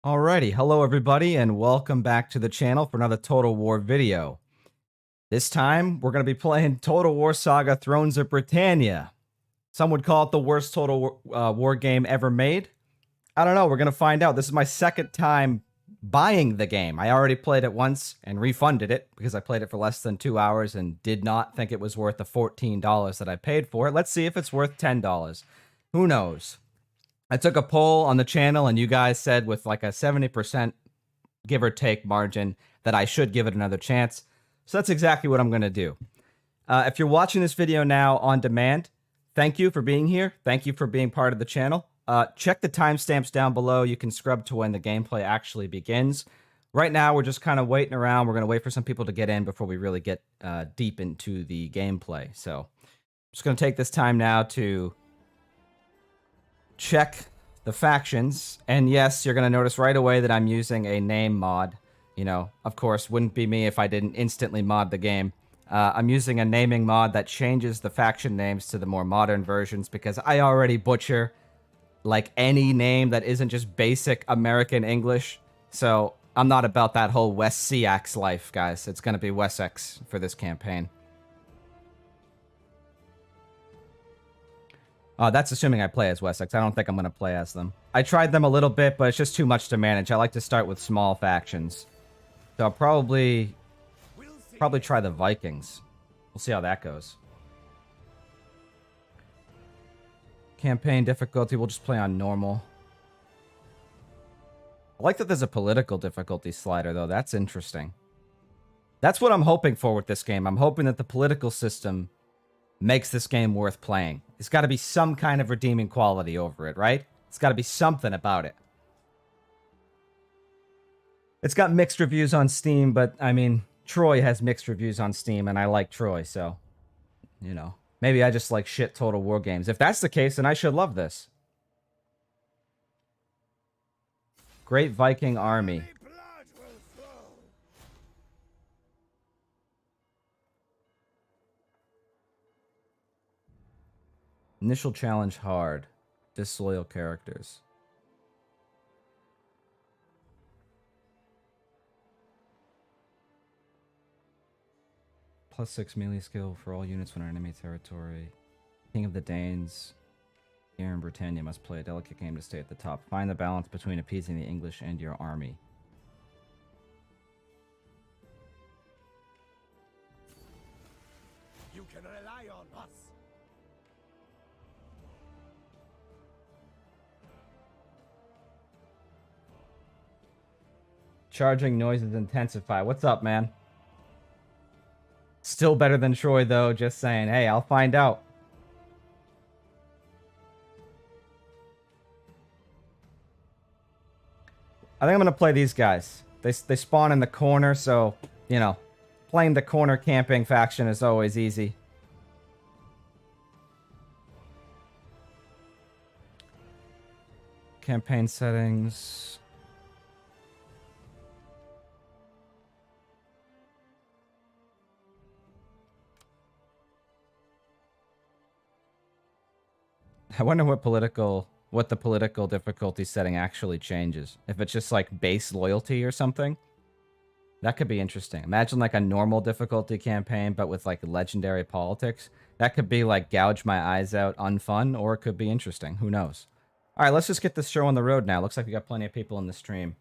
Alrighty, hello everybody and welcome back to the channel for another Total War video. This time, we're going to be playing Total War Saga Thrones of Britannia. Some would call it the worst Total War game ever made. I don't know, we're going to find out. This is my second time buying the game. I already played it once and refunded it because I played it for less than 2 hours and did not think it was worth the $14 that I paid for it. Let's see if it's worth $10. Who knows? I took a poll on the channel and you guys said with like a 70% give or take margin that I should give it another chance. So that's exactly what I'm going to do. If you're watching this video now on demand, thank you for being here. Thank you for being part of the channel. Check the timestamps down below. You can scrub to when the gameplay actually begins. Right now, we're just kind of waiting around. We're going to wait for some people to get in before we really get deep into the gameplay. So I'm just going to take this time now to check the factions, and yes, you're going to notice right away that I'm using a name mod. You know, of course, wouldn't be me if I didn't instantly mod the game. I'm using a naming mod that changes the faction names to the more modern versions because I already butcher like any name that isn't just basic American English. So I'm not about that whole West Seax life, guys. It's going to be Wessex for this campaign. That's assuming I play as Wessex. I don't think I'm going to play as them. I tried them a little bit, but it's just too much to manage. I like to start with small factions. So I'll probably try the Vikings. We'll see how that goes. Campaign difficulty, we'll just play on normal. I like that there's a political difficulty slider, though. That's interesting. That's what I'm hoping for with this game. I'm hoping that the political system makes this game worth playing. It's got to be some kind of redeeming quality over it, right? It's got to be something about it. It's got mixed reviews on Steam, but, I mean, Troy has mixed reviews on Steam, and I like Troy, so, you know. Maybe I just like shit Total War games. If that's the case, then I should love this. Great Viking Army. Initial challenge hard. Disloyal characters. +6 melee skill for all units when in enemy territory. King of the Danes. Here in Britannia must play a delicate game to stay at the top. Find the balance between appeasing the English and your army. You can rely on us. Charging noises intensify. What's up, man? Still better than Troy, though. Just saying. Hey, I'll find out. I think I'm going to play these guys. They spawn in the corner, so, you know, playing the corner camping faction is always easy. Campaign settings. I wonder what the political difficulty setting actually changes. If it's just like base loyalty or something. That could be interesting. Imagine like a normal difficulty campaign, but with like legendary politics. That could be like gouge my eyes out unfun, or it could be interesting. Who knows? Alright, let's just get this show on the road now. Looks like we got plenty of people in the stream.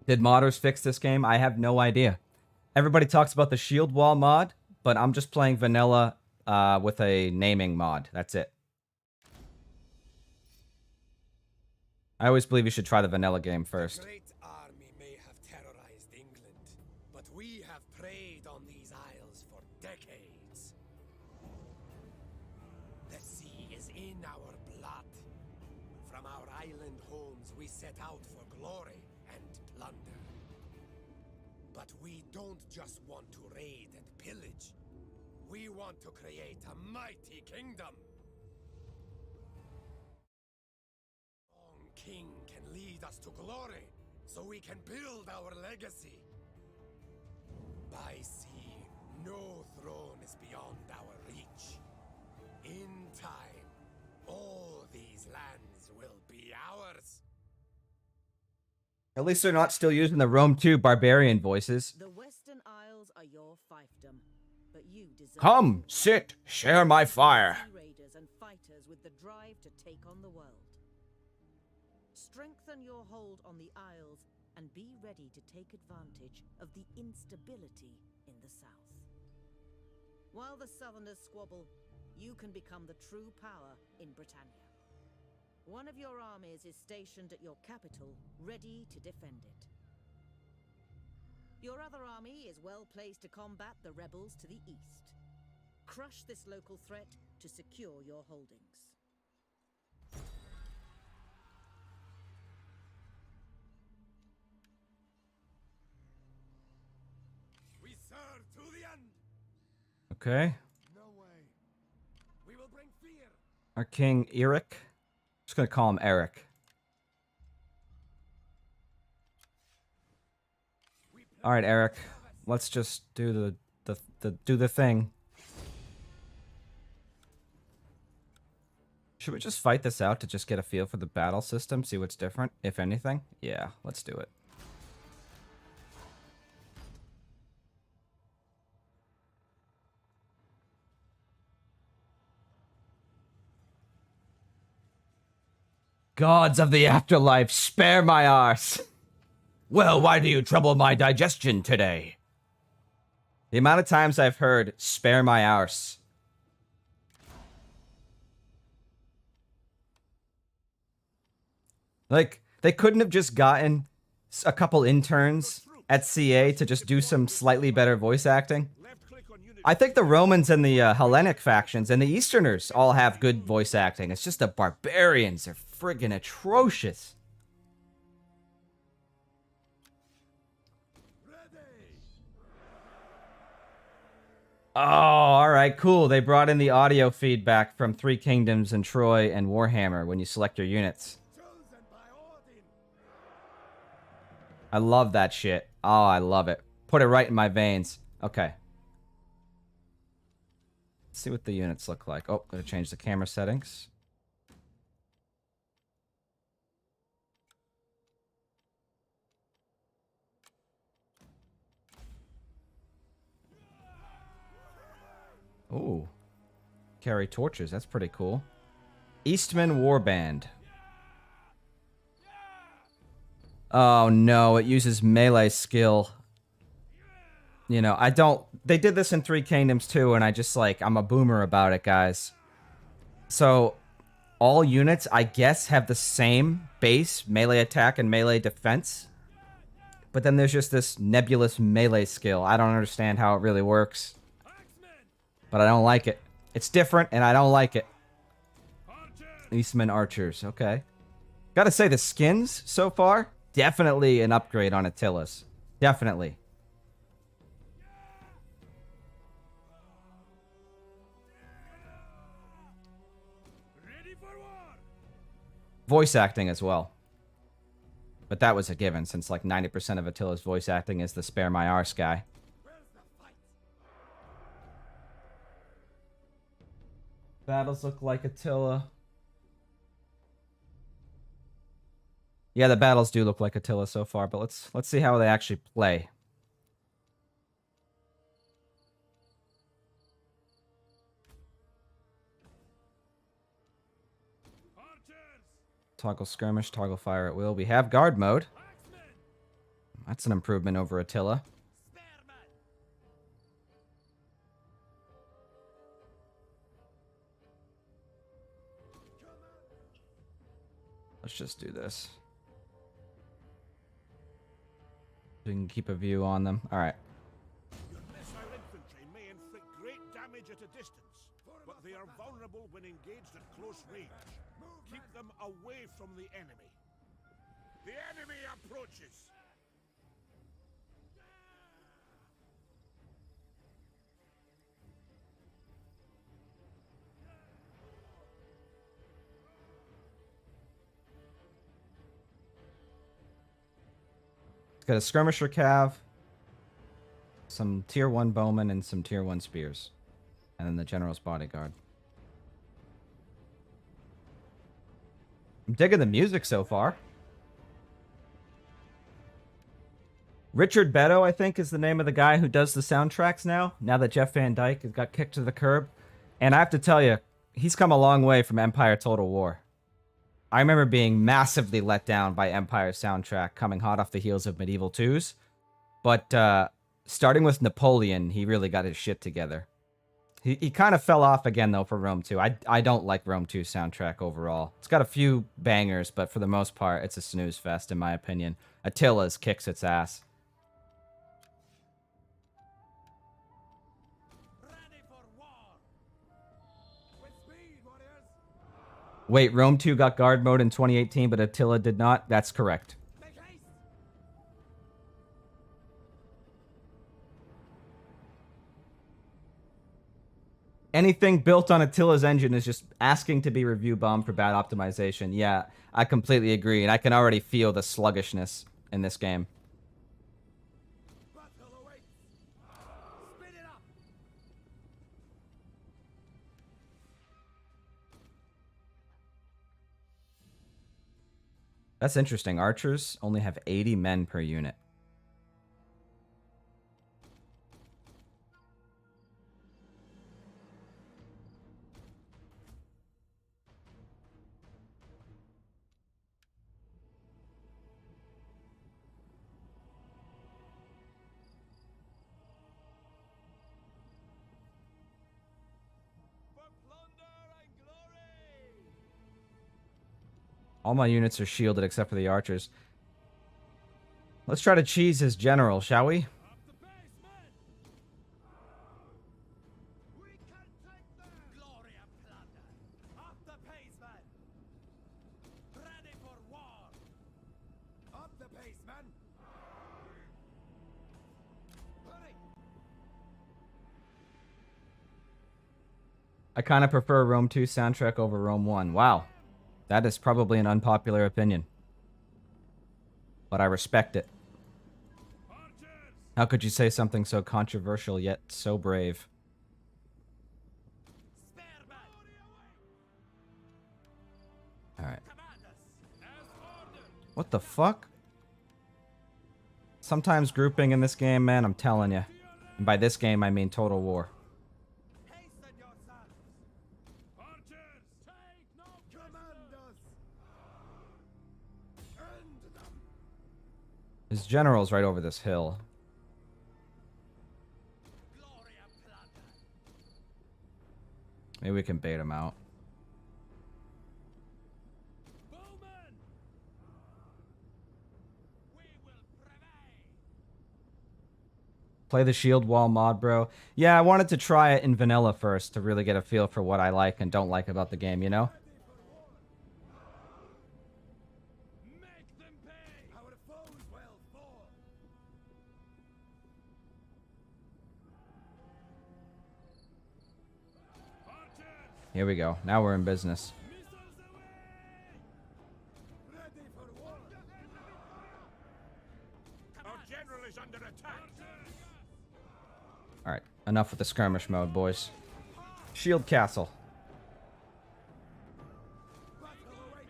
Did modders fix this game? I have no idea. Everybody talks about the shield wall mod, but I'm just playing vanilla with a naming mod. That's it. I always believe you should try the vanilla game first. A great army may have terrorized England, but we have preyed on these isles for decades. The sea is in our blood. From our island homes, we set out for glory and plunder. But we don't just want to raid and pillage. We want to create a mighty kingdom. King can lead us to glory, so we can build our legacy. By sea, no throne is beyond our reach. In time, all these lands will be ours. At least they're not still using the Rome 2 barbarian voices. The Western Isles are your fiefdom, but you deserve Come, sit, share my fire. sea raiders and fighters with the drive to take on the world. Strengthen your hold on the Isles and be ready to take advantage of the instability in the south. While the Southerners squabble, you can become the true power in Britannia. One of your armies is stationed at your capital, ready to defend it. Your other army is well placed to combat the rebels to the east. Crush this local threat to secure your holdings. We serve to the end. Okay. No way. We will bring fear. Our king, Eric. Just gonna call him Eric. All right, Eric. Let's just do the thing. Should we just fight this out to just get a feel for the battle system, see what's different, if anything? Yeah, let's do it. Gods of the afterlife, spare my arse. Well, why do you trouble my digestion today? The amount of times I've heard, spare my arse. Like, they couldn't have just gotten a couple interns at CA to just do some slightly better voice acting. I think the Romans and the Hellenic factions and the Easterners all have good voice acting. It's just the barbarians are friggin' atrocious. Oh, alright, cool. They brought in the audio feedback from Three Kingdoms and Troy and Warhammer when you select your units. I love that shit. Oh, I love it. Put it right in my veins. Okay. Let's see what the units look like. Oh, gotta change the camera settings. Ooh. Carry torches. That's pretty cool. Eastman Warband. Oh no, it uses melee skill. You know, I don't... They did this in Three Kingdoms too, and I just like... I'm a boomer about it, guys. So, all units, I guess, have the same base melee attack and melee defense. But then there's just this nebulous melee skill. I don't understand how it really works. But I don't like it. It's different, and I don't like it. Eastman Archers, okay. Gotta say, the skins so far, definitely an upgrade on Attila's. Definitely. Voice acting as well. But that was a given, since like 90% of Attila's voice acting is the spare my arse guy. Battles look like Attila. Yeah, the battles do look like Attila so far, but let's see how they actually play. Toggle skirmish, toggle fire at will. We have guard mode. That's an improvement over Attila. Let's just do this. We can keep a view on them. All right. Your missile infantry may inflict great damage at a distance, but they are vulnerable when engaged at close range. Keep them away from the enemy. The enemy approaches. It's got a skirmisher cav. some tier 1 bowmen and some tier 1 spears. And then the general's bodyguard. I'm digging the music so far. Richard Beto, I think, is the name of the guy who does the soundtracks now that Jeff Van Dyke has got kicked to the curb. And I have to tell you, he's come a long way from Empire Total War. I remember being massively let down by Empire's soundtrack coming hot off the heels of Medieval 2's. But starting with Napoleon, he really got his shit together. He kind of fell off again, though, for Rome 2. I don't like Rome 2's soundtrack overall. It's got a few bangers, but for the most part, it's a snooze fest, in my opinion. Attila's kicks its ass. Ready for war. With speed, warriors. Wait, Rome 2 got guard mode in 2018, but Attila did not? That's correct. Make haste. Anything built on Attila's engine is just asking to be review bombed for bad optimization. Yeah, I completely agree, and I can already feel the sluggishness in this game. Battle awaits. Speed it up. That's interesting. Archers only have 80 men per unit. For plunder and glory. All my units are shielded except for the archers. Let's try to cheese his general, shall we? Up the pace, men. We can take them. Glory and plunder. Up the pace, men. Ready for war. Up the pace, men. Hurry. I kind of prefer Rome 2 soundtrack over Rome 1. Wow. That is probably an unpopular opinion. But I respect it. How could you say something so controversial yet so brave? Spare men. Alright. Commanders. As ordered. What the fuck? Sometimes grouping in this game, man, I'm telling you. And by this game, I mean Total War. Hasten yourselves. Archers. Take no commanders. End them. His general's right over this hill. Glory and plunder. Maybe we can bait him out. Bowmen. We will prevail. Play the shield wall mod, bro. Yeah, I wanted to try it in vanilla first to really get a feel for what I like and don't like about the game, you know? Make them pay. Our foes will fall. Archers. Here we go. Now we're in business. Missiles away. Ready for war. Our general is under attack. Alright, enough with the skirmish mode, boys. Shield castle. Battle awaits.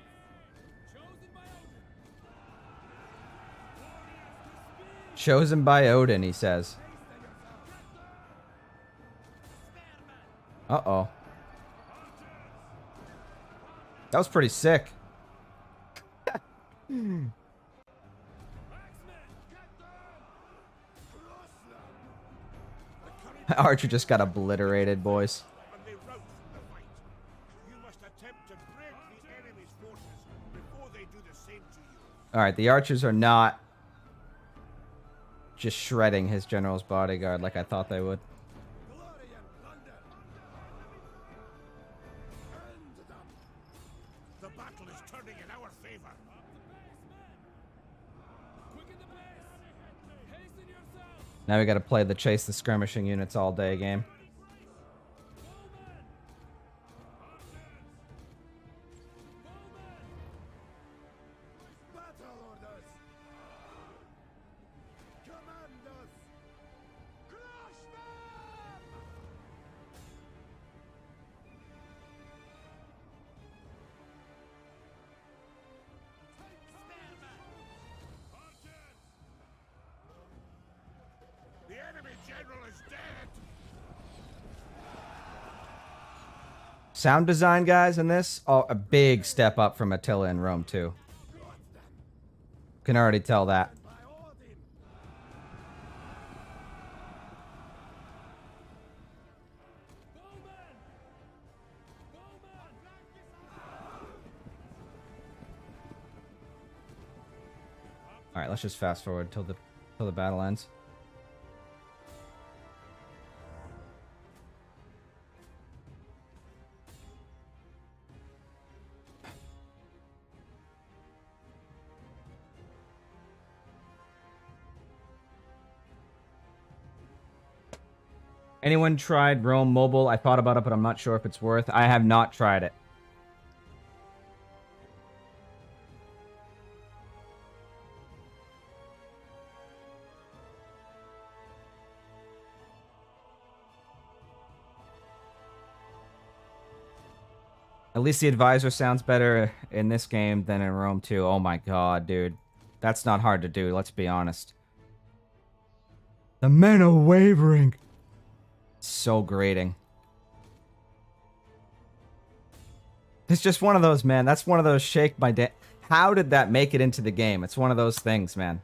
Chosen by Odin. Chosen by Odin, he says. Uh-oh. That was pretty sick. Archer just got obliterated, boys. And they rout the fight. You must attempt to break the enemy's forces before they do the same to you. Alright, the archers are not just shredding his general's bodyguard like I thought they would. Glory and plunder. End them. The battle is turning in our favor. Quicken the pace. Hasten yourselves. Now we gotta play the chase the skirmishing units all day game. Battle orders. Commanders. Sound design, guys, in this, oh, a big step up from Attila in Rome, too. Can already tell that. All right, let's just fast forward till the battle ends. Anyone tried Rome Mobile? I thought about it, but I'm not sure if it's worth. I have not tried it. At least the advisor sounds better in this game than in Rome 2. Oh my god, dude. That's not hard to do, let's be honest. The men are wavering. So grating. It's just one of those, man. That's one of those shake my day. How did that make it into the game? It's one of those things, man.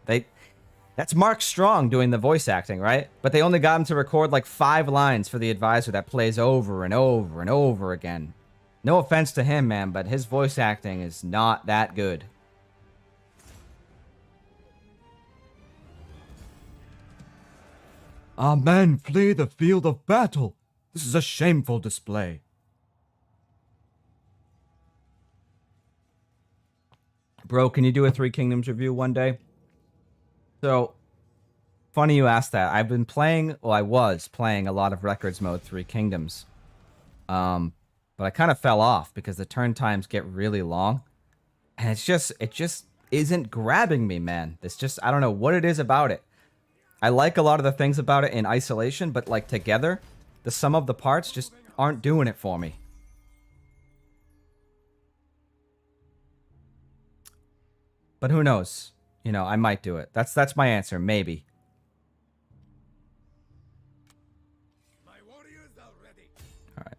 That's Mark Strong doing the voice acting, right? But they only got him to record like 5 lines for the advisor that plays over and over and over again. No offense to him, man, but his voice acting is not that good. Our men flee the field of battle. This is a shameful display. Bro, can you do a Three Kingdoms review one day? So, funny you asked that. I've been playing, well, I was playing a lot of Records Mode 3 Kingdoms. But I kind of fell off because the turn times get really long. And it just isn't grabbing me, man. It's just, I don't know what it is about it. I like a lot of the things about it in isolation, but like together, the sum of the parts just aren't doing it for me. But who knows? You know, I might do it. That's my answer, maybe. My warriors are ready. All right.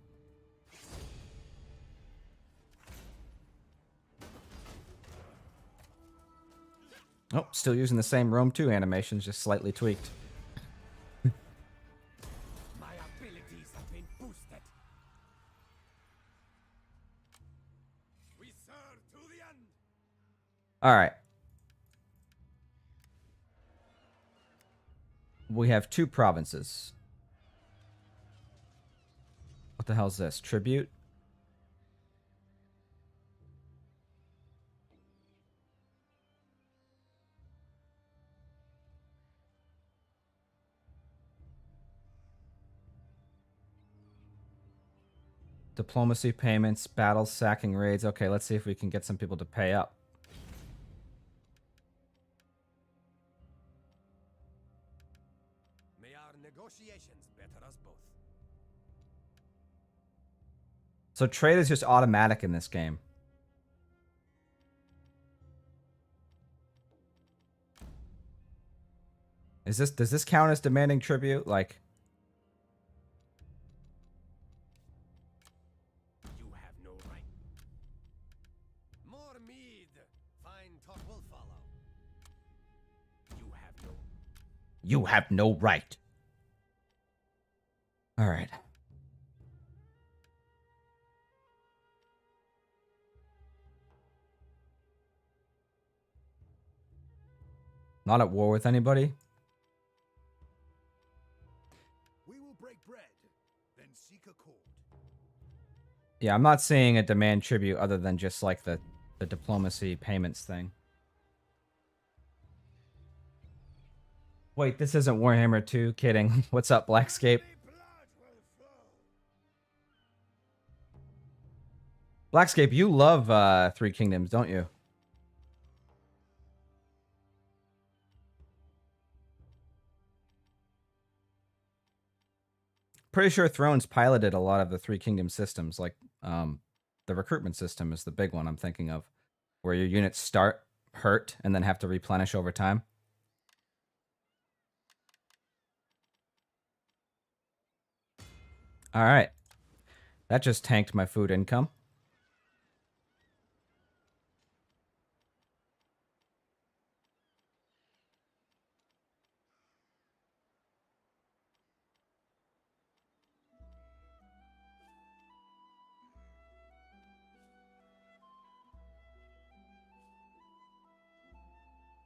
Oh, still using the same Rome 2 animations, just slightly tweaked. My abilities have been boosted. We serve to the end. All right. We have 2 provinces. What the hell's this? Tribute? Diplomacy payments, battles, sacking raids. Okay, let's see if we can get some people to pay up. May our negotiations better us both. So trade is just automatic in this game. Does this count as demanding tribute? Like, You have no right. More mead. Fine talk will follow. you have no right. All right. Not at war with anybody. We will break bread, then seek a court. Yeah, I'm not seeing a demand tribute other than just like the diplomacy payments thing. Wait, this isn't Warhammer 2. Kidding. What's up, Blackscape? Blackscape, you love Three Kingdoms, don't you? Pretty sure Thrones piloted a lot of the Three Kingdom systems, like the recruitment system is the big one I'm thinking of, where your units start hurt and then have to replenish over time. All right. That just tanked my food income.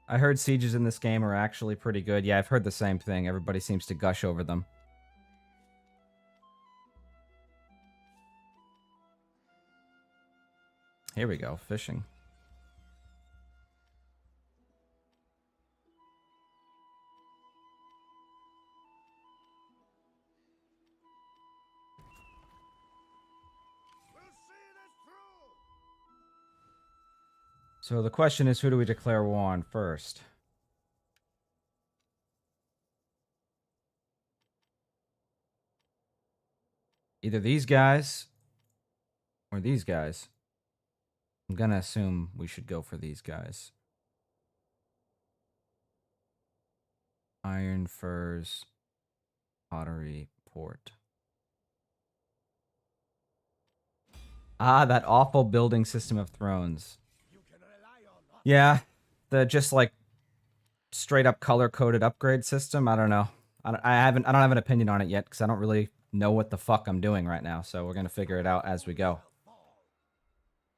I heard sieges in this game are actually pretty good. Yeah, I've heard the same thing. Everybody seems to gush over them. Here we go, fishing. So the question is, who do we declare war on first? Either these guys or these guys. I'm gonna assume we should go for these guys. Iron, furs, pottery, port. Ah, that awful building system of thrones. Yeah, the just like straight up color coded upgrade system. I don't know. I don't have an opinion on it yet because I don't really know what the fuck I'm doing right now. So we're gonna figure it out as we go.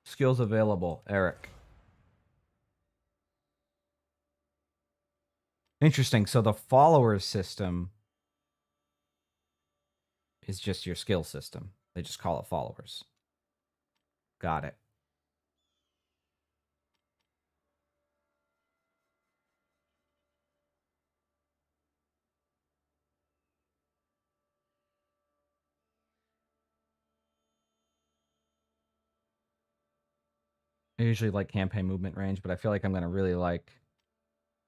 Skills available, Eric. Interesting. So the followers system is just your skill system. They just call it followers. Got it. I usually like campaign movement range, but I feel like I'm going to really like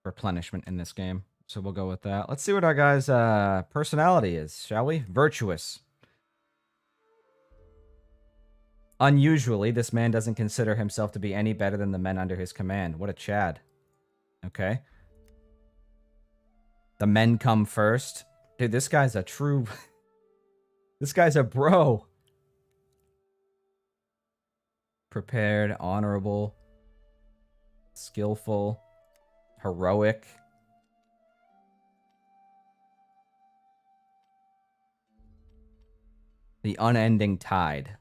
replenishment in this game. So we'll go with that. Let's see what our guy's personality is, shall we? Virtuous. Unusually, this man doesn't consider himself to be any better than the men under his command. What a Chad. Okay. The men come first. Dude, this guy's a true... This guy's a bro. Prepared, honorable, skillful, heroic. The unending tide.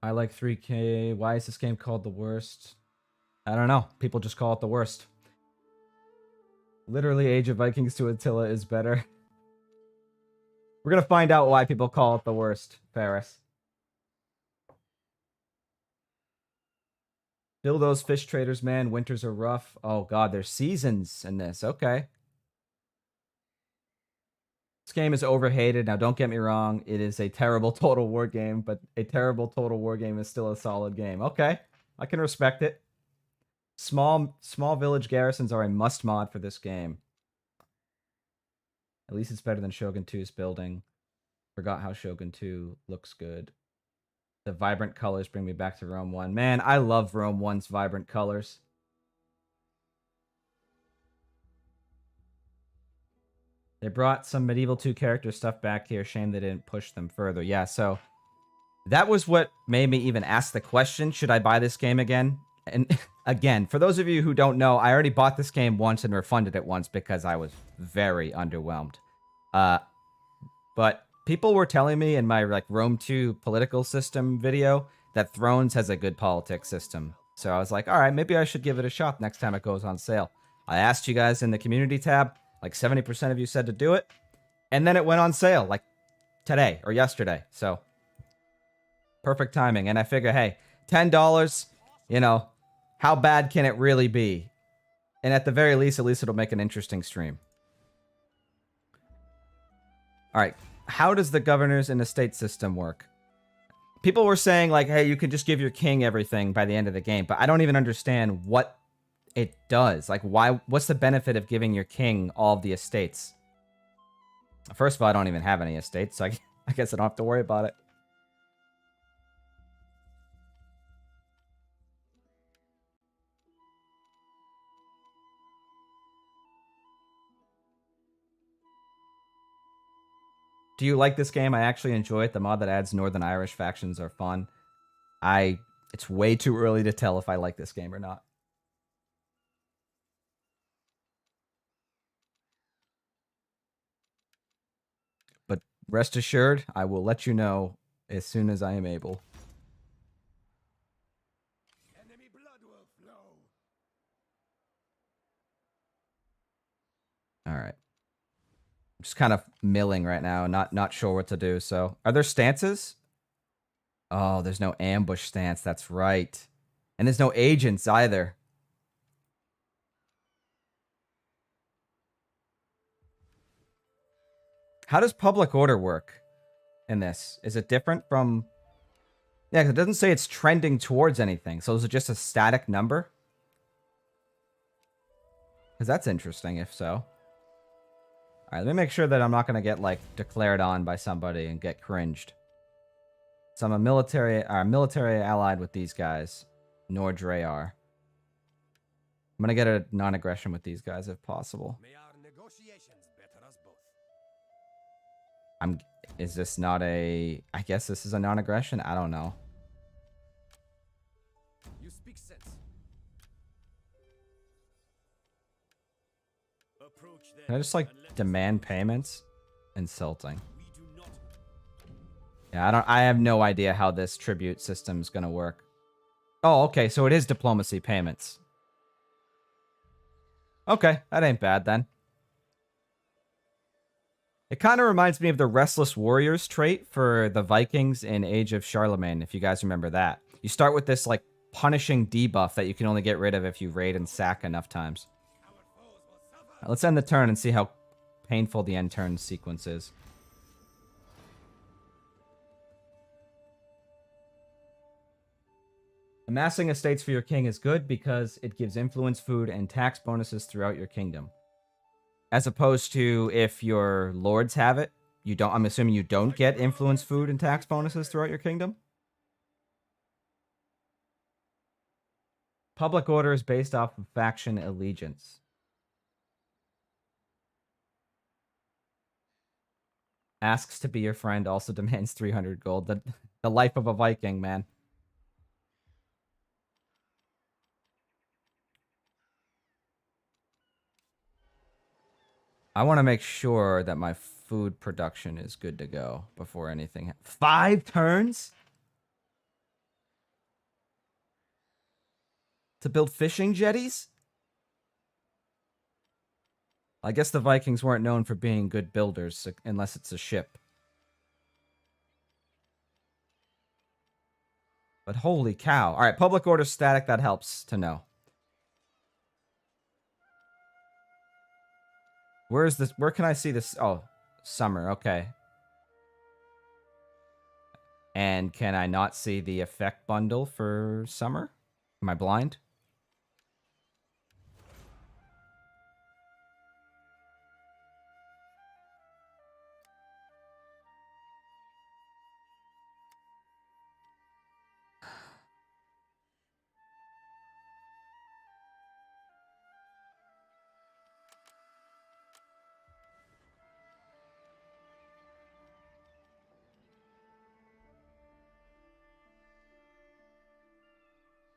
I like 3K. Why is this game called the worst? I don't know. People just call it the worst. Literally, Age of Vikings to Attila is better. We're gonna find out why people call it the worst, Paris. Still those fish traders, man. Winters are rough. Oh god, there's seasons in this. Okay. This game is overhated. Now, don't get me wrong. It is a terrible Total War game, but a terrible Total War game is still a solid game. Okay. I can respect it. Small village garrisons are a must mod for this game. At least it's better than Shogun 2's building. Forgot how Shogun 2 looks good. The vibrant colors bring me back to Rome 1. Man, I love Rome 1's vibrant colors. They brought some Medieval 2 character stuff back here. Shame they didn't push them further. Yeah, so that was what made me even ask the question, should I buy this game again? And again, for those of you who don't know, I already bought this game once and refunded it once because I was very underwhelmed. But people were telling me in my like Rome 2 political system video that Thrones has a good politics system. So I was like, all right, maybe I should give it a shot next time it goes on sale. I asked you guys in the community tab, like 70% of you said to do it. And then it went on sale like today or yesterday. So perfect timing. And I figure, hey, $10, you know, how bad can it really be? And at the very least, at least it'll make an interesting stream. All right. How does the governors and estate system work? People were saying like, hey, you can just give your king everything by the end of the game, but I don't even understand what it does. Like, why? What's the benefit of giving your king all of the estates? First of all, I don't even have any estates, so I guess I don't have to worry about it. Do you like this game? I actually enjoy it. The mod that adds Northern Irish factions are fun. It's way too early to tell if I like this game or not. But rest assured, I will let you know as soon as I am able. Enemy blood will flow. All right. I'm just kind of milling right now, not sure what to do. So, are there stances? Oh, there's no ambush stance. That's right. And there's no agents either. How does public order work in this? Is it different from... Yeah, 'cause it doesn't say it's trending towards anything. So is it just a static number? Because that's interesting, if so. Alright, let me make sure that I'm not going to get, like, declared on by somebody and get cringed. So I'm a military allied with these guys. Nor Dreyar. I'm going to get a non-aggression with these guys if possible. May our negotiations better us both. Is this not a... I guess this is a non-aggression? I don't know. You speak sense. Approach them. Can I just, like, demand payments? Insulting. We do not. Yeah, I have no idea how this tribute system is going to work. Oh, okay, so it is diplomacy payments. Okay, that ain't bad then. It kind of reminds me of the Restless Warriors trait for the Vikings in Age of Charlemagne, if you guys remember that. You start with this, like, punishing debuff that you can only get rid of if you raid and sack enough times. Right, let's end the turn and see how painful the end turn sequence is. Amassing estates for your king is good because it gives influence, food, and tax bonuses throughout your kingdom. As opposed to if your lords have it, you don't. I'm assuming you don't get influence, food, and tax bonuses throughout your kingdom. Public order is based off of faction allegiance. Asks to be your friend, also demands 300 gold. The life of a Viking, man. I want to make sure that my food production is good to go before anything. 5 turns? To build fishing jetties? I guess the Vikings weren't known for being good builders, unless it's a ship. But holy cow. Alright, public order static, that helps to know. Where is this? Where can I see this? Oh, summer, okay. And can I not see the effect bundle for summer? Am I blind?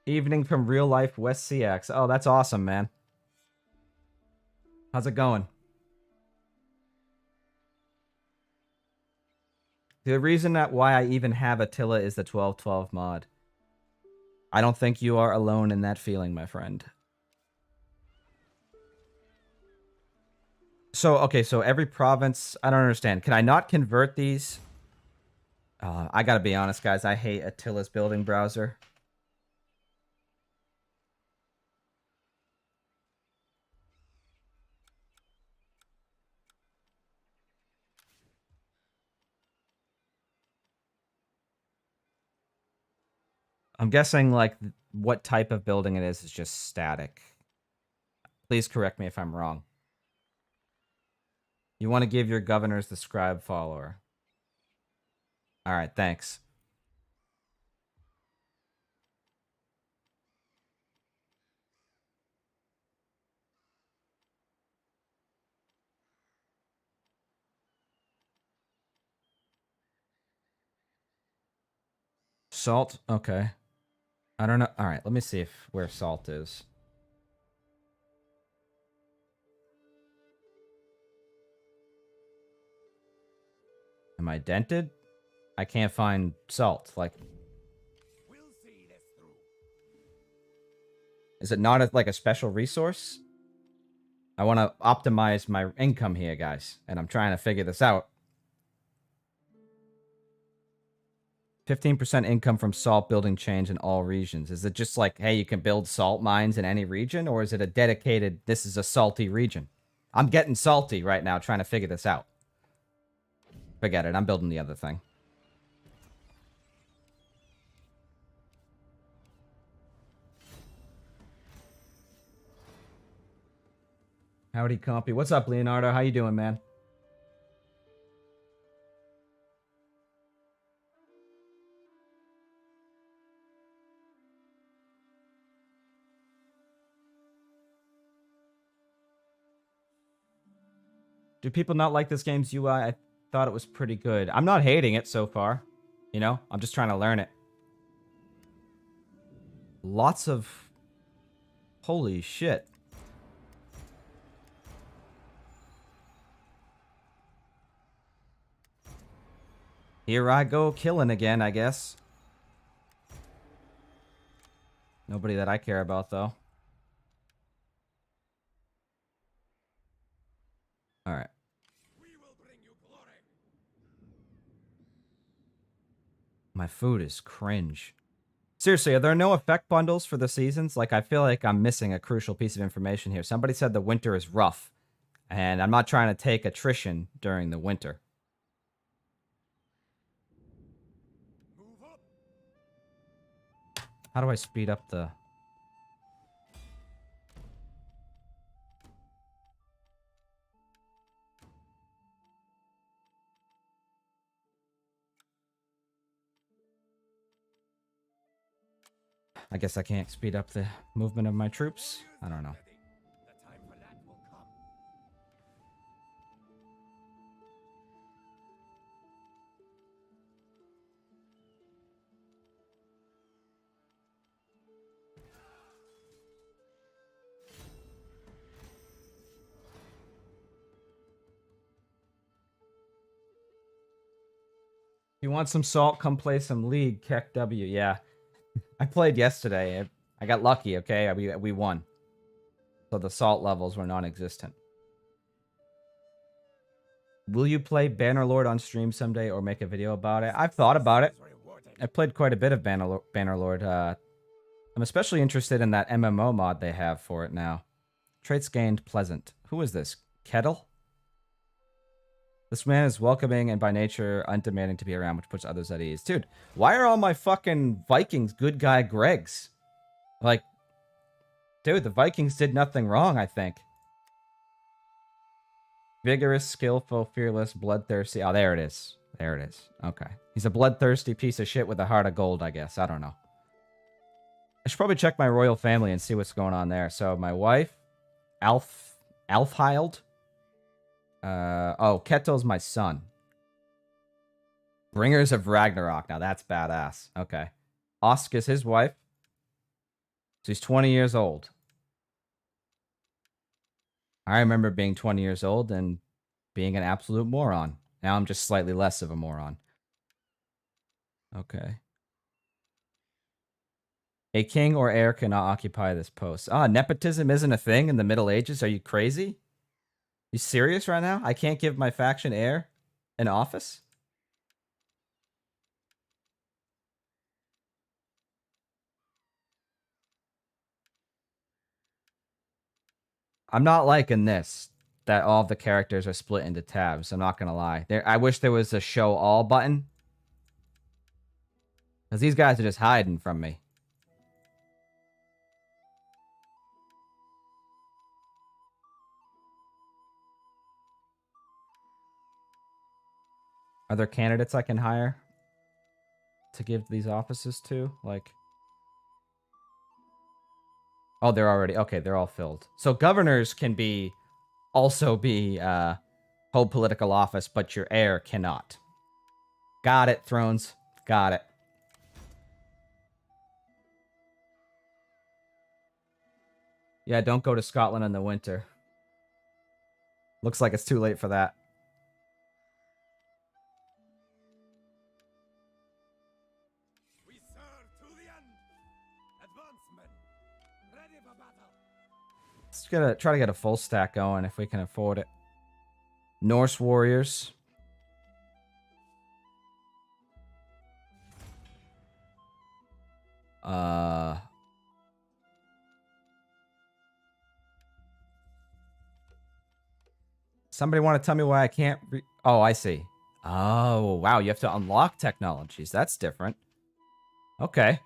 Evening from real life West CX. Oh, that's awesome, man. How's it going? The reason that why I even have Attila is the 1212 mod. I don't think you are alone in that feeling, my friend. So, okay, so every province... I don't understand. Can I not convert these? I gotta be honest, guys. I hate Attila's building browser. I'm guessing, like, what type of building it is just static. Please correct me if I'm wrong. You want to give your governors the scribe follower. Alright, thanks. Salt? Okay. I don't know. All right, let me see if where salt is. Am I dented? I can't find salt. Like, We'll see this through. is it not like a special resource? I want to optimize my income here, guys, and I'm trying to figure this out. 15% income from salt building change in all regions. Is it just like, hey, you can build salt mines in any region, or is it a dedicated, this is a salty region? I'm getting salty right now trying to figure this out. Forget it. I'm building the other thing. Howdy, compy. What's up, Leonardo? How you doing, man? Do people not like this game's UI? I thought it was pretty good. I'm not hating it so far. You know, I'm just trying to learn it. Lots of... Holy shit. Here I go killing again, I guess. Nobody that I care about, though. Alright. We will bring you glory. My food is cringe. Seriously, are there no effect bundles for the seasons? Like, I feel like I'm missing a crucial piece of information here. Somebody said the winter is rough, and I'm not trying to take attrition during the winter. Move up. How do I speed up the... I guess I can't speed up the movement of my troops. I don't know. Ready. The time for that will come. If you want some salt, come play some League. Keck W. Yeah. I played yesterday. I got lucky, okay? We won. So the salt levels were non-existent. Will you play Bannerlord on stream someday or make a video about it? I've thought about it. I played quite a bit of Bannerlord. I'm especially interested in that MMO mod they have for it now. Traits gained pleasant. Who is this? Kettle? This man is welcoming and by nature undemanding to be around, which puts others at ease. Dude, why are all my fucking Vikings good guy Gregs? Like, dude, the Vikings did nothing wrong, I think. Vigorous, skillful, fearless, bloodthirsty. Oh, there it is. There it is. Okay. He's a bloodthirsty piece of shit with a heart of gold, I guess. I don't know. I should probably check my royal family and see what's going on there. So, my wife, Alfhild. Oh, Keto's my son. Bringers of Ragnarok. Now, that's badass. Okay. Osk is his wife. So, he's 20 years old. I remember being 20 years old and being an absolute moron. Now I'm just slightly less of a moron. Okay. A king or heir cannot occupy this post. Ah, nepotism isn't a thing in the Middle Ages? Are you crazy? You serious right now? I can't give my faction heir an office? I'm not liking this, that all of the characters are split into tabs. I'm not gonna lie. I wish there was a show all button. Because these guys are just hiding from me. Are there candidates I can hire to give these offices to? Like, oh, they're already, okay, they're all filled. So governors can also hold political office, but your heir cannot. Got it, Thrones. Got it. Yeah, don't go to Scotland in the winter. Looks like it's too late for that. We serve to the end. Advance, men. Ready for battle. Let's try to get a full stack going if we can afford it. Norse warriors. Somebody want to tell me why I can't oh, I see. Oh, wow, you have to unlock technologies. That's different. Okay.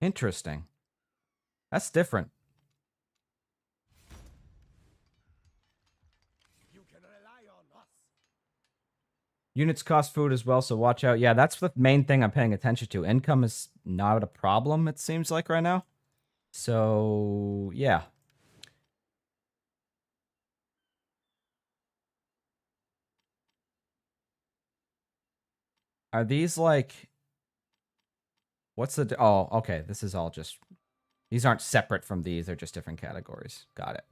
Interesting. That's different. You can rely on us. Units cost food as well, so watch out. Yeah, that's the main thing I'm paying attention to. Income is not a problem, it seems like, right now. So, yeah. Are these like... What's the... Oh, okay. This is all just... These aren't separate from these. They're just different categories. Got it.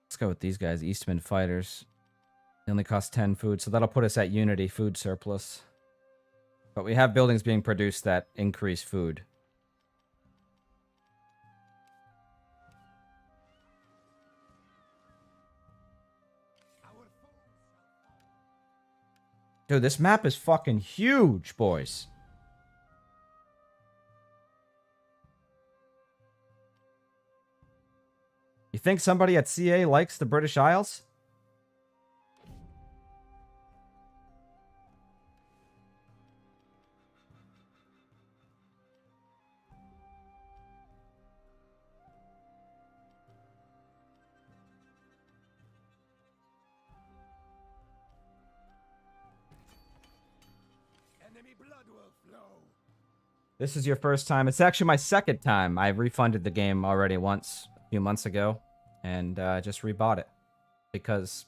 Let's go with these guys. Eastman Fighters. They only cost 10 food, so that'll put us at Unity food surplus. But we have buildings being produced that increase food. Dude, this map is fucking huge, boys. You think somebody at CA likes the British Isles? Enemy blood will flow. This is your first time. It's actually my second time. I refunded the game already once, a few months ago, and just rebought it. Because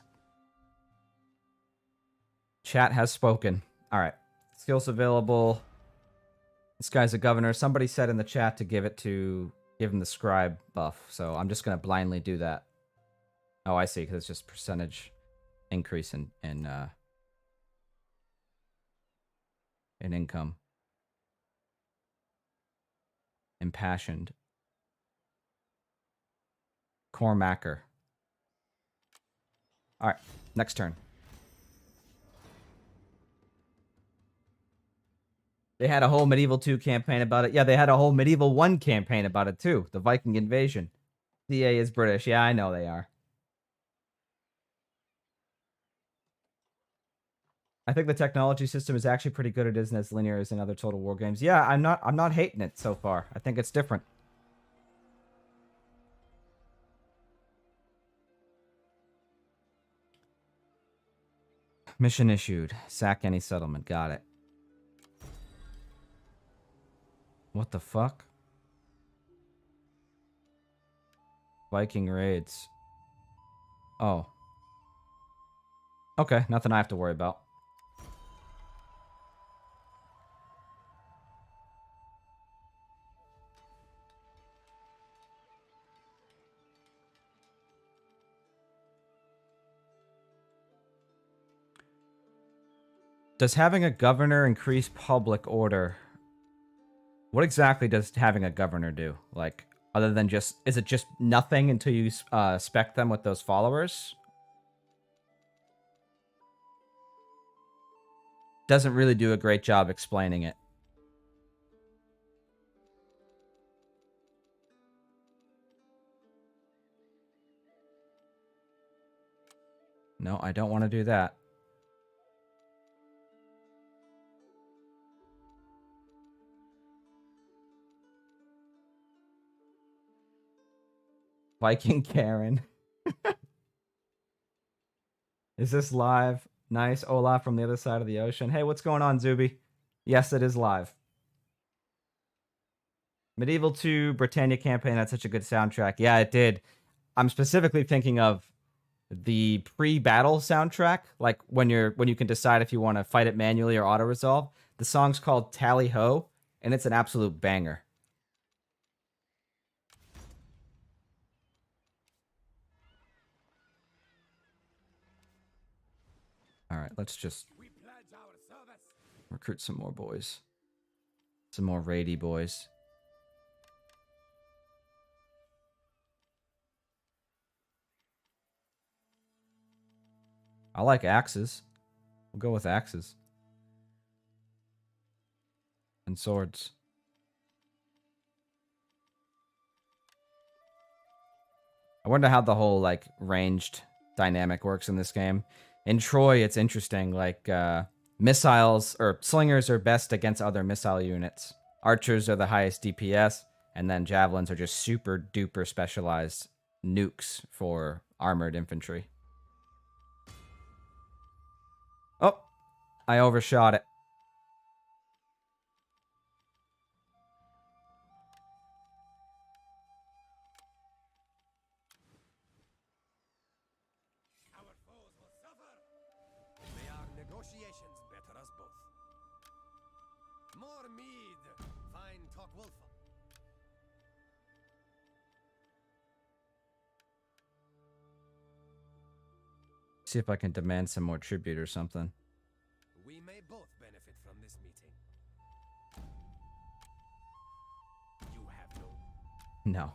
chat has spoken. Alright. Skills available. This guy's a governor. Somebody said in the chat to give him the scribe buff, so I'm just going to blindly do that. Oh, I see, because it's just percentage increase in income. Impassioned. Cormacker. Alright, next turn. They had a whole Medieval 2 campaign about it. Yeah, they had a whole Medieval 1 campaign about it too. The Viking invasion. CA is British. Yeah, I know they are. I think the technology system is actually pretty good. It isn't as linear as in other Total War games. Yeah, I'm not hating it so far. I think it's different. Mission issued. Sack any settlement. Got it. What the fuck? Viking raids. Oh. Okay, nothing I have to worry about. Does having a governor increase public order? What exactly does having a governor do? Like, other than just... Is it just nothing until you spec them with those followers? Doesn't really do a great job explaining it. No, I don't want to do that. Viking Karen. Is this live? Nice. Olaf from the other side of the ocean. Hey, what's going on, Zuby? Yes, it is live. Medieval 2 Britannia campaign had such a good soundtrack. Yeah, it did. I'm specifically thinking of the pre-battle soundtrack, like when you can decide if you want to fight it manually or auto resolve. The song's called Tally Ho, and it's an absolute banger. All right, let's just recruit some more boys. Some more raidy boys. I like axes. We'll go with axes. And swords. I wonder how the whole, like, ranged dynamic works in this game. In Troy, it's interesting. Like, missiles, or slingers are best against other missile units. Archers are the highest DPS, and then javelins are just super duper specialized nukes for armored infantry. Oh, I overshot it. Our foes will suffer. May our negotiations better us both. More mead, fine talk wolf. See if I can demand some more tribute or something. We may both benefit from this meeting. You have no. No.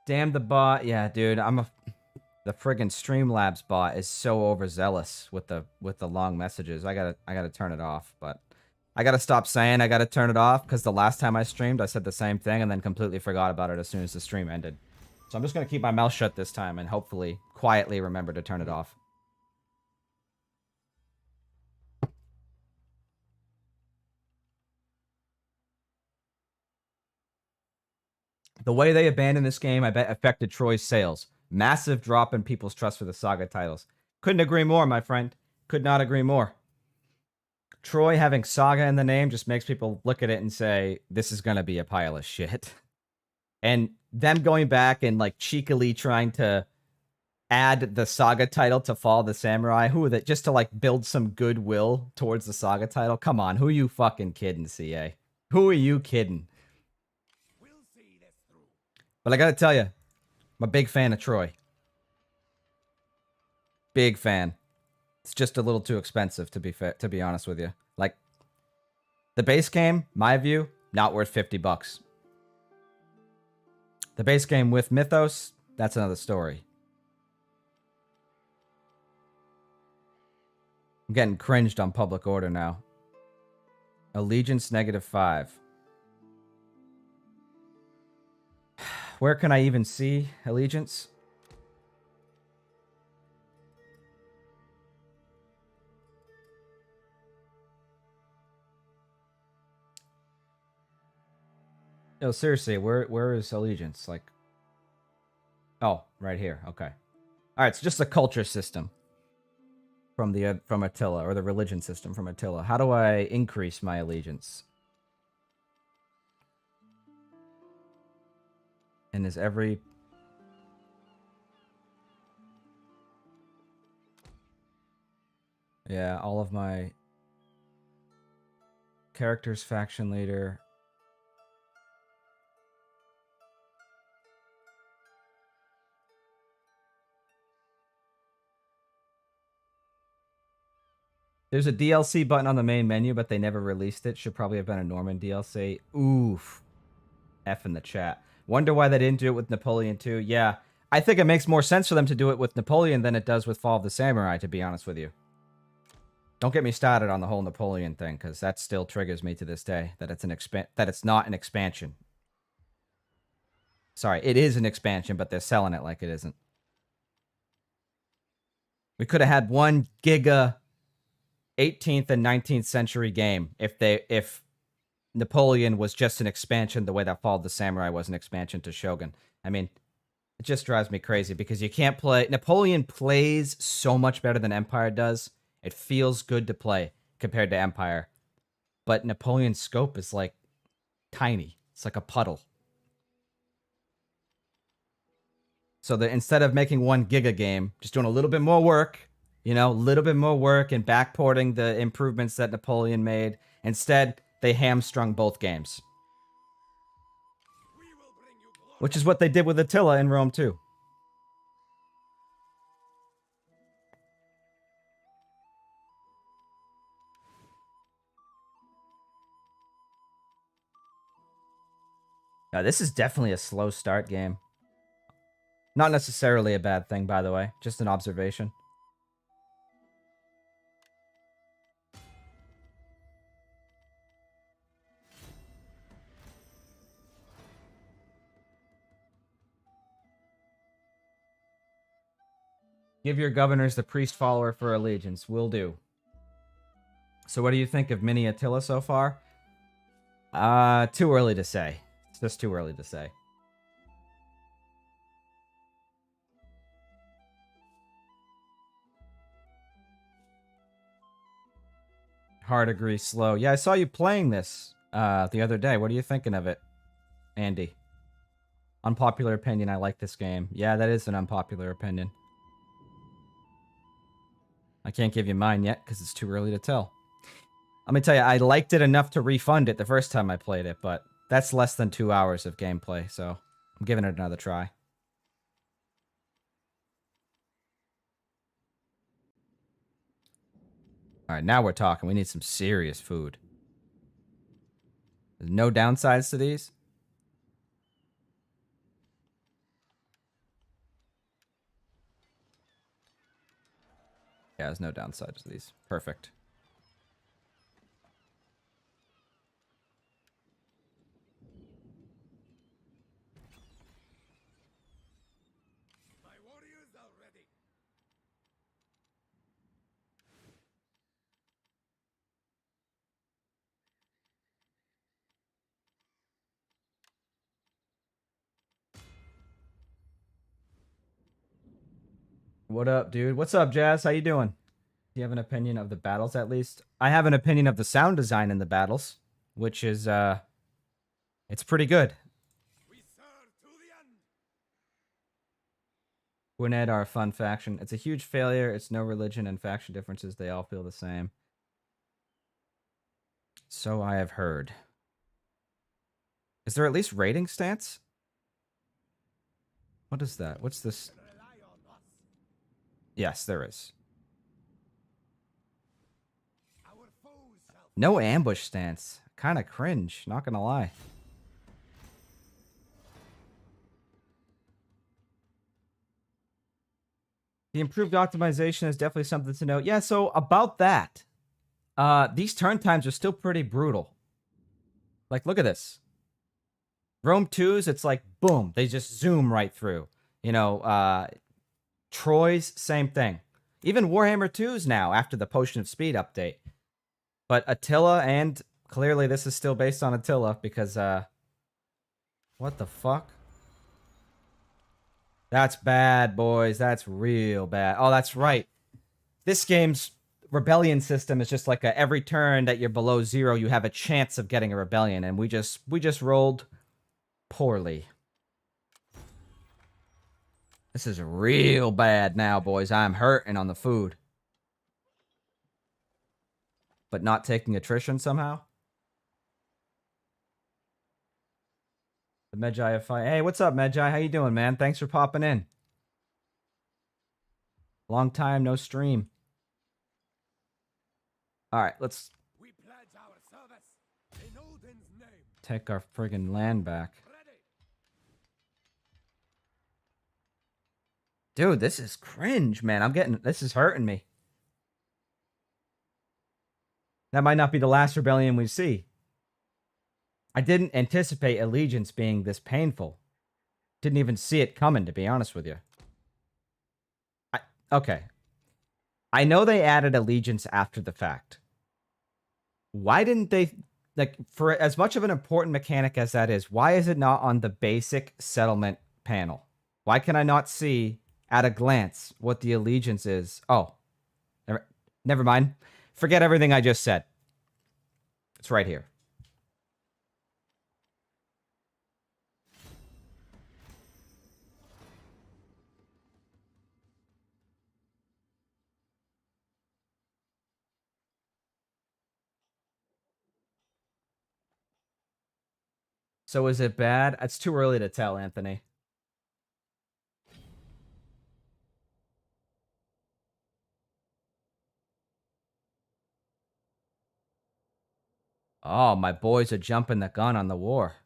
Damn the bot. Yeah, dude, the friggin' Streamlabs bot is so overzealous with the long messages. I gotta turn it off, but I gotta stop saying I gotta turn it off because the last time I streamed I said the same thing and then completely forgot about it as soon as the stream ended. So I'm just gonna keep my mouth shut this time and hopefully quietly remember to turn it off. The way they abandoned this game, I bet, affected Troy's sales. Massive drop in people's trust for the Saga titles. Couldn't agree more, my friend. Could not agree more. Troy having Saga in the name just makes people look at it and say, this is going to be a pile of shit. And them going back and, like, cheekily trying to add the Saga title to Fall of the Samurai, who are that, just to, like, build some goodwill towards the Saga title? Come on, who are you fucking kidding, CA? Who are you kidding? But I gotta tell you, I'm a big fan of Troy. Big fan. It's just a little too expensive, to be fair, to be honest with you. Like, the base game, my view, not worth $50. The base game with Mythos, that's another story. I'm getting cringed on Public Order now. Allegiance -5. Where can I even see Allegiance? No, seriously, where is Allegiance? Like, oh, right here. Okay. All right, it's just a culture system from Attila, or the religion system from Attila. How do I increase my allegiance? And is every... Yeah, all of my characters, faction leader. There's a DLC button on the main menu, but they never released it. Should probably have been a Norman DLC. Oof. F in the chat. Wonder why they didn't do it with Napoleon 2. Yeah, I think it makes more sense for them to do it with Napoleon than it does with Fall of the Samurai, to be honest with you. Don't get me started on the whole Napoleon thing, because that still triggers me to this day, that it's not an expansion. Sorry, it is an expansion, but they're selling it like it isn't. We could have had 1 giga 18th and 19th century game if Napoleon was just an expansion the way that Fall of the Samurai was an expansion to Shogun. I mean, it just drives me crazy because you can't play... Napoleon plays so much better than Empire does. It feels good to play compared to Empire. But Napoleon's scope is like tiny. It's like a puddle. So that instead of making 1 giga game, just doing a little bit more work, you know, a little bit more work and backporting the improvements that Napoleon made. Instead, they hamstrung both games. Which is what they did with Attila in Rome too. Now, this is definitely a slow start game. Not necessarily a bad thing, by the way. Just an observation. Give your governors the priest follower for allegiance. Will do. So what do you think of Mini Attila so far? Too early to say. It's just too early to say. Hard agree, slow. Yeah, I saw you playing this the other day. What are you thinking of it, Andy? Unpopular opinion, I like this game. Yeah, that is an unpopular opinion. I can't give you mine yet because it's too early to tell. Let me tell you, I liked it enough to refund it the first time I played it, but that's less than 2 hours of gameplay, so I'm giving it another try. Alright, now we're talking. We need some serious food. There's no downsides to these? Yeah, there's no downsides to these. Perfect. My warriors are ready. What up, dude? What's up, Jazz? How you doing? Do you have an opinion of the battles, at least? I have an opinion of the sound design in the battles, which is, it's pretty good. We serve to the end. Gwynedd are a fun faction. It's a huge failure. It's no religion and faction differences. They all feel the same. So I have heard. Is there at least rating stance? What is that? What's this? Rely on us. Yes, there is. Our foes shall No ambush stance. Kind of cringe, not gonna lie. The improved optimization is definitely something to note. Yeah, so about that. These turn times are still pretty brutal. Like, look at this. Rome 2's, it's like, boom, they just zoom right through. You know, Troy's, same thing. Even Warhammer 2's now, after the Potion of Speed update. But Attila, and clearly this is still based on Attila, because, what the fuck? That's bad, boys. That's real bad. Oh, that's right. This game's rebellion system is just like every turn that you're below 0, you have a chance of getting a rebellion, and we just rolled poorly. This is real bad now, boys. I'm hurting on the food. But not taking attrition somehow? The Medjai of Fire. Hey, what's up, Medjai? How you doing, man? Thanks for popping in. Long time, no stream. Alright, let's we pledge our service in Odin's name. take our friggin' land back. Ready. Dude, this is cringe, man. This is hurting me. That might not be the last rebellion we see. I didn't anticipate allegiance being this painful. Didn't even see it coming, to be honest with you. Okay. I know they added allegiance after the fact. Why didn't they like, for as much of an important mechanic as that is, why is it not on the basic settlement panel? Why can I not see at a glance what the allegiance is? Oh, never mind. Forget everything I just said. It's right here. So is it bad? It's too early to tell, Anthony. Oh, my boys are jumping the gun on the war.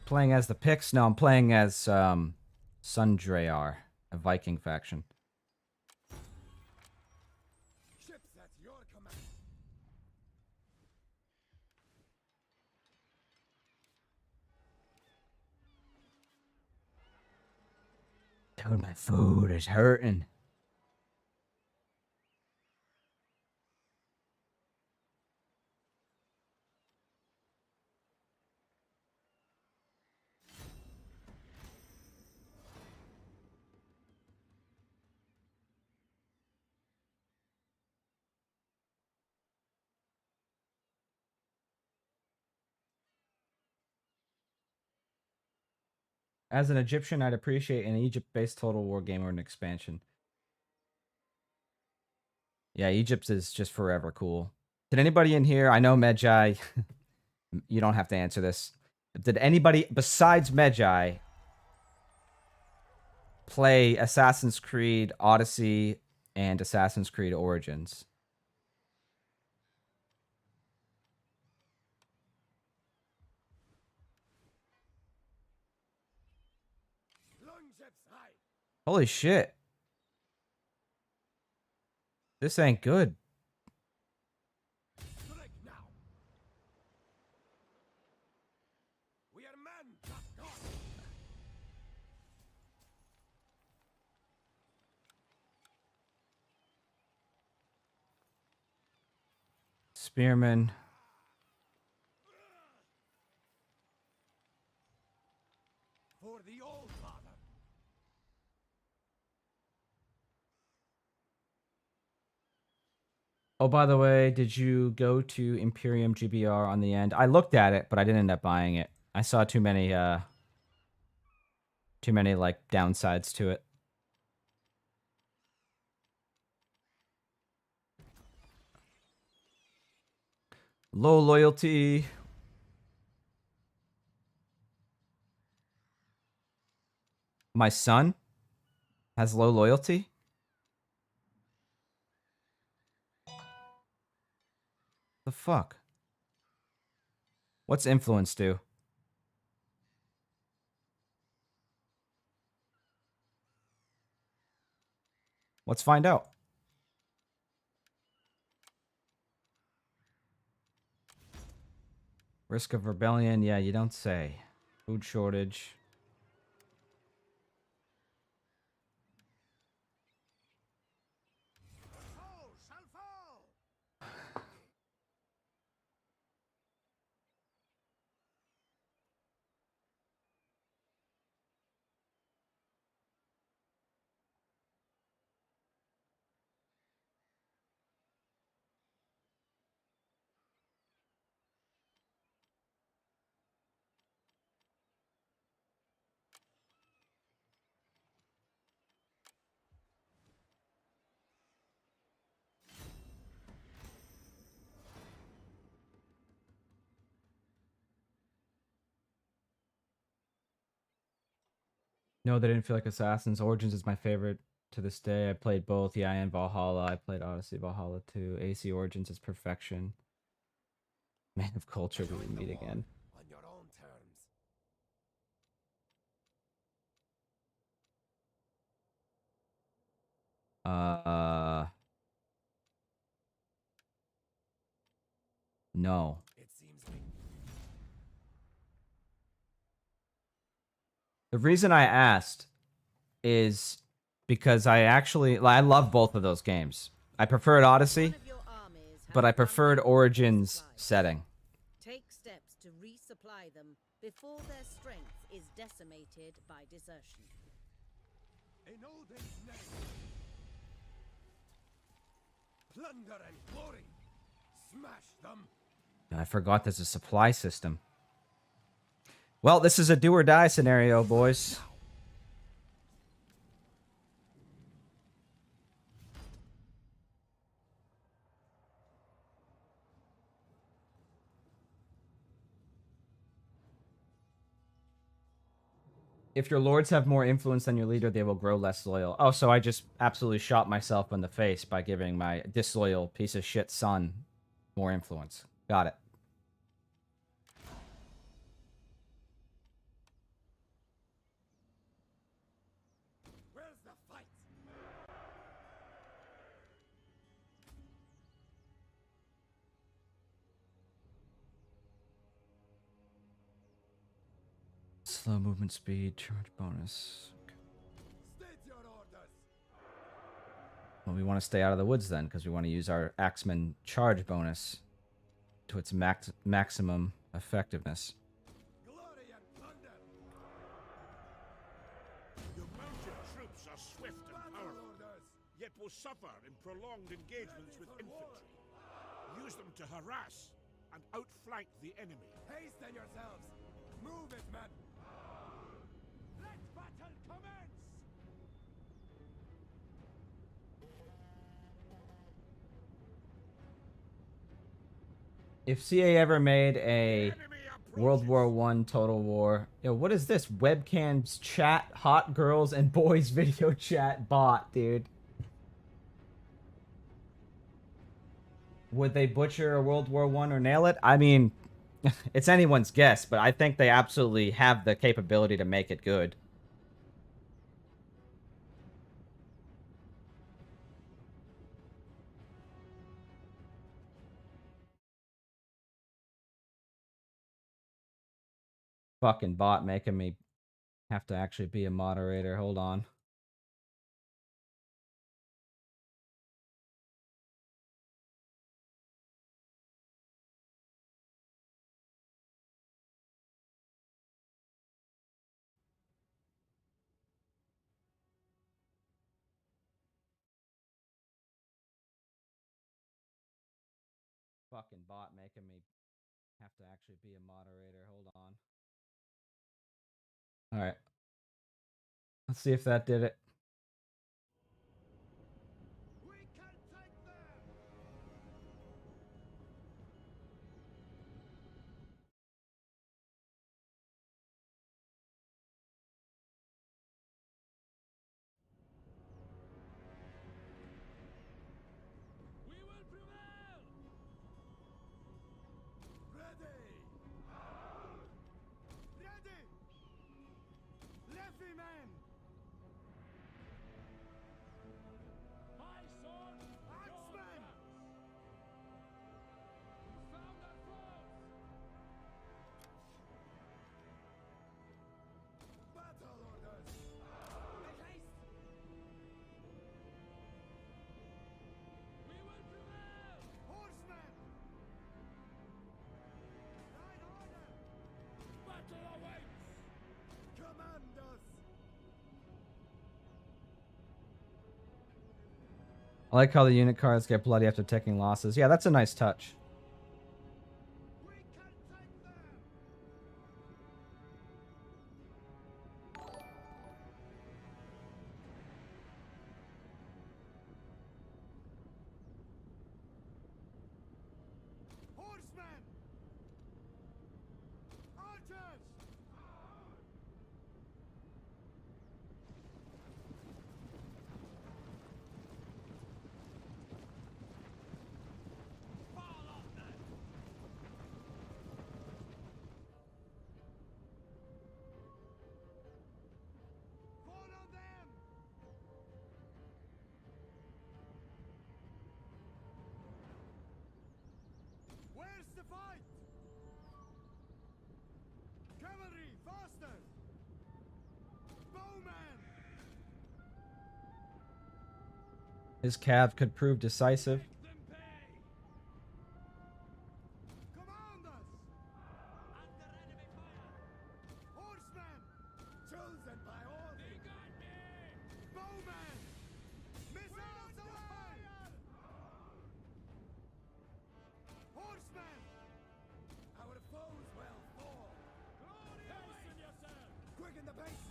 Playing as the Picts? No, I'm playing as Sundrayar, a Viking faction. Ships at your command. Dude, my food is hurting. As an Egyptian, I'd appreciate an Egypt-based Total War game or an expansion. Yeah, Egypt is just forever cool. Did anybody in here, I know Medjai, you don't have to answer this. Did anybody besides Medjai play Assassin's Creed Odyssey and Assassin's Creed Origins? Longships high. Holy shit. This ain't good. Strike now. We are men, not gods. Spearman. For the old father. Oh, by the way, did you go to Imperium GBR on the end? I looked at it, but I didn't end up buying it. I saw too many like downsides to it. Low loyalty. My son has low loyalty? The fuck? What's influence do? Let's find out. Risk of rebellion? Yeah, you don't say. Food shortage. Fall shall fall. No, they didn't feel like Assassin's. Origins is my favorite to this day. I played both. Yeah, and Valhalla. I played Odyssey, Valhalla too. AC Origins is perfection. Man of culture, we Join the meet war again. on your own terms. No. It seems like The reason I asked is because I love both of those games. I preferred Odyssey, One of your armies has but I run preferred out of Origins supplies. setting. Take steps to resupply them before their strength is decimated by desertion. In Odin's name. Plunder and glory. Smash them. I forgot there's a supply system. Well, this is a do or die scenario, boys. If your lords have more influence than your leader, they will grow less loyal. Oh, so I just absolutely shot myself in the face by giving my disloyal piece of shit son more influence. Got it. Where's the fight? Slow movement speed, charge bonus. State your orders. Well, we want to stay out of the woods then, because we want to use our Axeman charge bonus to its maximum effectiveness. Glory and thunder. Your mounted troops are swift and Battle powerful, orders. yet will suffer in prolonged engagements with infantry. Use them to harass and outflank the enemy. Hasten yourselves. Move it, men. Let battle commence. If CA ever made a Enemy approaches. World War I Total War, yo, what is this? Webcams chat, hot girls and boys video chat bot, dude. Would they butcher a World War I or nail it? I mean, it's anyone's guess, but I think they absolutely have the capability to make it good. Fucking bot making me have to actually be a moderator. Hold on. Fucking bot making me have to actually be a moderator. Hold on. All right. Let's see if that did it. We can take them. We will prevail. Ready. Ready. Leffy men. My sword. Axemen. Sound and flows. Battle orders. Make haste. We will prevail. Horsemen. Right order. Battle awaits. Command us. I like how the unit cards get bloody after taking losses. Yeah, that's a nice touch. We can take them. Horsemen. Archers. Fall His cav could prove decisive. Commanders! Under enemy fire! Horsemen! Chosen by all! They got me! Bowmen! Missiles away! Horsemen! Our foes will fall! Hasten yourself! Quicken the pace!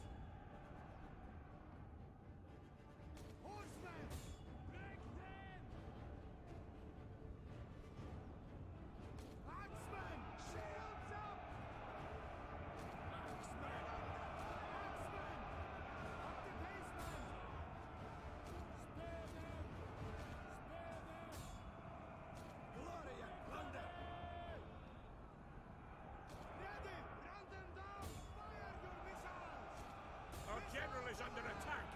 Horsemen! Break them! Axemen! Shields up! Axemen! Axemen! Up the pace, men! Spare them! Spare them! Glory and plunder! Ready! Run them down! Fire your missiles! Our general is under attack!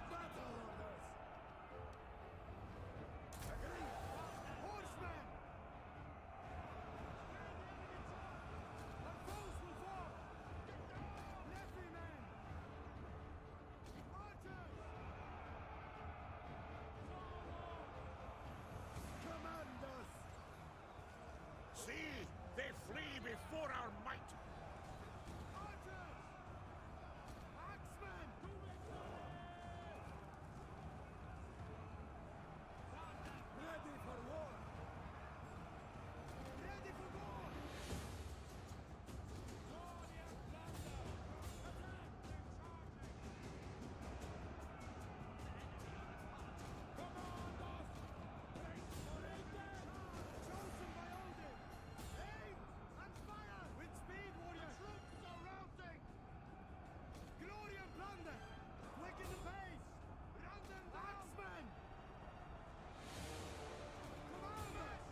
Battle orders! Agree! Horsemen! Our foes will fall! Leftymen! Archers! Command us! See! They flee before our might! Archers! Axemen! Ready for war! Ready for war! Glory and plunder! Attack! Command us! Brace for it! Chosen by Odin! Aim and fire! With speed, warrior! Troops surrounding! Glory and plunder! Quicken the pace! Run them down! Axemen! Command us!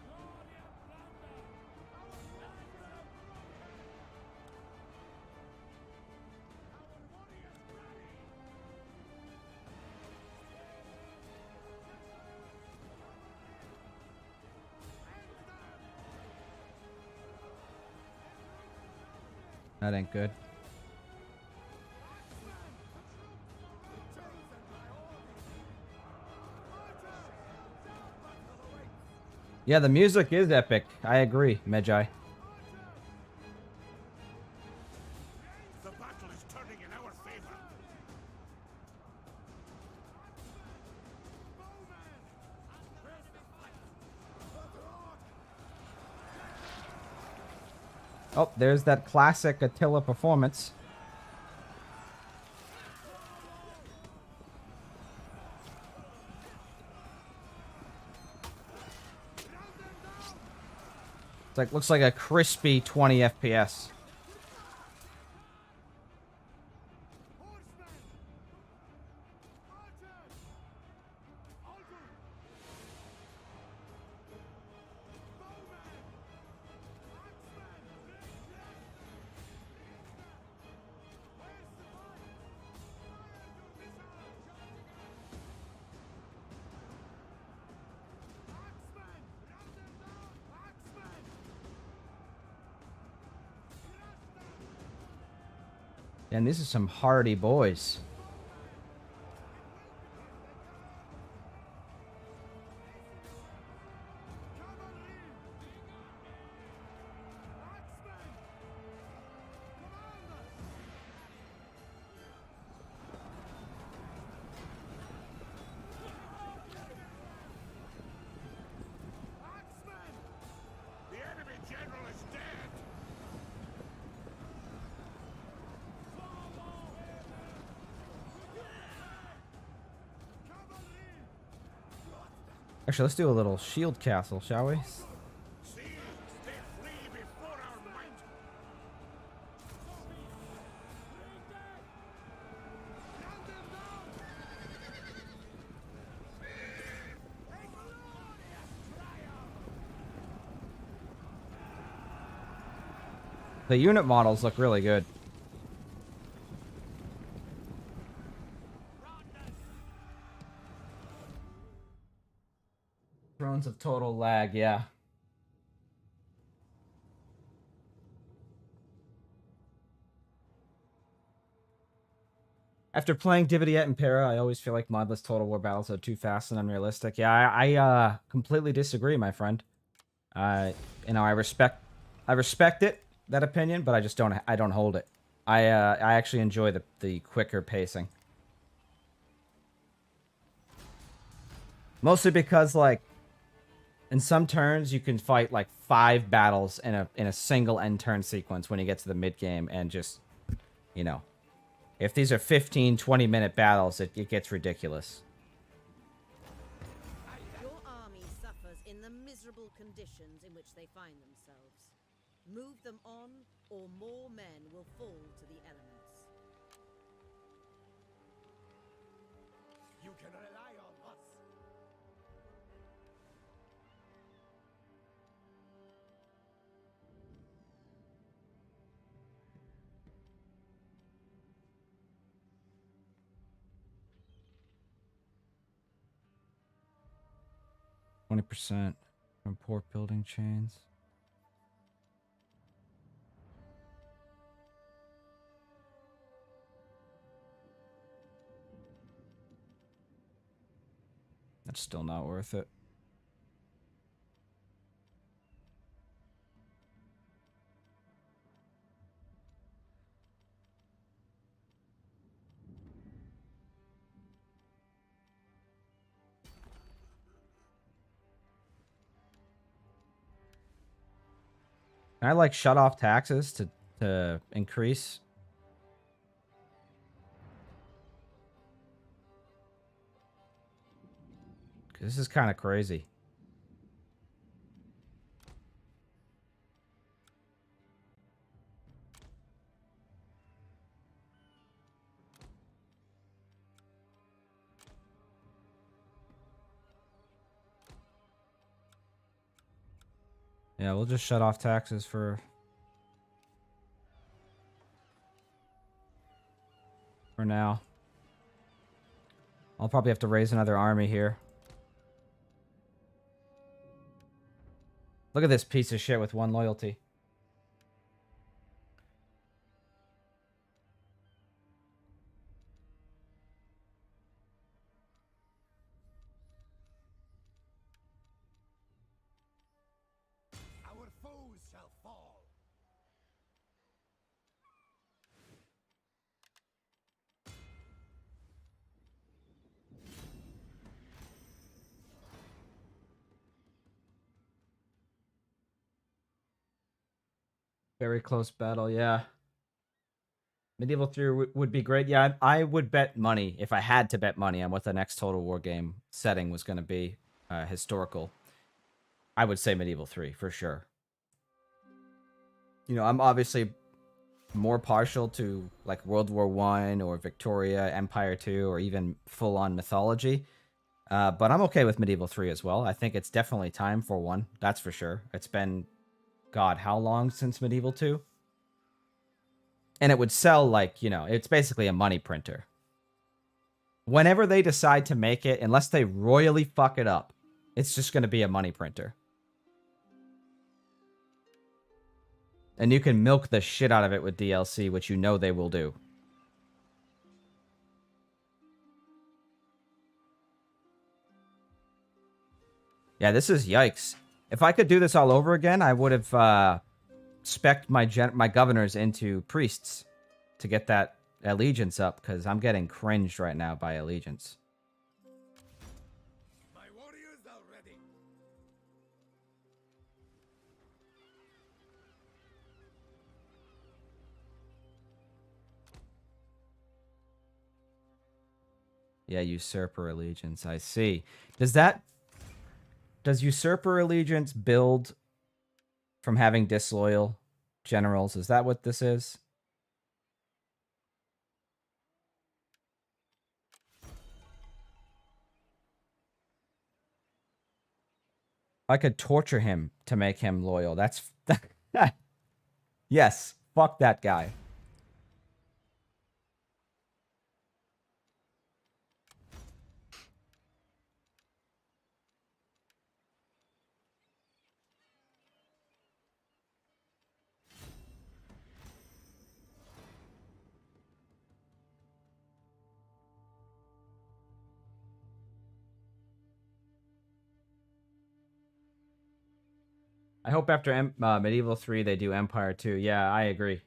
Glory and plunder! Our warriors ready! Our warriors ready! That ain't good. Yeah, the music is epic. I agree, Magi. The battle is turning in our favor. Oh, there's that classic Attila performance. It's like, looks like a crispy 20 FPS. And these are some hardy boys. The enemy general is dead! Actually, let's do a little shield castle, shall we? See, they flee before our might. The unit models look really good. Thrones of total lag, yeah. After playing Dividiet and Para, I always feel like modless Total War battles are too fast and unrealistic. Yeah, I completely disagree, my friend. You know, I respect it, that opinion, but I don't hold it. I actually enjoy the quicker pacing. Mostly because, like, in some turns you can fight like 5 battles in a single end turn sequence when you get to the mid game, and just, you know, if these are 15-20-minute battles, it gets ridiculous. Your army suffers in the miserable conditions in which they find themselves. Move them on, or more men will fall to the elements. You can rely on us. %20% from port building chains. That's still not worth it. Can I, like, shut off taxes to increase? Because this is kind of crazy. Yeah, we'll just shut off taxes for now. I'll probably have to raise another army here. Look at this piece of shit with 1 loyalty. Our foes shall fall. Very close battle, yeah. Medieval 3 would be great. Yeah, I would bet money, if I had to bet money on what the next Total War game setting was going to be, historical. I would say Medieval 3, for sure. You know, I'm obviously more partial to, like, World War 1 or Victoria, Empire 2, or even full-on mythology. But I'm okay with Medieval 3 as well. I think it's definitely time for one, that's for sure. It's been, God, how long since Medieval 2? And it would sell, like, you know, it's basically a money printer. Whenever they decide to make it, unless they royally fuck it up, it's just going to be a money printer. And you can milk the shit out of it with DLC, which you know they will do. Yeah, this is yikes. If I could do this all over again, I would have spec'd my governors into priests to get that allegiance up, because I'm getting cringed right now by allegiance. My warriors are ready. Yeah, usurper allegiance. I see. Does usurper allegiance build from having disloyal generals? Is that what this is? I could torture him to make him loyal. That's yes. Fuck that guy. I hope after Medieval 3 they do Empire 2. Yeah, I agree.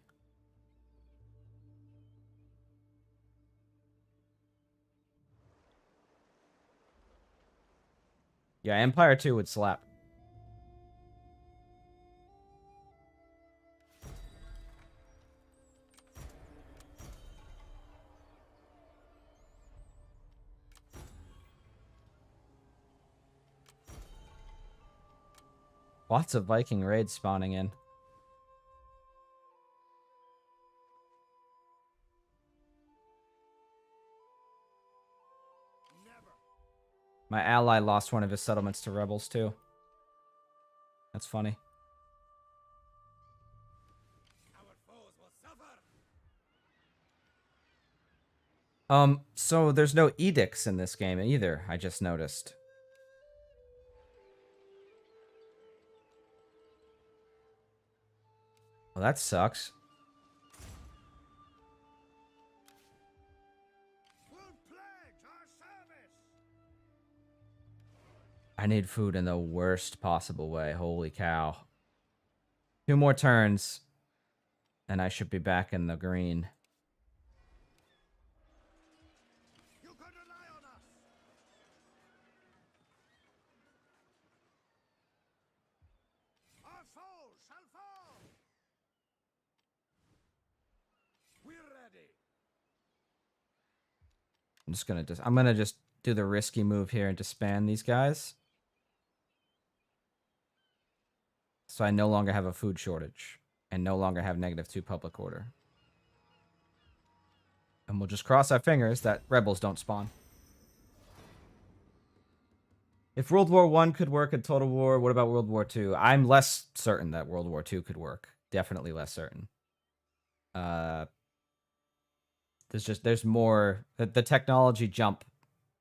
Yeah, Empire 2 would slap. Lots of Viking raids spawning in. My ally lost one of his settlements to rebels, too. That's funny. Our foes will suffer. So there's no edicts in this game either, I just noticed. Well, that sucks. I need food in the worst possible way. Holy cow. 2 more turns, and I should be back in the green. You can rely on us. Our foes shall fall. We're ready. I'm gonna just do the risky move here and disband these guys. So I no longer have a food shortage and no longer have -2 public order. And we'll just cross our fingers that rebels don't spawn. If World War I could work in Total War, what about World War II? I'm less certain that World War II could work. Definitely less certain. There's more. The technology jump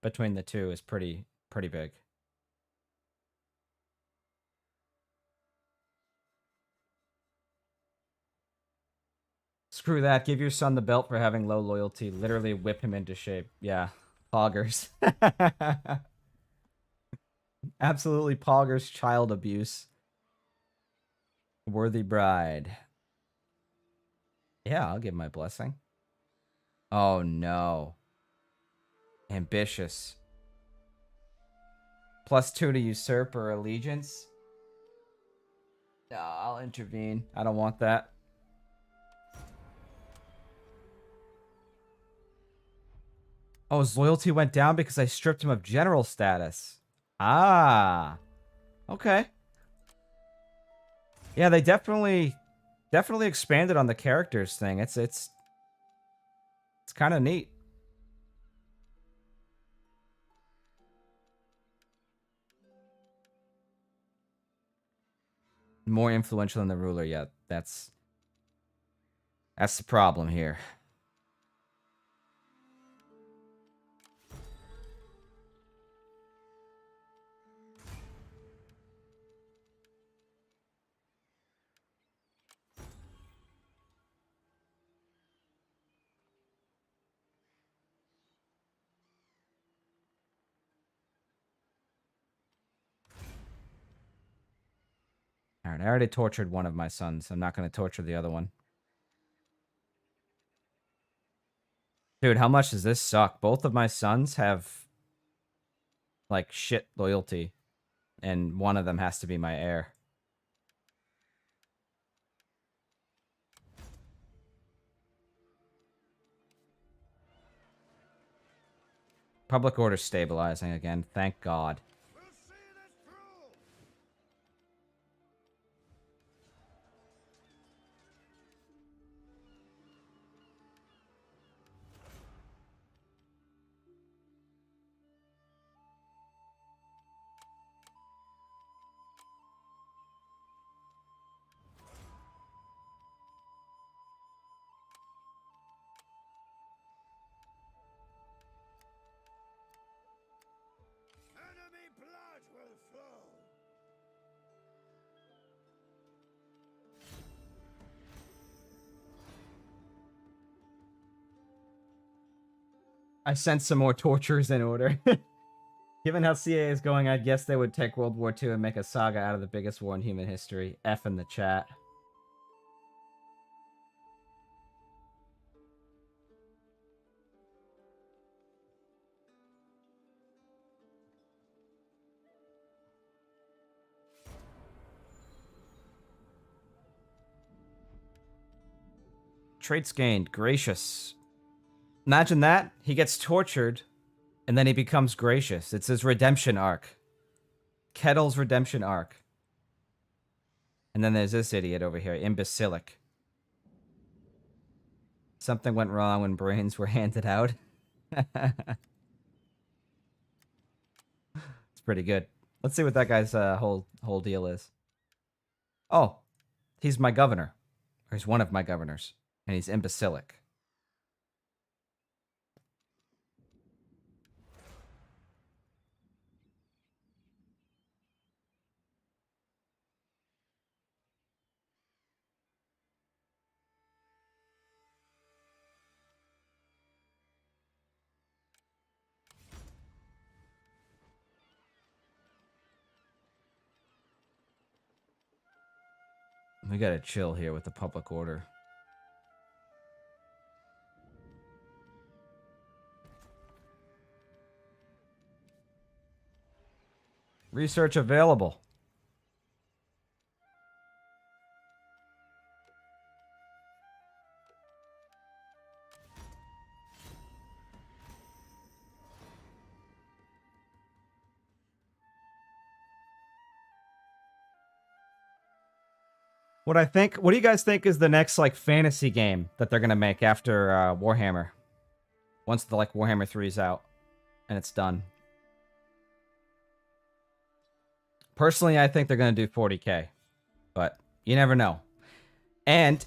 between the two is pretty big. Screw that. Give your son the belt for having low loyalty. Literally whip him into shape. Yeah. Poggers. Absolutely poggers child abuse. Worthy bride. Yeah, I'll give my blessing. Oh, no. Ambitious. +2 to usurper allegiance. No, I'll intervene. I don't want that. Oh, his loyalty went down because I stripped him of general status. Ah. Okay. Yeah, they definitely expanded on the characters thing. It's kind of neat. More influential than the ruler, yeah. That's the problem here. Alright, I already tortured one of my sons. I'm not going to torture the other one. Dude, how much does this suck? Both of my sons have, like, shit loyalty. And one of them has to be my heir. Public order stabilizing again. Thank God. We'll see this through. Enemy blood will flow. I sent some more torturers in order. Given how CA is going, I'd guess they would take World War II and make a saga out of the biggest war in human history. F in the chat. Traits gained. Gracious. Imagine that. He gets tortured, and then he becomes gracious. It's his redemption arc. Kettle's redemption arc. And then there's this idiot over here, imbecilic. Something went wrong when brains were handed out. It's pretty good. Let's see what that guy's whole deal is. Oh, he's my governor. Or he's one of my governors. And he's imbecilic. We gotta chill here with the public order. Research available. What do you guys think is the next like fantasy game that they're gonna make after Warhammer? Once the like Warhammer 3 is out and it's done. Personally, I think they're gonna do 40K, but you never know. And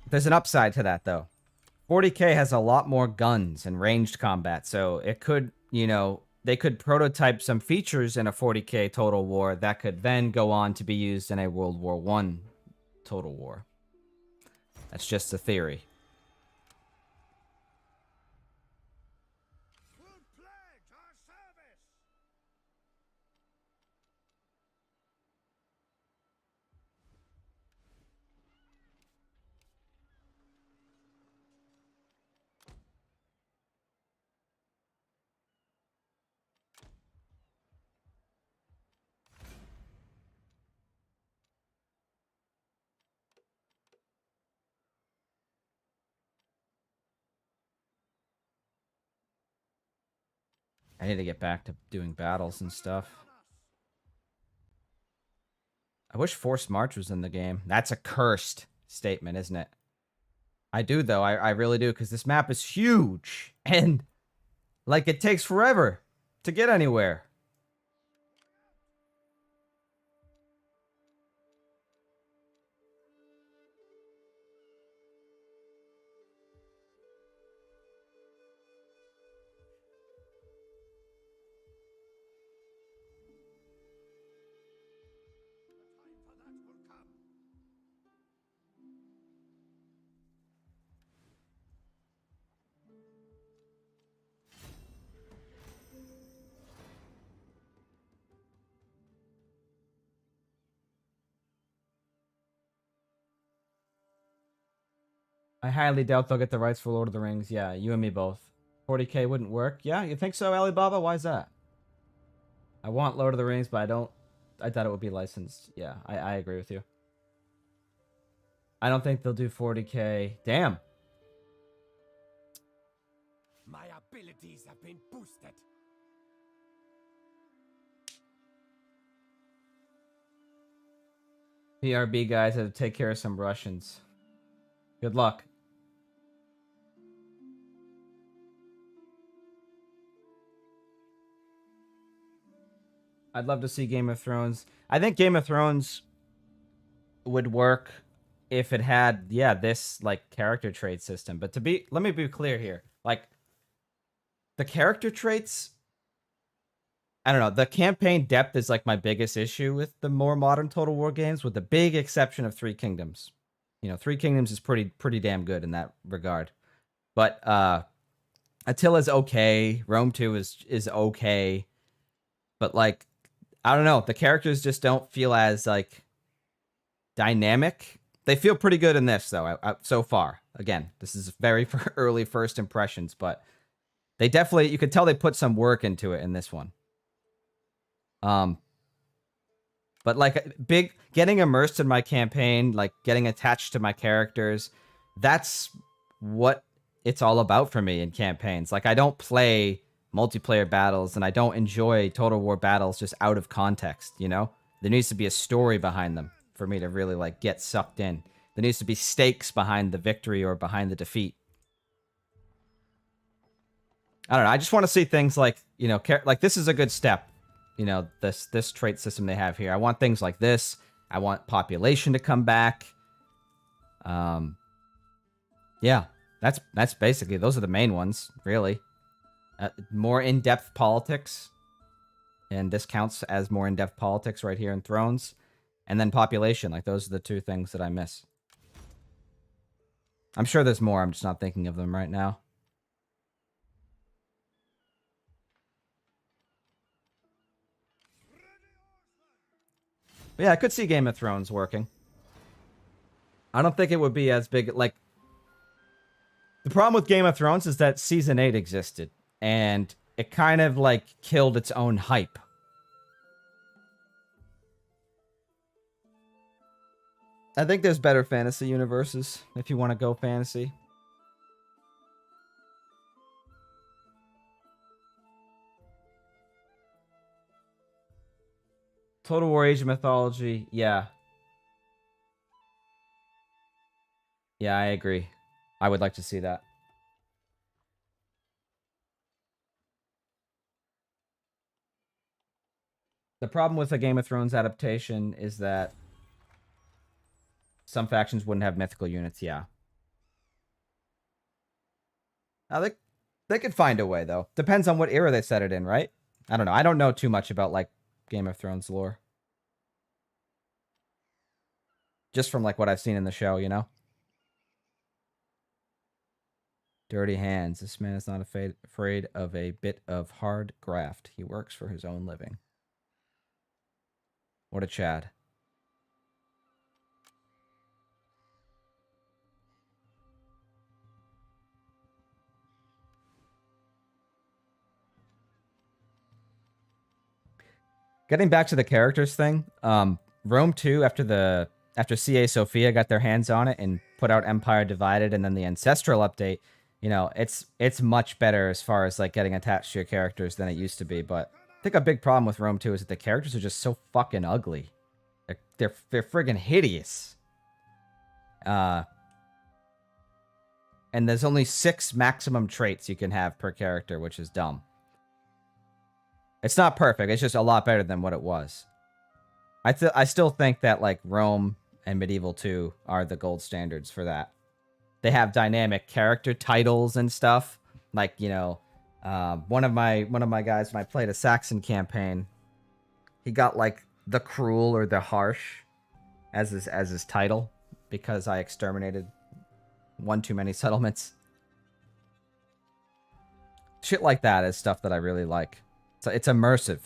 there's an upside to that though. 40K has a lot more guns and ranged combat, so it could, you know, they could prototype some features in a 40K Total War that could then go on to be used in a World War I Total War. That's just a theory. I need to get back to doing battles and stuff. I wish Forced March was in the game. That's a cursed statement, isn't it? I do, though. I really do, because this map is huge. And, like, it takes forever to get anywhere. I highly doubt they'll get the rights for Lord of the Rings. Yeah, you and me both. 40K wouldn't work. Yeah, you think so, Alibaba? Why is that? I want Lord of the Rings, but I thought it would be licensed. Yeah, I agree with you. I don't think they'll do 40K. Damn. My abilities have been boosted. PRB guys have to take care of some Russians. Good luck. I'd love to see Game of Thrones. I think Game of Thrones would work if it had, yeah, this like character trait system. But let me be clear here. Like the character traits, I don't know. The campaign depth is like my biggest issue with the more modern Total War games, with the big exception of Three Kingdoms. You know, Three Kingdoms is pretty damn good in that regard. But Attila's okay. Rome 2 is okay. But like, I don't know, the characters just don't feel as like dynamic. They feel pretty good in this though, so far. Again, this is very early first impressions, but they definitely, you could tell they put some work into it in this one. But like getting immersed in my campaign, like getting attached to my characters, that's what it's all about for me in campaigns. Like I don't play multiplayer battles and I don't enjoy Total War battles just out of context, you know? There needs to be a story behind them for me to really like get sucked in. There needs to be stakes behind the victory or behind the defeat. I don't know. I just want to see things like, you know, like this is a good step. You know, this trait system they have here. I want things like this. I want population to come back. Yeah, that's basically, those are the main ones, really. More in-depth politics. And this counts as more in-depth politics right here in Thrones. And then population. Like, those are the two things that I miss. I'm sure there's more. I'm just not thinking of them right now. But yeah, I could see Game of Thrones working. I don't think it would be as big. Like, the problem with Game of Thrones is that Season 8 existed. And it kind of, like, killed its own hype. I think there's better fantasy universes if you want to go fantasy. Total War Age of Mythology, yeah. Yeah, I agree. I would like to see that. The problem with a Game of Thrones adaptation is that some factions wouldn't have mythical units, yeah. Now, they could find a way, though. Depends on what era they set it in, right? I don't know. I don't know too much about, like, Game of Thrones lore. Just from, like, what I've seen in the show, you know? Dirty hands. This man is not afraid of a bit of hard graft. He works for his own living. What a Chad. Getting back to the characters thing, Rome 2, after CA Sophia got their hands on it and put out Empire Divided and then the Ancestral update, you know, it's much better as far as like getting attached to your characters than it used to be. But I think a big problem with Rome 2 is that the characters are just so fucking ugly. They're friggin' hideous. And there's only 6 maximum traits you can have per character, which is dumb. It's not perfect. It's just a lot better than what it was. I still think that like Rome and Medieval 2 are the gold standards for that. They have dynamic character titles and stuff. Like, you know, one of my guys, when I played a Saxon campaign, he got like the Cruel or the Harsh as his title because I exterminated one too many settlements. Shit like that is stuff that I really like. So it's immersive.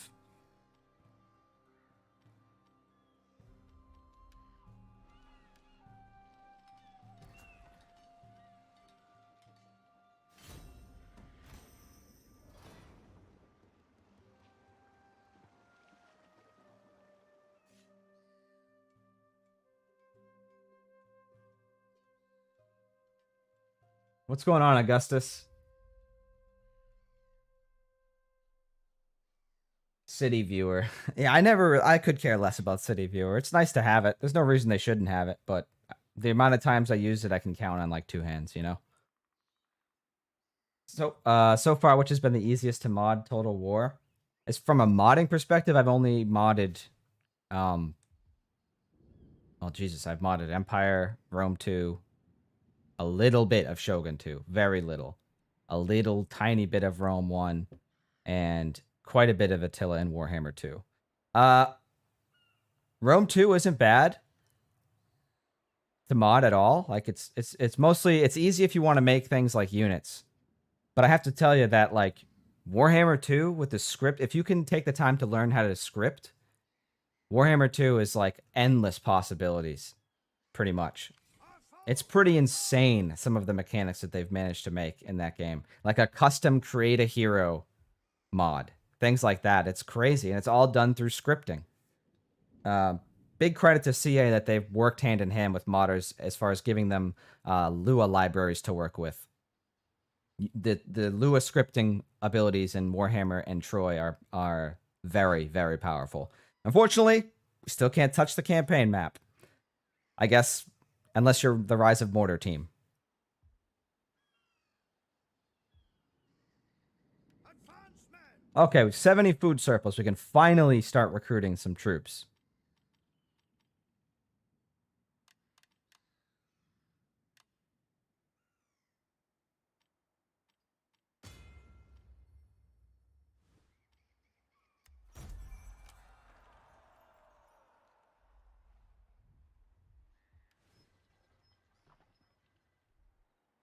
What's going on, Augustus? City Viewer. Yeah, I could care less about City Viewer. It's nice to have it. There's no reason they shouldn't have it, but the amount of times I use it, I can count on like 2 hands, you know? So, so far, which has been the easiest to mod Total War? Is from a modding perspective, I've only modded, oh Jesus, I've modded Empire, Rome 2, a little bit of Shogun 2, very little. A little tiny bit of Rome 1, and quite a bit of Attila and Warhammer 2. Rome 2 isn't bad to mod at all. Like it's mostly, it's easy if you want to make things like units. But I have to tell you that like Warhammer 2 with the script, if you can take the time to learn how to script, Warhammer 2 is like endless possibilities, pretty much. It's pretty insane, some of the mechanics that they've managed to make in that game. Like a custom create a hero mod, things like that. It's crazy, and it's all done through scripting. Big credit to CA that they've worked hand in hand with modders as far as giving them Lua libraries to work with. The Lua scripting abilities in Warhammer and Troy are very, very powerful. Unfortunately, we still can't touch the campaign map. I guess, unless you're the Rise of Mortar team. Okay, with 70 food surplus, we can finally start recruiting some troops.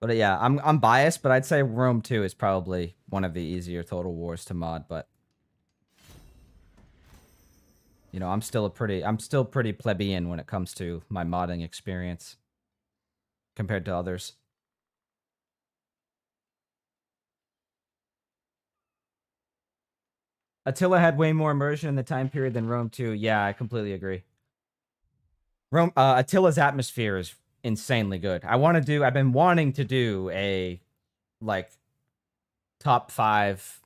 But yeah, I'm biased, but I'd say Rome 2 is probably one of the easier Total Wars to mod, but you know, I'm still pretty plebeian when it comes to my modding experience compared to others. Attila had way more immersion in the time period than Rome 2. Yeah, I completely agree. Attila's atmosphere is insanely good. I've been wanting to do a like top 5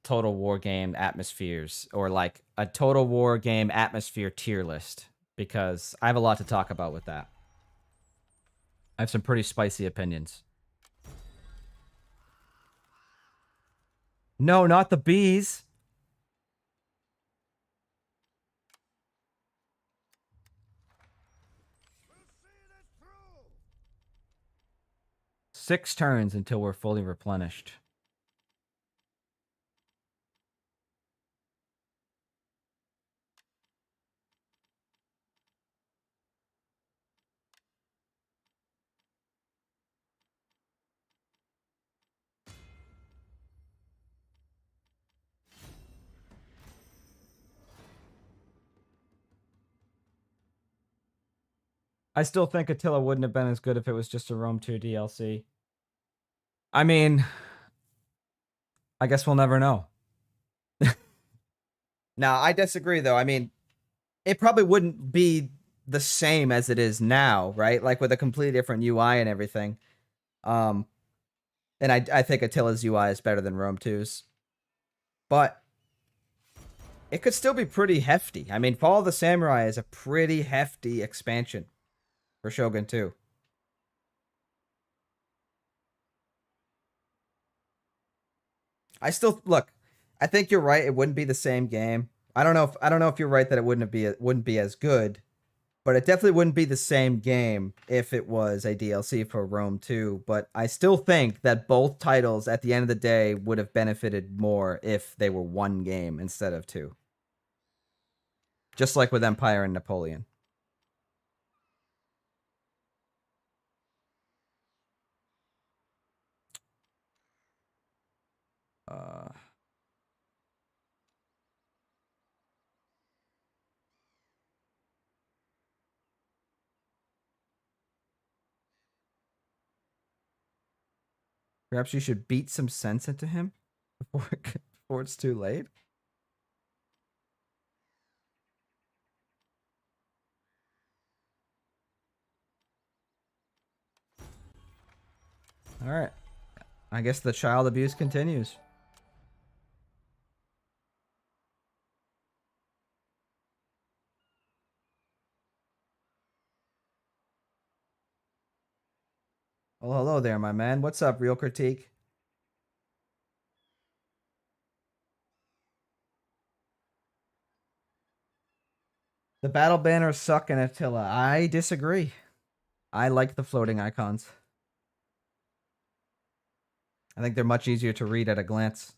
Total War game atmospheres, or like a Total War game atmosphere tier list, because I have a lot to talk about with that. I have some pretty spicy opinions. No, not the bees. Six turns until we're fully replenished. I still think Attila wouldn't have been as good if it was just a Rome 2 DLC. I mean, I guess we'll never know. Now, I disagree, though. I mean, it probably wouldn't be the same as it is now, right? Like with a completely different UI and everything. And I think Attila's UI is better than Rome 2's. But it could still be pretty hefty. I mean, Fall of the Samurai is a pretty hefty expansion for Shogun 2. I still look. I think you're right. It wouldn't be the same game. I don't know if you're right that it wouldn't be as good, but it definitely wouldn't be the same game if it was a DLC for Rome 2. But I still think that both titles at the end of the day would have benefited more if they were one game instead of two. Just like with Empire and Napoleon. Perhaps you should beat some sense into him before it's too late. All right. I guess the child abuse continues. Well, hello there, my man. What's up, Real Critique? The battle banners suck in Attila. I disagree. I like the floating icons. I think they're much easier to read at a glance.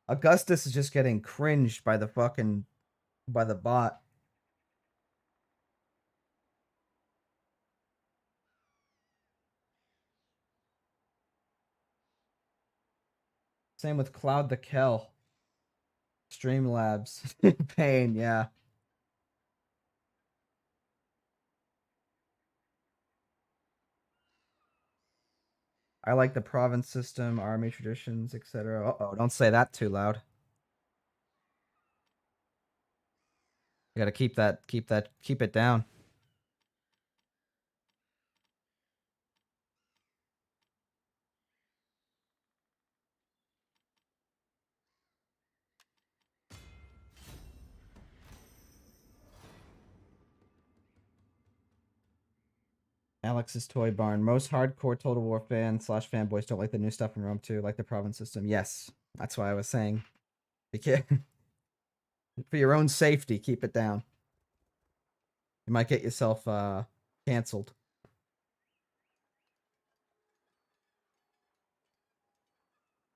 Augustus is just getting cringed by the bot. Same with Cloud the Kel. Streamlabs. Pain, yeah. I like the province system, army traditions, etc. Uh-oh, don't say that too loud. You gotta keep it down. Alex's Toy Barn. Most hardcore Total War fans / fanboys don't like the new stuff in Rome 2, like the province system. Yes, that's why I was saying. For your own safety, keep it down. You might get yourself canceled.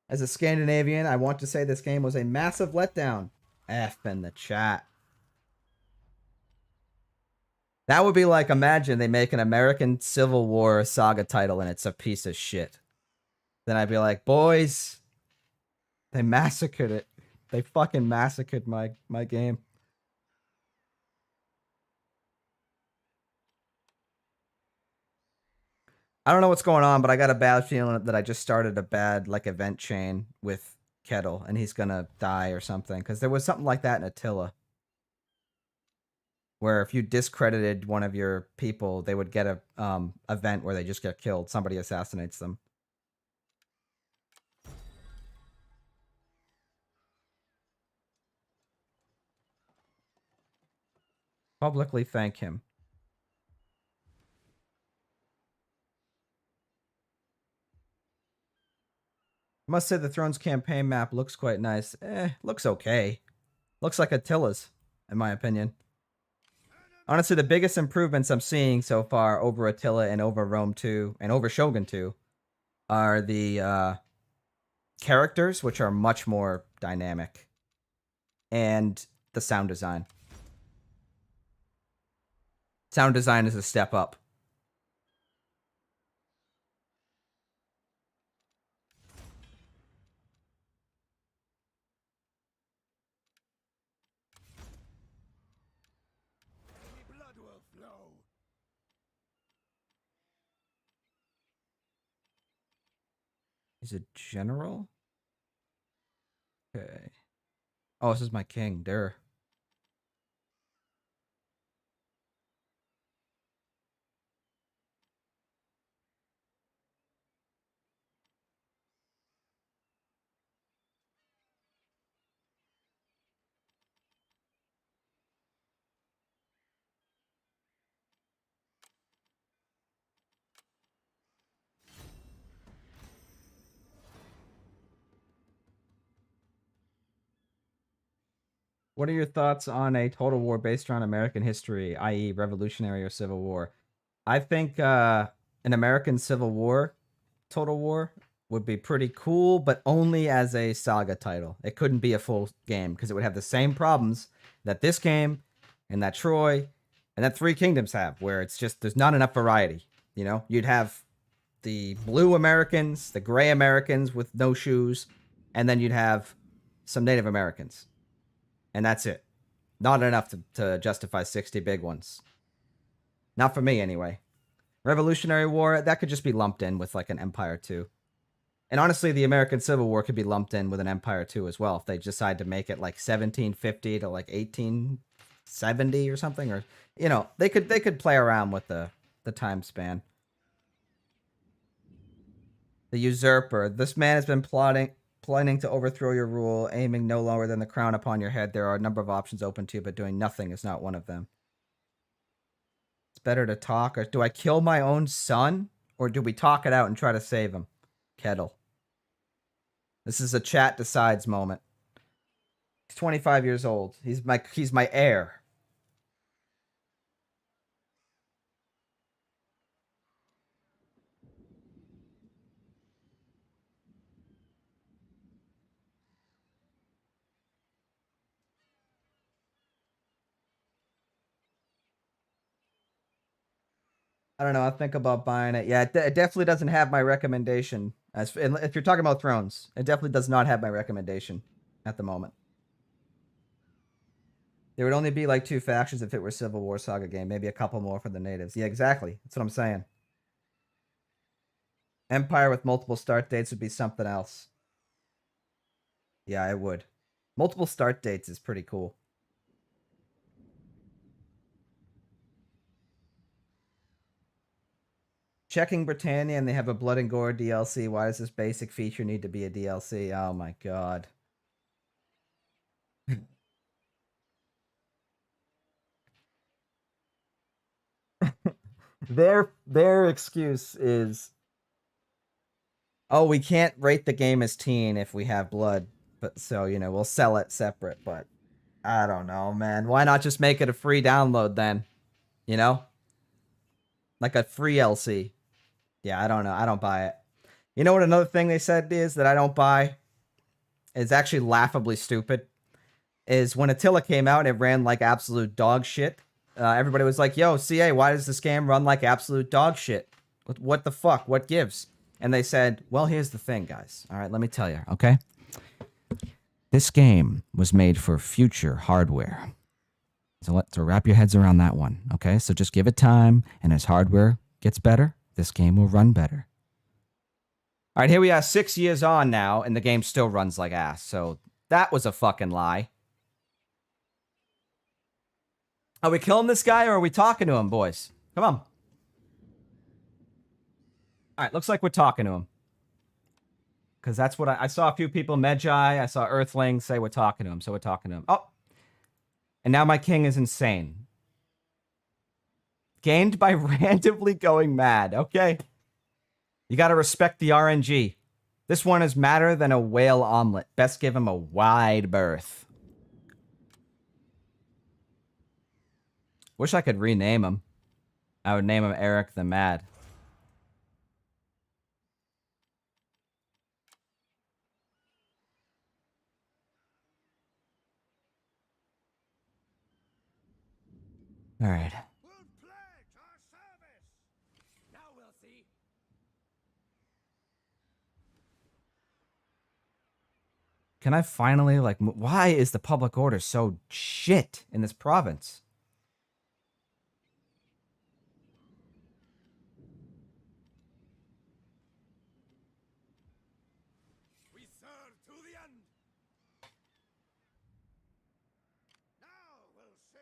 As a Scandinavian, I want to say this game was a massive letdown. F in the chat. That would be like, imagine they make an American Civil War Saga title and it's a piece of shit. Then I'd be like, boys, they massacred it. They fucking massacred my game. I don't know what's going on, but I got a bad feeling that I just started a bad like event chain with Kettle and he's gonna die or something. Because there was something like that in Attila. Where if you discredited one of your people, they would get a event where they just get killed. Somebody assassinates them. Publicly thank him. I must say the Thrones campaign map looks quite nice. Looks okay. Looks like Attila's, in my opinion. Honestly, the biggest improvements I'm seeing so far over Attila and over Rome 2 and over Shogun 2 are the characters, which are much more dynamic, and the sound design. Sound design is a step up. Blood will flow. He's a general? Okay. Oh, this is my king. There. What are your thoughts on a total war based around American history, i.e., Revolutionary or Civil War? I think an American Civil War total war would be pretty cool, but only as a Saga title. It couldn't be a full game because it would have the same problems that this game and that Troy and that Three Kingdoms have, where it's just there's not enough variety. You know, you'd have the blue Americans, the gray Americans with no shoes, and then you'd have some Native Americans. And that's it. Not enough to justify 60 big ones. Not for me, anyway. Revolutionary War, that could just be lumped in with like an Empire 2. And honestly, the American Civil War could be lumped in with an Empire 2 as well if they decide to make it like 1750 to like 1870 or something. Or, you know, they could play around with the time span. The Usurper. This man has been planning to overthrow your rule, aiming no lower than the crown upon your head. There are a number of options open to you, but doing nothing is not one of them. It's better to talk. Or do I kill my own son? Or do we talk it out and try to save him? Kettle. This is a chat decides moment. He's 25 years old. He's my heir. I don't know. I think about buying it. Yeah, it definitely doesn't have my recommendation. If you're talking about Thrones, it definitely does not have my recommendation at the moment. There would only be like 2 factions if it were Civil War Saga game. Maybe a couple more for the natives. Yeah, exactly. That's what I'm saying. Empire with multiple start dates would be something else. Yeah, it would. Multiple start dates is pretty cool. Checking Britannia and they have a Blood and Gore DLC. Why does this basic feature need to be a DLC? Oh my god. Their excuse is, oh, we can't rate the game as teen if we have blood, but so, you know, we'll sell it separate. But I don't know, man. Why not just make it a free download then? You know? Like a free LC. Yeah, I don't know. I don't buy it. You know what another thing they said is that I don't buy? Is actually laughably stupid. Is when Attila came out, it ran like absolute dog shit. Everybody was like, yo, CA, why does this game run like absolute dog shit? What the fuck? What gives? And they said, well, here's the thing, guys. All right, let me tell you, okay? This game was made for future hardware. So wrap your heads around that one, okay? So just give it time, and as hardware gets better, this game will run better. All right, here we are 6 years on now, and the game still runs like ass. So that was a fucking lie. Are we killing this guy, or are we talking to him, boys? Come on. All right, looks like we're talking to him. Because that's what I saw a few people, Magi, I saw Earthlings say we're talking to him, so we're talking to him. Oh, and now my king is insane. Gained by randomly going mad. Okay. You got to respect the RNG. This one is madder than a whale omelet. Best give him a wide berth. Wish I could rename him. I would name him Eric the Mad. All right. Now we'll see. Can I finally, like, why is the public order so shit in this province? We serve to the end. Now we'll see.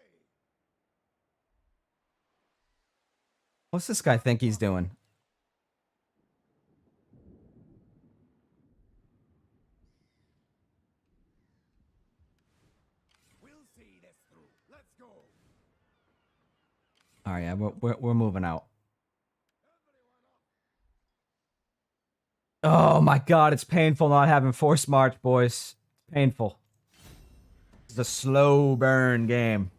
What's this guy think he's doing? We'll see this through. Let's go. All right, yeah, we're moving out. Oh my god, it's painful not having force march, boys. It's painful. It's a slow burn game.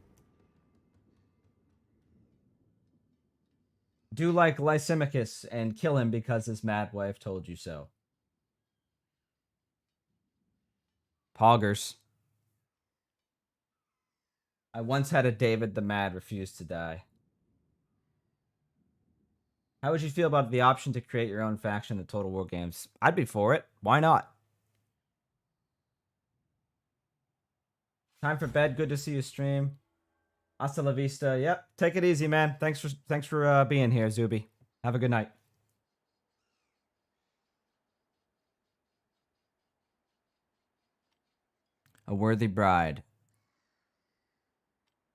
Do like Lysimachus and kill him because his mad wife told you so. Poggers. I once had a David the Mad refuse to die. How would you feel about the option to create your own faction in the Total War games? I'd be for it. Why not? Time for bed. Good to see you stream. Hasta la vista. Yep. Take it easy, man. Thanks for being here, Zuby. Have a good night. A worthy bride.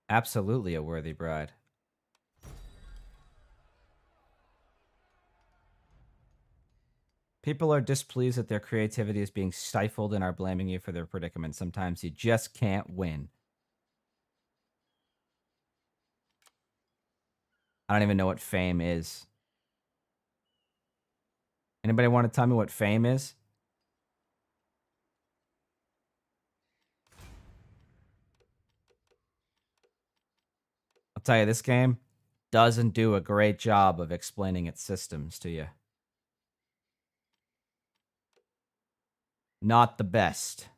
Absolutely a worthy bride. People are displeased that their creativity is being stifled and are blaming you for their predicament. Sometimes you just can't win. I don't even know what fame is. Anybody want to tell me what fame is? I'll tell you, this game doesn't do a great job of explaining its systems to you. Not the best.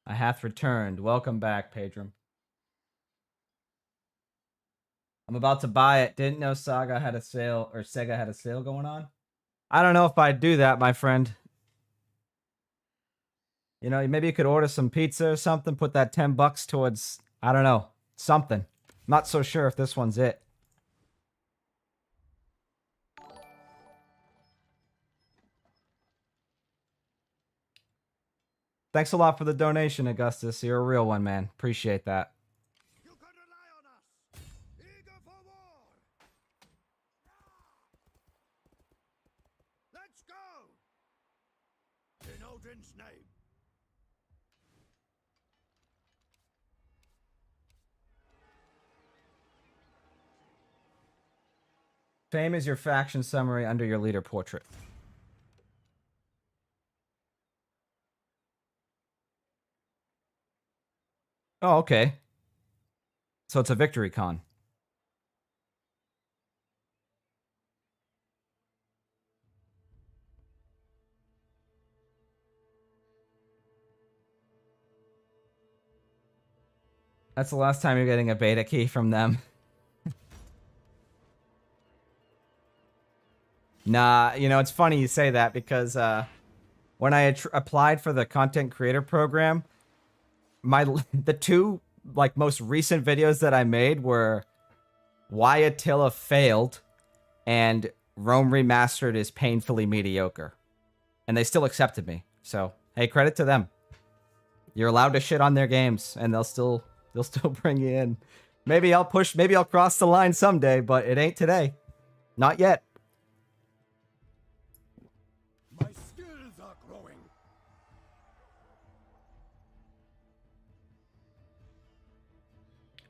I hath returned. Welcome back, Pedram. I'm about to buy it. Didn't know Saga had a sale, or Sega had a sale going on. I don't know if I'd do that, my friend. You know, maybe you could order some pizza or something, put that $10 towards, I don't know, something. Not so sure if this one's it. Thanks a lot for the donation, Augustus. You're a real one, man. Appreciate that. You can rely on us. Eager for war. Let's go. In Odin's name. Fame is your faction summary under your leader portrait. Oh, okay. So it's a victory con. That's the last time you're getting a beta key from them. Nah, you know, it's funny you say that because when I applied for the content creator program, the two like most recent videos that I made were why Attila failed and Rome Remastered is painfully mediocre. And they still accepted me. So, hey, credit to them. You're allowed to shit on their games and they'll still bring you in. Maybe I'll cross the line someday, but it ain't today. Not yet. My skills are growing.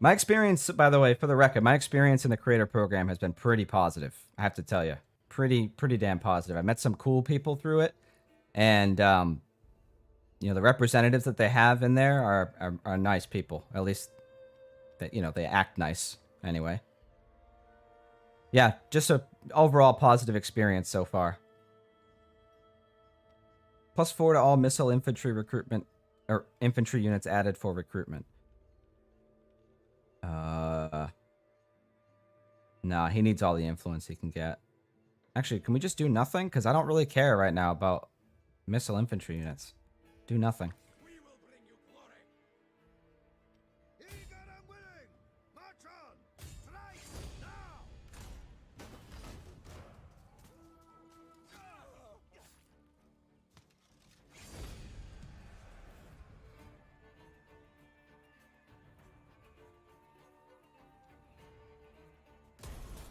My experience, by the way, for the record, my experience in the creator program has been pretty positive. I have to tell you, pretty damn positive. I met some cool people through it, and you know, the representatives that they have in there are nice people. At least, that, you know, they act nice anyway. Yeah, just a overall positive experience so far. +4 to all missile infantry recruitment, or infantry units added for recruitment. Nah, he needs all the influence he can get. Actually, can we just do nothing? Because I don't really care right now about missile infantry units. Do nothing. We will bring you glory. Eager and willing. March on. Strike now.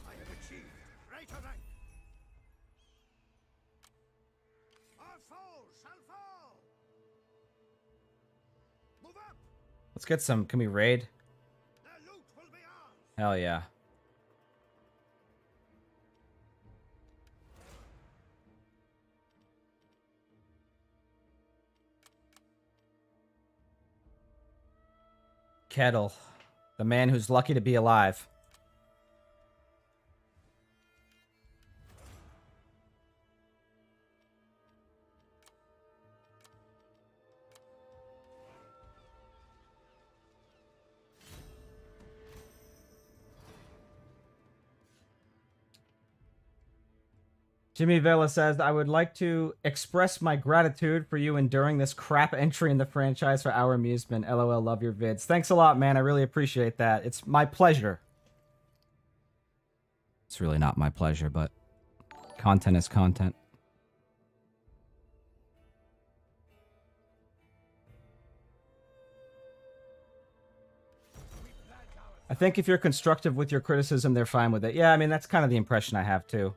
I have achieved greater rank. Our foes shall fall. Move up. Let's get some. Can we raid? Their loot will be ours. Hell yeah. Kettle. The man who's lucky to be alive. Jimmy Vela says, I would like to express my gratitude for you enduring this crap entry in the franchise for our amusement. LOL, love your vids. Thanks a lot, man. I really appreciate that. It's my pleasure. It's really not my pleasure, but content is content. I think if you're constructive with your criticism, they're fine with it. Yeah, I mean, that's kind of the impression I have, too.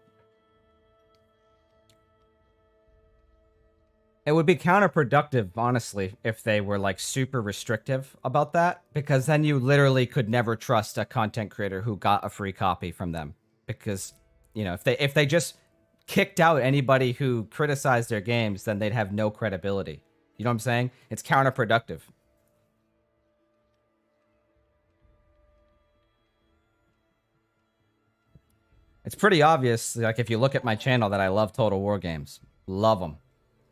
It would be counterproductive, honestly, if they were, like, super restrictive about that. Because then you literally could never trust a content creator who got a free copy from them. Because, you know, if they just kicked out anybody who criticized their games, then they'd have no credibility. You know what I'm saying? It's counterproductive. It's pretty obvious, like, if you look at my channel, that I love Total War games. Love them.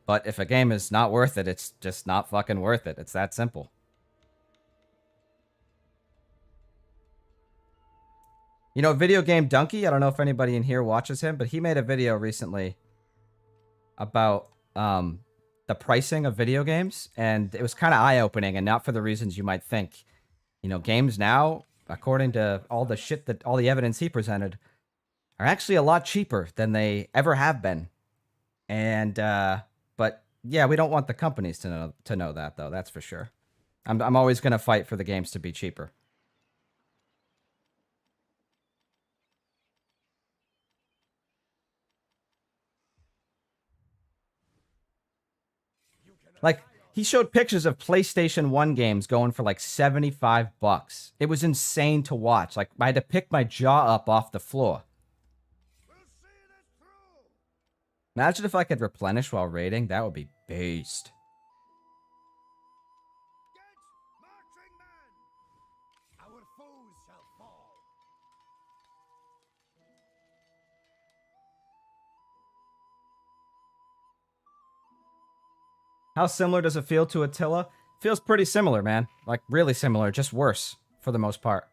But if a game is not worth it, it's just not fucking worth it. It's that simple. You know, Video Game Donkey, I don't know if anybody in here watches him, but he made a video recently about the pricing of video games, and it was kind of eye-opening, and not for the reasons you might think. You know, games now, according to all the shit that all the evidence he presented, are actually a lot cheaper than they ever have been. And but yeah, we don't want the companies to know that, though. That's for sure. I'm always going to fight for the games to be cheaper. Like, he showed pictures of PlayStation 1 games going for like $75. It was insane to watch. Like, I had to pick my jaw up off the floor. Imagine if I could replenish while raiding. That would be beast. Our foes shall fall. How similar does it feel to Attila? Feels pretty similar, man. Like, really similar, just worse, for the most part.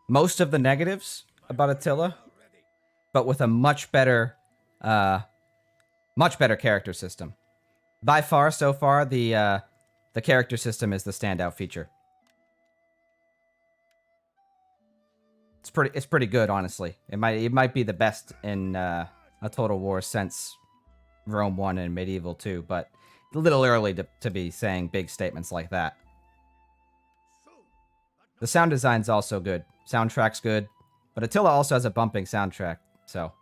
Most of the negatives about Attila, but with a much better character system. By far, so far, the character system is the standout feature. It's pretty good, honestly. It might be the best in a Total War since Rome 1 and Medieval 2, but a little early to be saying big statements like that. The sound design's also good. Soundtrack's good. But Attila also has a bumping soundtrack, so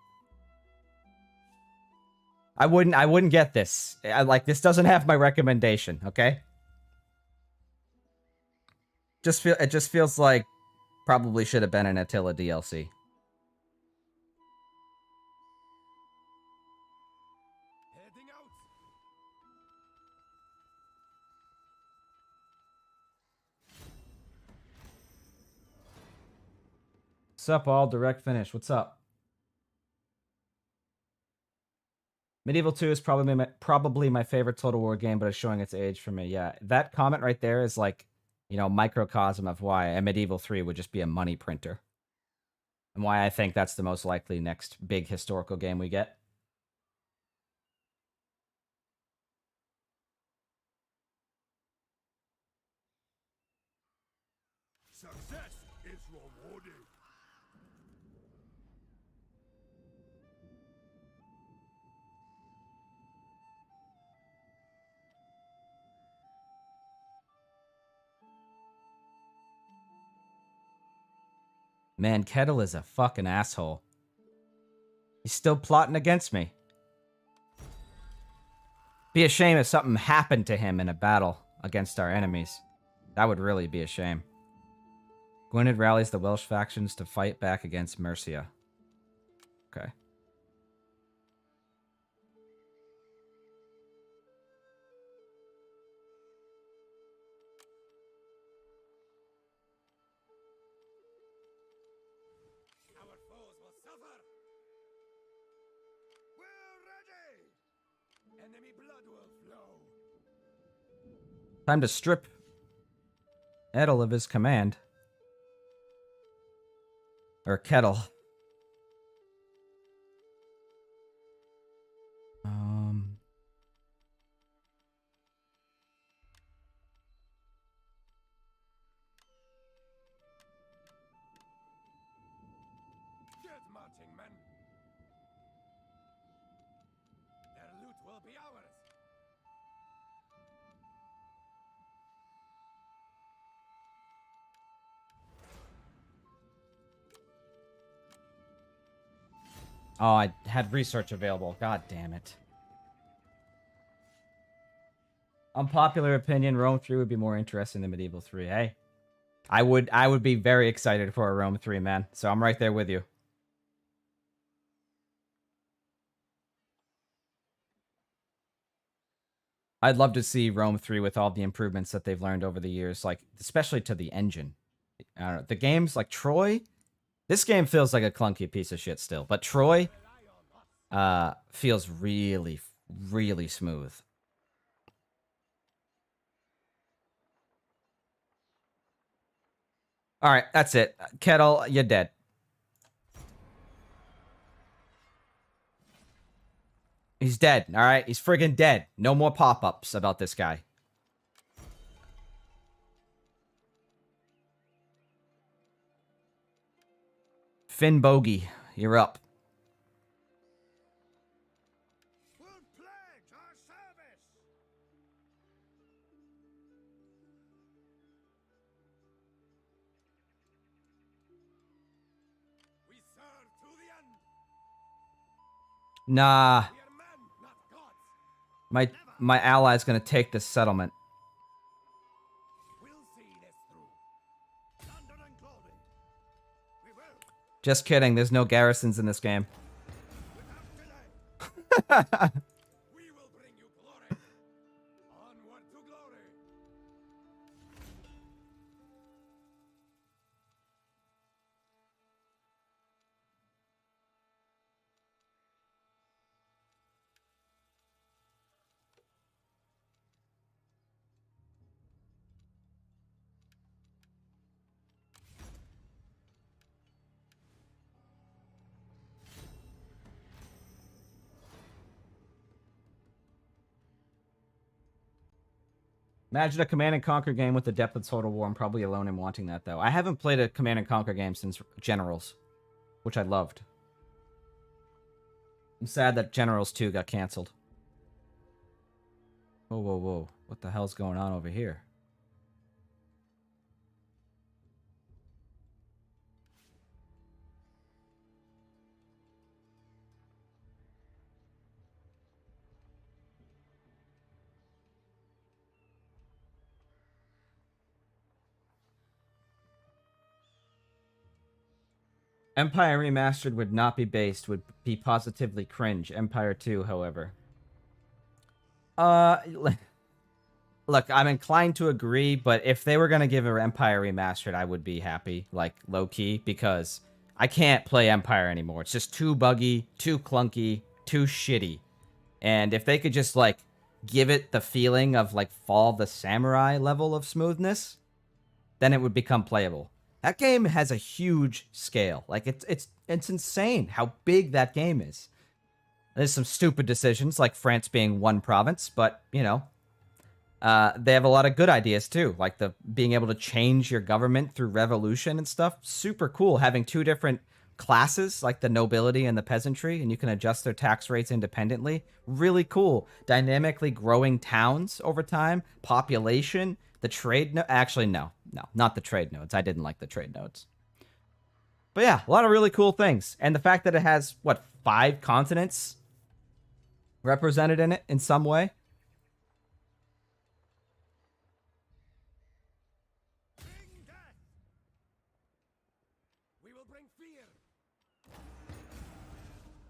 I wouldn't get this. This doesn't have my recommendation, okay? It just feels like probably should have been an Attila DLC. Heading out. Sup, all? Direct finish. What's up? Medieval 2 is probably my favorite Total War game, but it's showing its age for me. Yeah, that comment right there is like, you know, microcosm of why a Medieval 3 would just be a money printer. And why I think that's the most likely next big historical game we get. Success is rewarded. Man, Kettle is a fucking asshole. He's still plotting against me. Be a shame if something happened to him in a battle against our enemies. That would really be a shame. Gwynedd rallies the Welsh factions to fight back against Mercia. Okay. Our foes will suffer. We're ready. Enemy blood will flow. Time to strip Edel of his command. Or Kettle. Good marching, men. Their loot will be ours. Oh, I had research available. God damn it. Unpopular opinion, Rome 3 would be more interesting than Medieval 3. Hey, I would be very excited for a Rome 3, man. So I'm right there with you. I'd love to see Rome 3 with all the improvements that they've learned over the years, like especially to the engine. I don't know. The games like Troy, this game feels like a clunky piece of shit still, but Troy, feels really, really smooth. All right, that's it. Kettle, you're dead. He's dead, all right? He's friggin' dead. No more pop-ups about this guy. Finn Bogey, you're up. Will pledge our service! We serve to the end. Nah, We are men, not gods. my ally's gonna take this settlement. We'll see this through. Thunder and glory! We will, Just kidding, there's no garrisons in this game. without delay! We will bring you glory. Onward to glory. Imagine a Command and Conquer game with the depth of Total War. I'm probably alone in wanting that, though. I haven't played a Command and Conquer game since Generals, which I loved. I'm sad that Generals 2 got canceled. Whoa, whoa, whoa. What the hell's going on over here? Empire Remastered would not be based, would be positively cringe. Empire 2, however. Look, I'm inclined to agree, but if they were going to give an Empire Remastered, I would be happy, like, low-key, because I can't play Empire anymore. It's just too buggy, too clunky, too shitty. And if they could just, like, give it the feeling of, like, Fall of the Samurai level of smoothness, then it would become playable. That game has a huge scale. Like, it's insane how big that game is. There's some stupid decisions, like France being one province, but, you know, they have a lot of good ideas, too. Like the being able to change your government through revolution and stuff. Super cool. Having two different classes, like the nobility and the peasantry, and you can adjust their tax rates independently. Really cool. Dynamically growing towns over time. Population. The trade... No, actually, no. No, not the trade nodes. I didn't like the trade nodes. But yeah, a lot of really cool things. And the fact that it has, what, 5 continents represented in it in some way. Bring death. We will bring fear.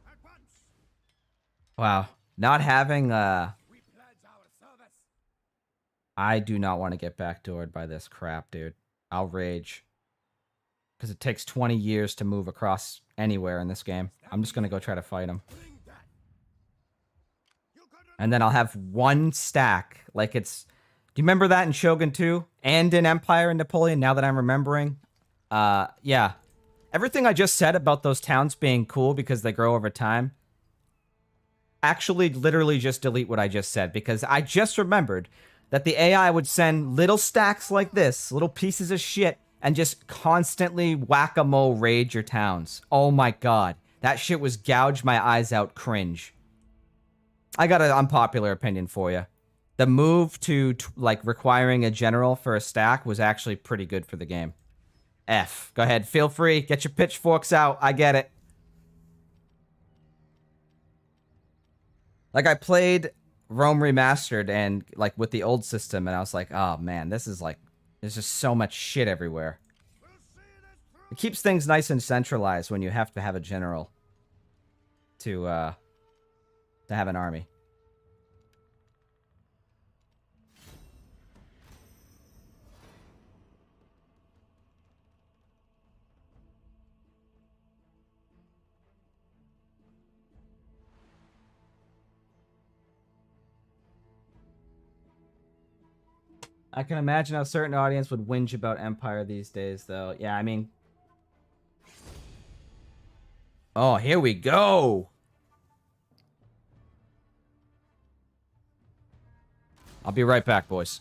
At once! Wow. Not having, We pledge our service. I do not want to get backdoored by this crap, dude. I'll rage. Because it takes 20 years to move across anywhere in this game. I'm just going to go try to fight him. Bring death. And then I'll have one stack. Like it's... Do you remember that in Shogun 2? And in Empire and Napoleon, now that I'm remembering? Yeah. Everything I just said about those towns being cool because they grow over time, actually literally just delete what I just said, because I just remembered that the AI would send little stacks like this, little pieces of shit, and just constantly whack-a-mole raid your towns. Oh my god. That shit was gouge my eyes out cringe. I got an unpopular opinion for you. The move to, like, requiring a general for a stack was actually pretty good for the game. F. Go ahead, feel free. Get your pitchforks out. I get it. Like, I played Rome Remastered and, like, with the old system, and I was like, oh, man, this is, like, there's just so much shit everywhere. It keeps things nice and centralized when you have to have a general to have an army. I can imagine how a certain audience would whinge about Empire these days, though. Yeah, I mean... Oh, here we go! I'll be right back, boys.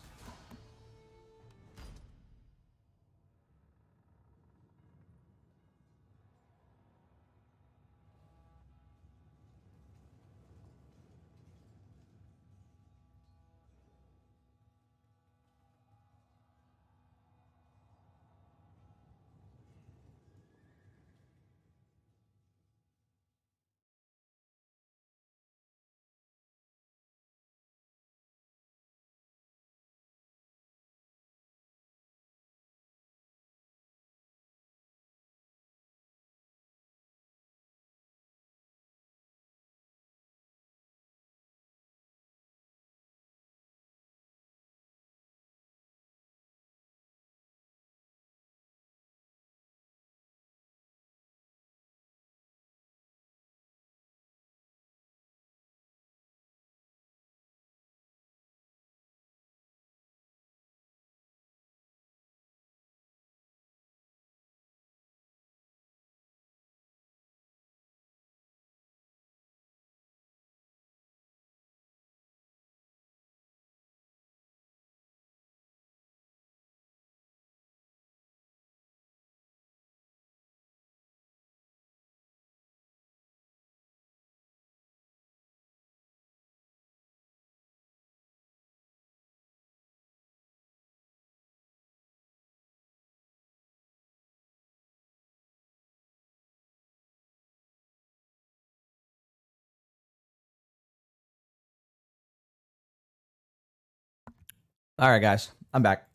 Alright, guys. I'm back.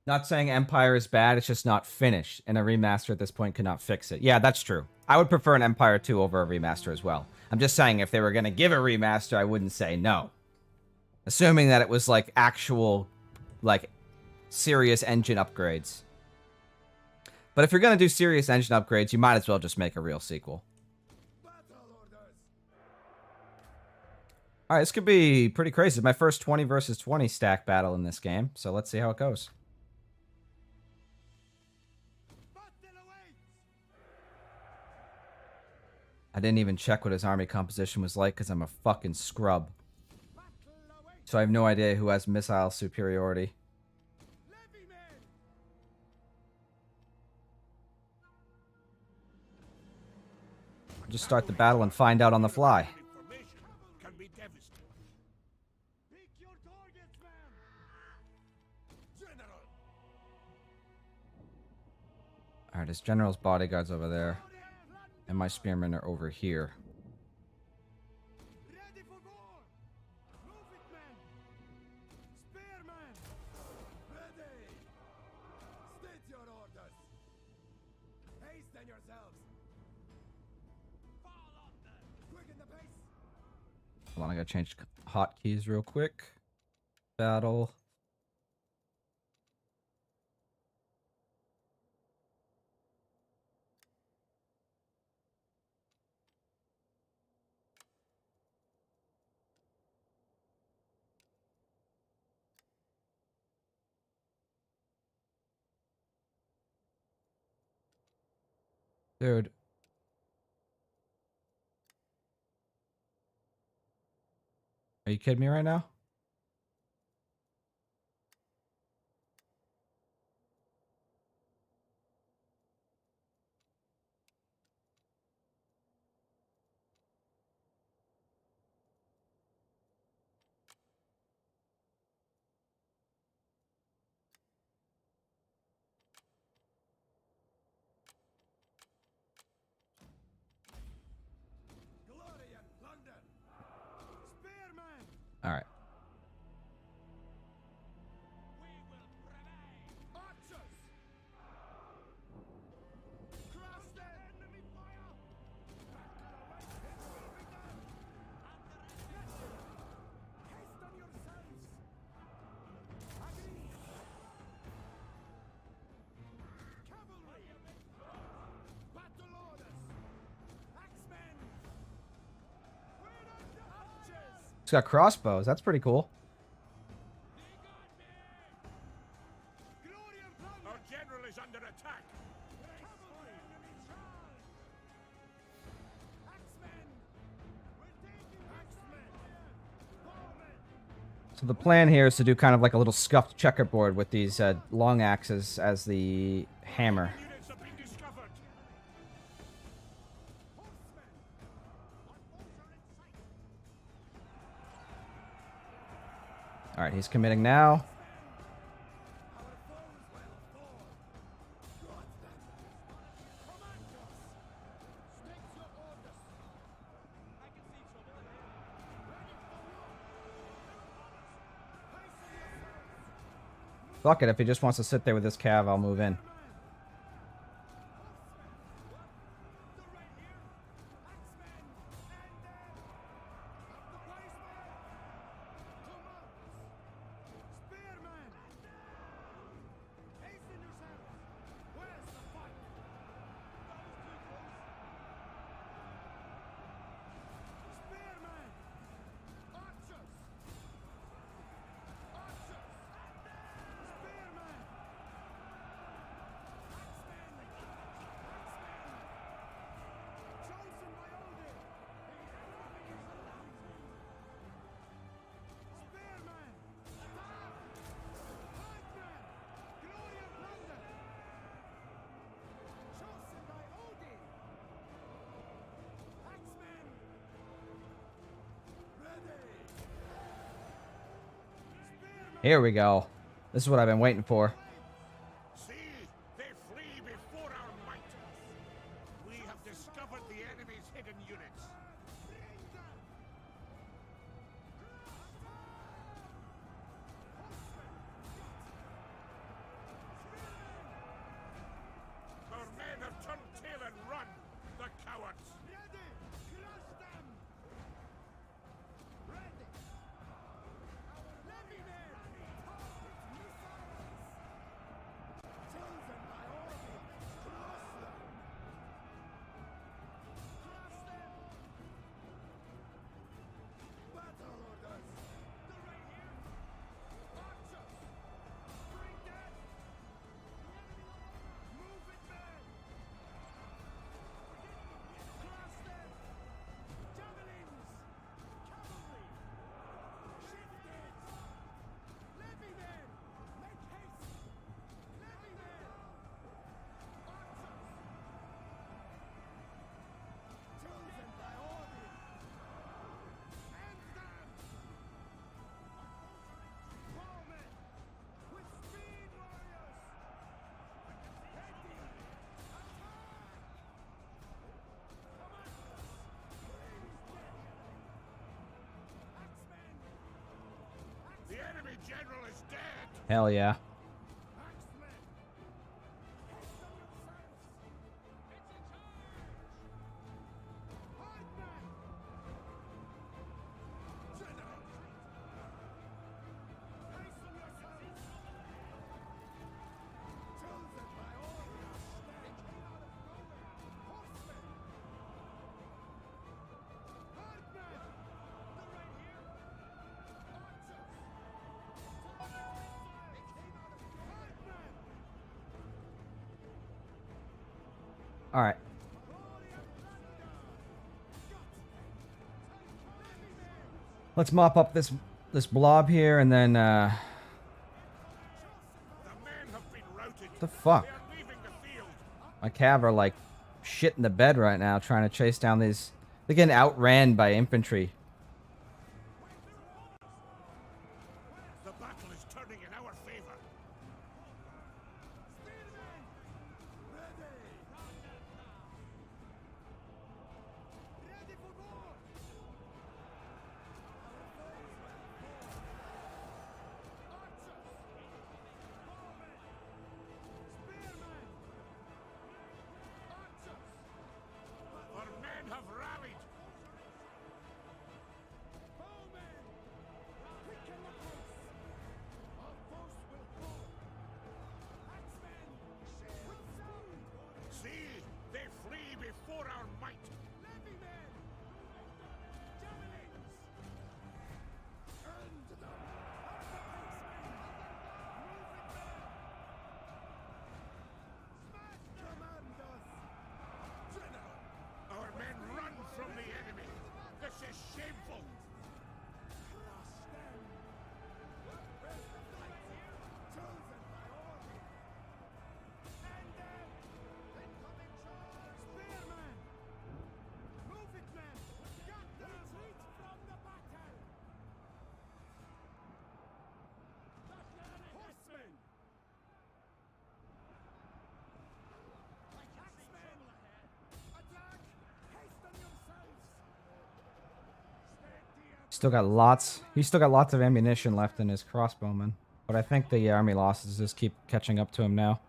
Not saying Empire is bad, it's just not finished, and a remaster at this point could not fix it. Yeah, that's true. I would prefer an Empire 2 over a remaster as well. I'm just saying if they were going to give a remaster, I wouldn't say no. Assuming that it was, like, actual, like, serious engine upgrades. But if you're going to do serious engine upgrades, you might as well just make a real sequel. Alright, this could be pretty crazy. It's my first 20 versus 20 stack battle in this game, so let's see how it goes. I didn't even check what his army composition was like because I'm a fucking scrub. So I have no idea who has missile superiority. I'll just start the battle and find out on the fly. Alright, his general's bodyguard's over there. And my spearmen are over here. Ready for war! Move it, men! Spearmen! Ready! State your orders! Hasten yourselves! Fall on them! Quicken the pace! Hold on, I gotta change hotkeys real quick. Battle. Dude. Are you kidding me right now? Glory and plunder! Spearmen! Alright. It's got crossbows. That's pretty cool. Our general is under attack. So the plan here is to do kind of like a little scuffed checkerboard with these long axes as the hammer. Units have been discovered. All right, he's committing now. Fuck it, if he just wants to sit there with his cav, I'll move in. Here we go. This is what I've been waiting for. See, they flee before our might. We have discovered the enemy's hidden units. Our men have turned tail and run, the cowards. The enemy general is dead. Hell yeah. All right. Let's mop up this blob here and then The men have been routed. the fuck? They are leaving the field. My cav are like shit in the bed right now trying to chase down these. They're getting outran by infantry. The battle is turning in our favor. Our men have rallied. Still got lots. He's still got lots of ammunition left in his crossbowman. But I think the army losses just keep catching up to him now.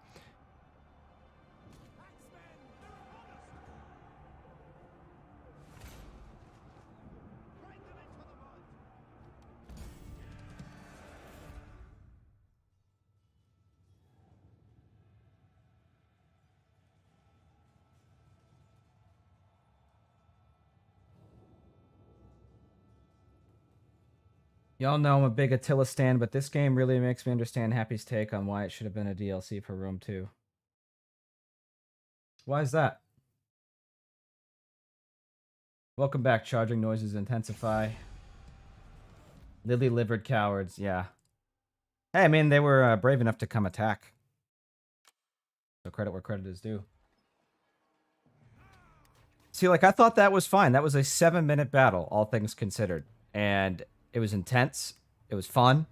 Y'all know I'm a big Attila stan, but this game really makes me understand Happy's take on why it should have been a DLC for Rome 2. Why is that? Welcome back, charging noises intensify. Lily-livered cowards, yeah. Hey, I mean, they were brave enough to come attack. So credit where credit is due. See, like, I thought that was fine. That was a 7-minute battle, all things considered. And it was intense. It was fun.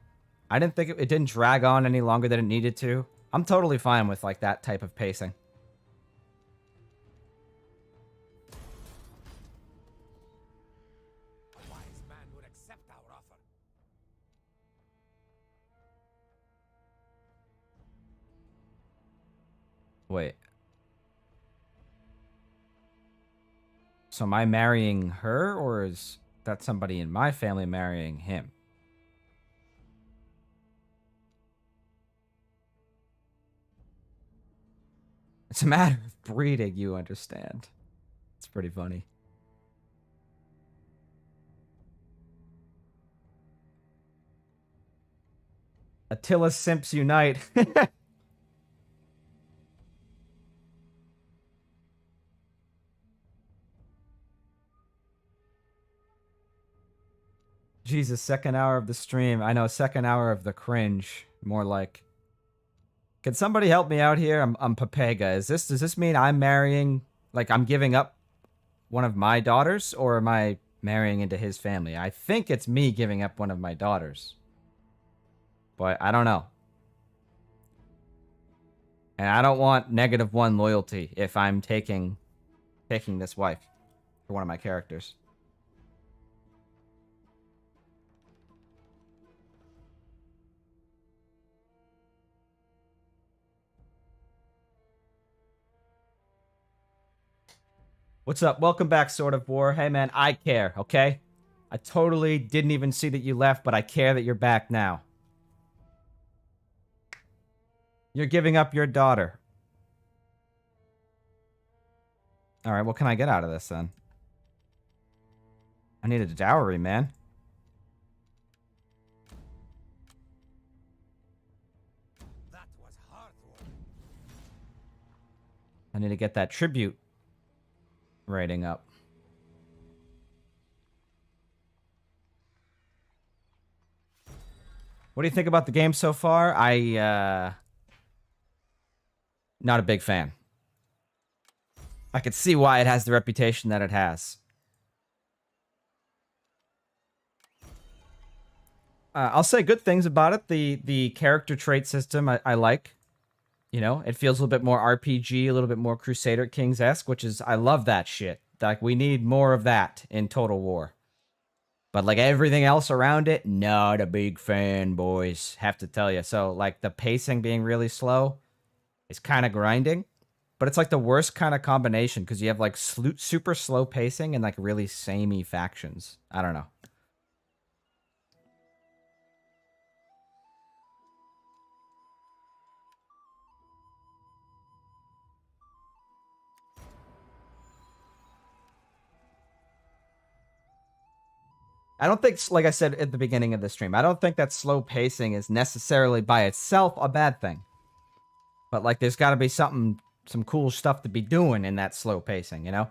I didn't think it didn't drag on any longer than it needed to. I'm totally fine with, like, that type of pacing. A wise man would accept our offer. Wait. So am I marrying her, or is that somebody in my family marrying him? It's a matter of breeding, you understand. It's pretty funny. Attila Simps Unite. Jesus, second hour of the stream. I know, second hour of the cringe. More like... Can somebody help me out here? I'm Papega. Does this mean I'm marrying... Like, I'm giving up one of my daughters? Or am I marrying into his family? I think it's me giving up one of my daughters. But I don't know. And I don't want -1 loyalty if I'm taking this wife for one of my characters. What's up? Welcome back, Sword of War. Hey, man, I care, okay? I totally didn't even see that you left, but I care that you're back now. You're giving up your daughter. Alright, what can I get out of this, then? I need a dowry, man. That was hard work. I need to get that tribute rating up. What do you think about the game so far? Not a big fan. I could see why it has the reputation that it has. I'll say good things about it. The character trait system I like. You know, it feels a little bit more RPG, a little bit more Crusader Kings-esque, which is, I love that shit. Like, we need more of that in Total War. But, like, everything else around it, not a big fan, boys. Have to tell you. So, like, the pacing being really slow is kind of grinding. But it's, like, the worst kind of combination, because you have, like, super slow pacing and, like, really samey factions. I don't know. I don't think, like I said at the beginning of the stream, I don't think that slow pacing is necessarily by itself a bad thing. But, like, there's got to be some cool stuff to be doing in that slow pacing, you know?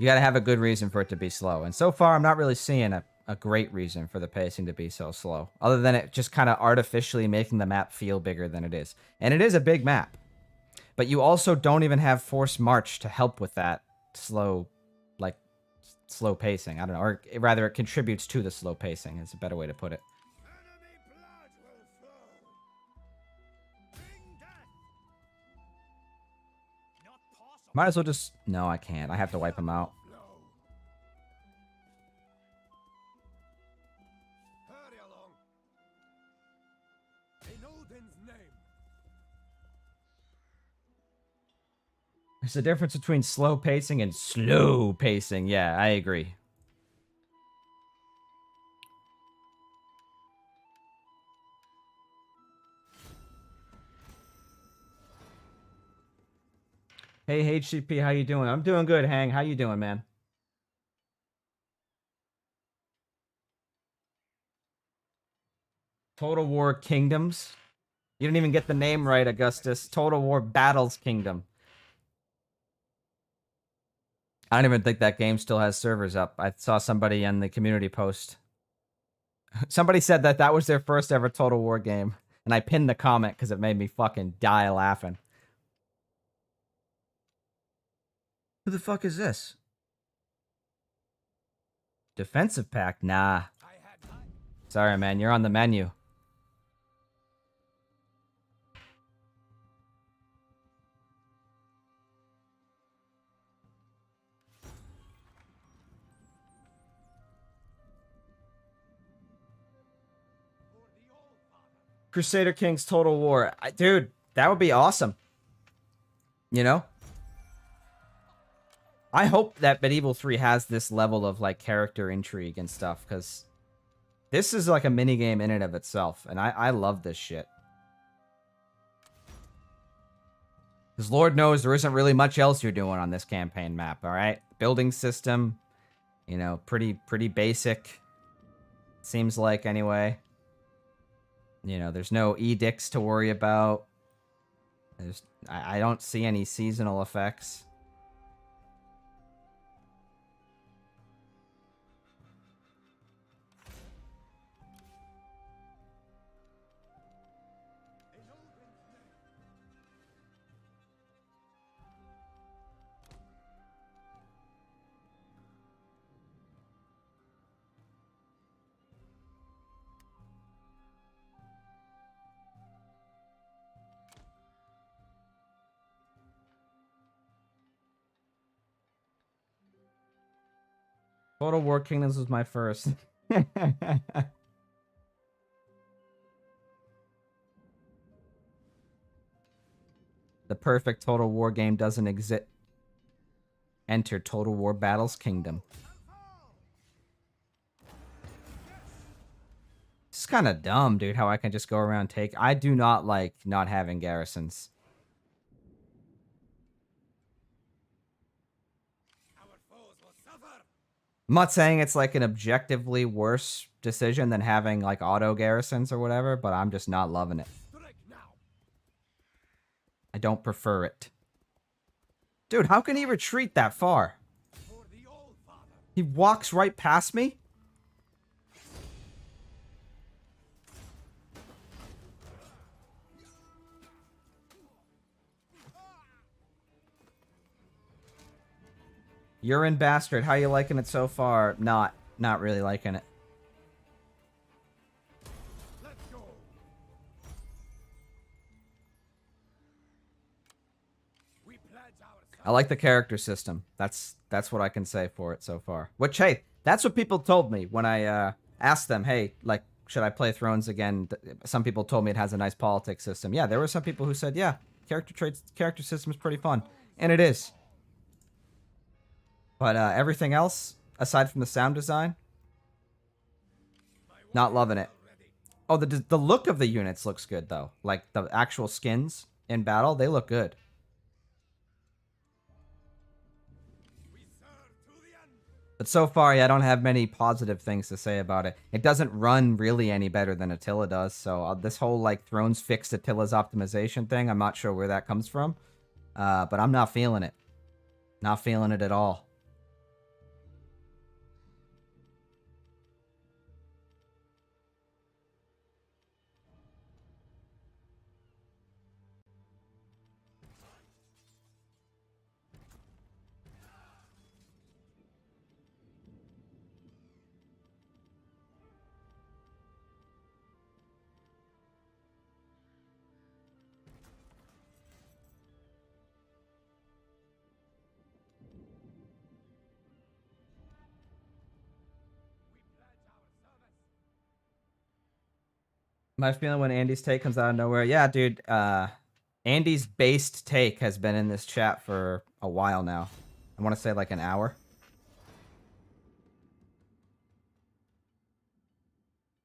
You got to have a good reason for it to be slow. And so far, I'm not really seeing a great reason for the pacing to be so slow. Other than it just kind of artificially making the map feel bigger than it is. And it is a big map. But you also don't even have forced march to help with that slow pacing. I don't know. Or rather, it contributes to the slow pacing is a better way to put it. Enemy blood will flow. Bring death. Not possible. Might as well just... No, I can't. I have to wipe him out. There's a difference between slow pacing and slow pacing. Yeah, I agree. Hey, HCP, how you doing? I'm doing good, Hang. How you doing, man? Total War Kingdoms. You didn't even get the name right, Augustus. Total War Battles Kingdom. I don't even think that game still has servers up. I saw somebody in the community post. Somebody said that that was their first ever Total War game. And I pinned the comment because it made me fucking die laughing. Who the fuck is this? Defensive pack? Nah. Sorry, man. You're on the menu. Crusader Kings Total War. Dude, that would be awesome. You know? I hope that Medieval 3 has this level of, like, character intrigue and stuff, because this is like a minigame in and of itself, and I love this shit. Because Lord knows there isn't really much else you're doing on this campaign map, alright? Building system, you know, pretty basic. Seems like, anyway. You know, there's no edicts to worry about. I don't see any seasonal effects. Total War Kingdoms was my first. The perfect Total War game doesn't exist. Enter Total War Battles Kingdom. It's kind of dumb, dude, how I can just go around take... I do not like not having garrisons. I'm not saying it's like an objectively worse decision than having like auto garrisons or whatever, but I'm just not loving it. I don't prefer it. Dude, how can he retreat that far? He walks right past me? Urine Bastard, how you liking it so far? Not really liking it. I like the character system. That's what I can say for it so far. Which, hey, that's what people told me when I asked them, hey, like, should I play Thrones again? Some people told me it has a nice politics system. Yeah, there were some people who said, yeah, character system is pretty fun. And it is. But everything else, aside from the sound design, not loving it. Oh, the look of the units looks good, though. Like, the actual skins in battle, they look good. But so far, yeah, I don't have many positive things to say about it. It doesn't run really any better than Attila does, so this whole, like, Thrones fixed Attila's optimization thing, I'm not sure where that comes from. But I'm not feeling it. Not feeling it at all. My feeling when Andy's take comes out of nowhere. Yeah, dude. Andy's based take has been in this chat for a while now. I want to say like an hour.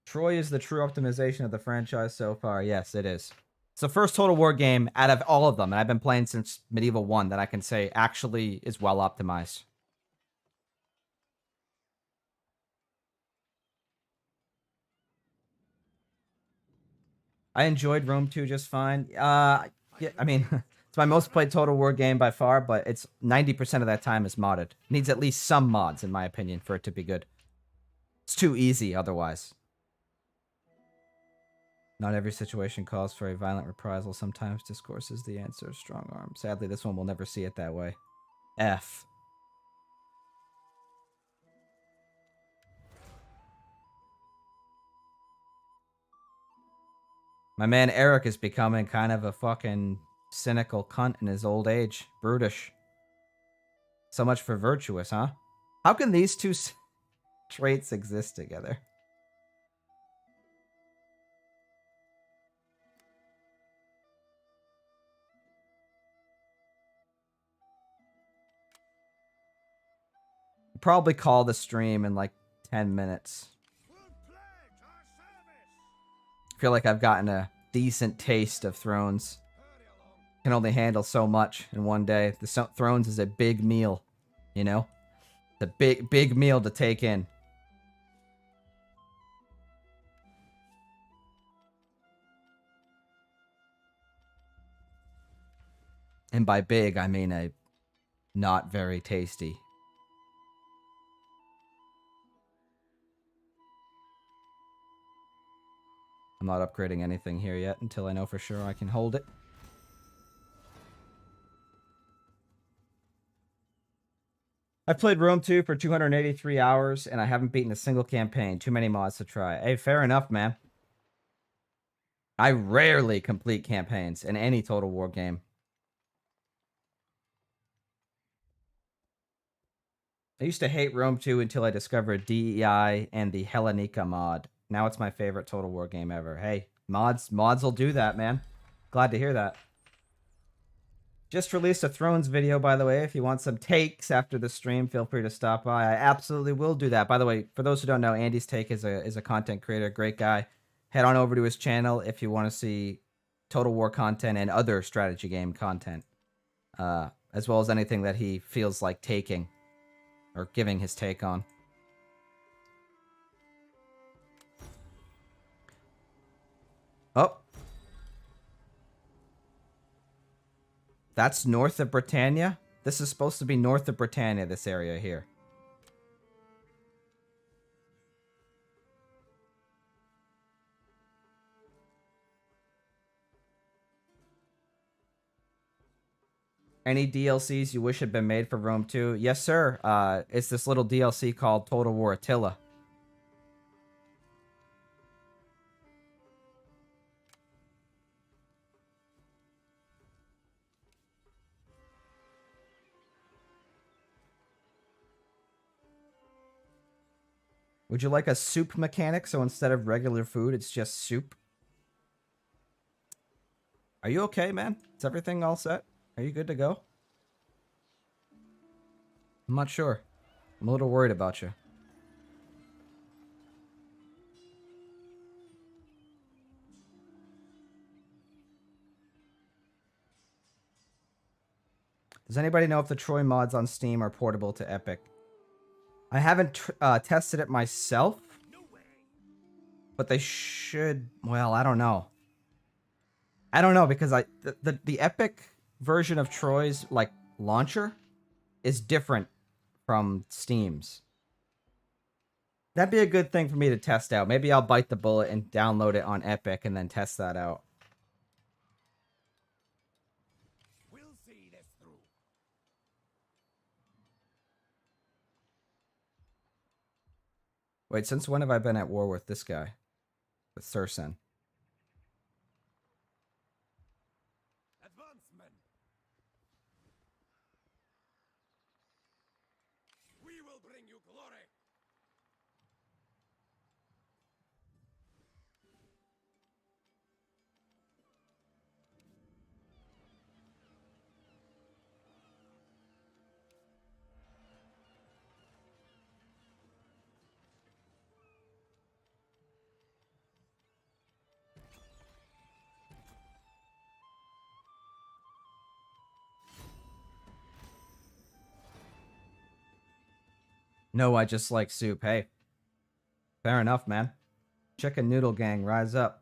Troy is the true optimization of the franchise so far. Yes, it is. It's the first Total War game out of all of them, and I've been playing since Medieval 1 that I can say actually is well optimized. I enjoyed Rome 2 just fine. Yeah, I mean, it's my most played Total War game by far, but it's 90% of that time is modded. It needs at least some mods, in my opinion, for it to be good. It's too easy otherwise. Not every situation calls for a violent reprisal. Sometimes discourse is the answer. Strong arm. Sadly, this one will never see it that way. F. My man Eric is becoming kind of a fucking cynical cunt in his old age. Brutish. So much for virtuous, huh? How can these two traits exist together? Probably call the stream in like 10 minutes. I feel like I've gotten a decent taste of Thrones. Can only handle so much in one day. The Thrones is a big meal, you know? It's a big meal to take in. And by big, I mean a not very tasty. I'm not upgrading anything here yet until I know for sure I can hold it. I've played Rome 2 for 283 hours, and I haven't beaten a single campaign. Too many mods to try. Hey, fair enough, man. I rarely complete campaigns in any Total War game. I used to hate Rome 2 until I discovered DEI and the Hellenica mod. Now it's my favorite Total War game ever. Hey, mods will do that, man. Glad to hear that. Just released a Thrones video, by the way. If you want some takes after the stream, feel free to stop by. I absolutely will do that. By the way, for those who don't know, Andy's Take is a content creator, great guy. Head on over to his channel if you want to see Total War content and other strategy game content, as well as anything that he feels like taking or giving his take on. Oh. That's north of Britannia? This is supposed to be north of Britannia, this area here. Any DLCs you wish had been made for Rome 2? Yes, sir. It's this little DLC called Total War Attila. Would you like a soup mechanic, so instead of regular food, it's just soup? Are you okay, man? Is everything all set? Are you good to go? I'm not sure. I'm a little worried about you. Does anybody know if the Troy mods on Steam are portable to Epic? I haven't tested it myself, but they should. Well, I don't know. I don't know because the Epic version of Troy's like launcher is different from Steam's. That'd be a good thing for me to test out. Maybe I'll bite the bullet and download it on Epic and then test that out. We'll see this through. Wait, since when have I been at war with this guy? With Sursen? Advancement. We will bring you glory. No, I just like soup. Hey, fair enough, man. Chicken noodle gang, rise up.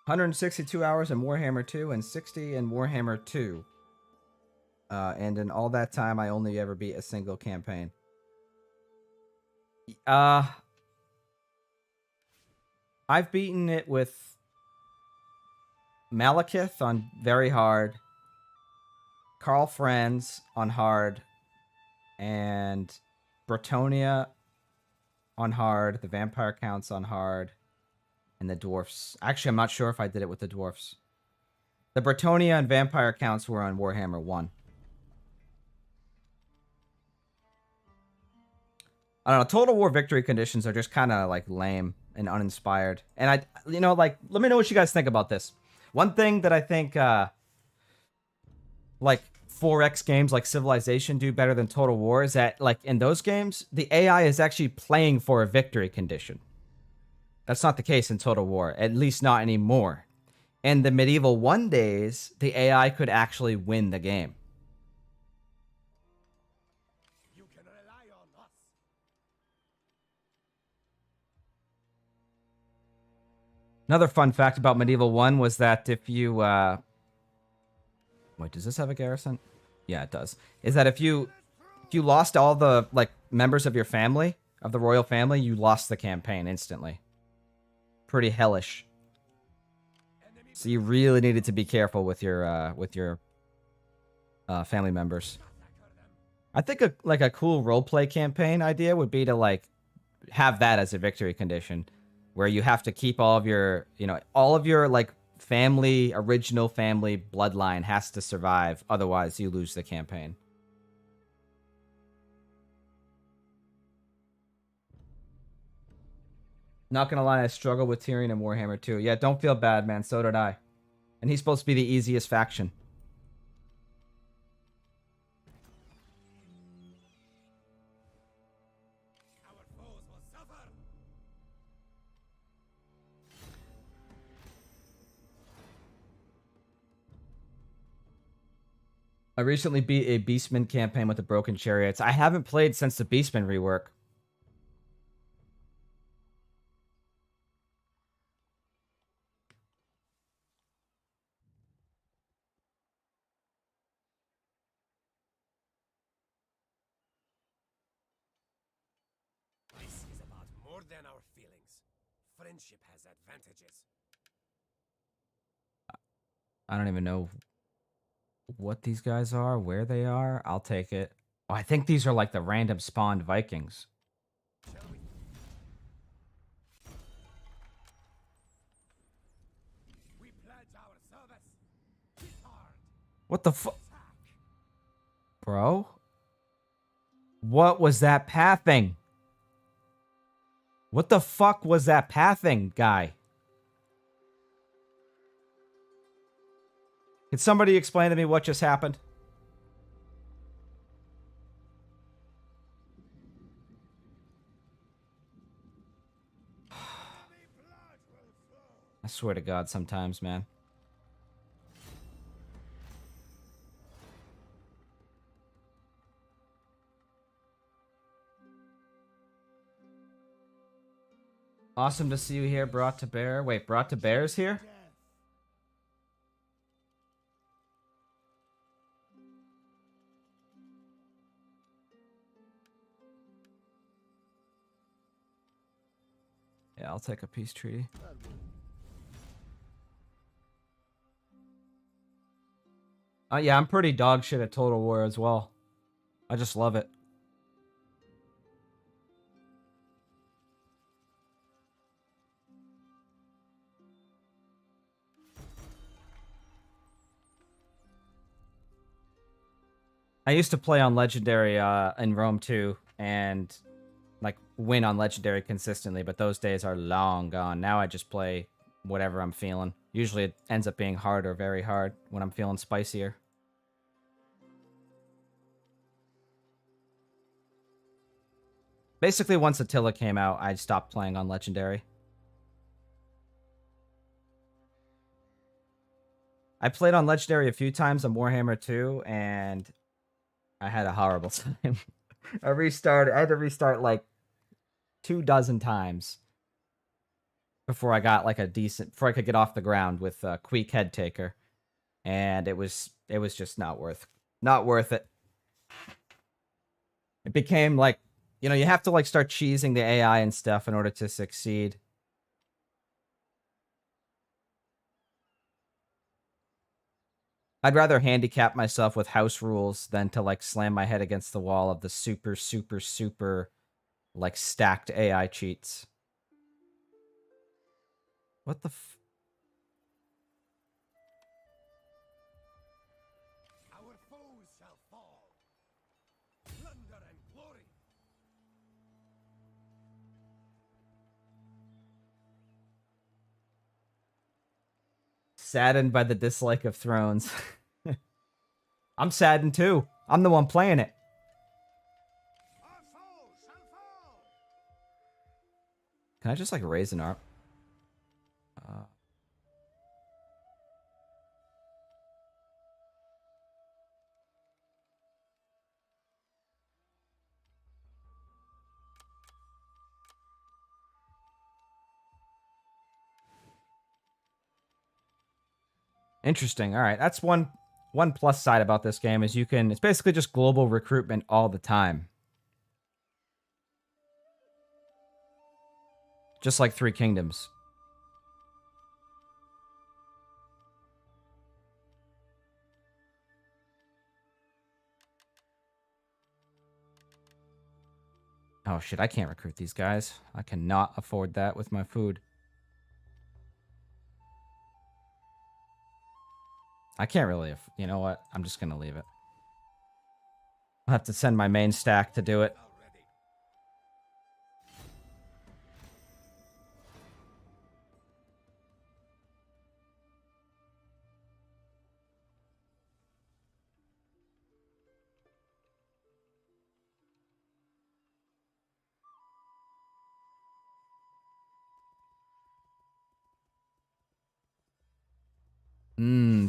$162 in Warhammer 2 and 60 in Warhammer 2. And in all that time, I only ever beat a single campaign. I've beaten it with Malekith on very hard, Carl Franz on hard, and Britannia on hard, the Vampire Counts on hard, and the Dwarfs. Actually, I'm not sure if I did it with the Dwarfs. The Britannia and Vampire Counts were on Warhammer 1. I don't know, Total War victory conditions are just kind of like lame and uninspired. And like, let me know what you guys think about this. One thing that I think, like 4X games like Civilization do better than Total War is that, like, in those games, the AI is actually playing for a victory condition. That's not the case in Total War, at least not anymore. In the Medieval 1 days, the AI could actually win the game. You can rely on us. Another fun fact about Medieval 1 was that if you, wait, does this have a garrison? Yeah, it does. Is that if you lost all the, like, members of your family, of the royal family, you lost the campaign instantly. Pretty hellish. So you really needed to be careful with your family members. I think a cool roleplay campaign idea would be to, like, have that as a victory condition, where you have to keep all of your, all of your, like, original family bloodline has to survive, otherwise you lose the campaign. Not gonna lie, I struggle with Tyrion and Warhammer 2. Yeah, don't feel bad, man. So did I. And he's supposed to be the easiest faction. Our foes will suffer. I recently beat a Beastman campaign with the Broken Chariots. I haven't played since the Beastman rework. This is about more than our feelings. Friendship has advantages. I don't even know what these guys are, where they are. I'll take it. Oh, I think these are like the random spawned Vikings. Shall we? We pledge our service. Hit hard. What the fuck? Bro? What was that pathing? What the fuck was that pathing, guy? Can somebody explain to me what just happened? I swear to God, sometimes, man. Awesome to see you here, Brought to Bear. Wait, Brought to Bear's here? Yeah, I'll take a peace treaty. Yeah, I'm pretty dog shit at Total War as well. I just love it. I used to play on Legendary in Rome too, and like win on Legendary consistently, but those days are long gone. Now I just play whatever I'm feeling. Usually it ends up being hard or very hard when I'm feeling spicier. Basically, once Attila came out, I stopped playing on Legendary. I played on Legendary a few times on Warhammer 2, and I had a horrible time. I had to restart like 24 times before I got like before I could get off the ground with Queek Head Taker. And it was just not worth it. It became like, you have to like start cheesing the AI and stuff in order to succeed. I'd rather handicap myself with house rules than to like slam my head against the wall of the super, super, super like stacked AI cheats. What the Our foes shall fall. Plunder and glory. Saddened by the dislike of Thrones. I'm saddened too. I'm the one playing it. Our foes shall fall. Can I just like raise an arm? Interesting. All right, that's one plus side about this game is it's basically just global recruitment all the time. Just like Three Kingdoms. Oh shit, I can't recruit these guys. I cannot afford that with my food. I can't really, you know what? I'm just gonna leave it. I'll have to send my main stack to do it.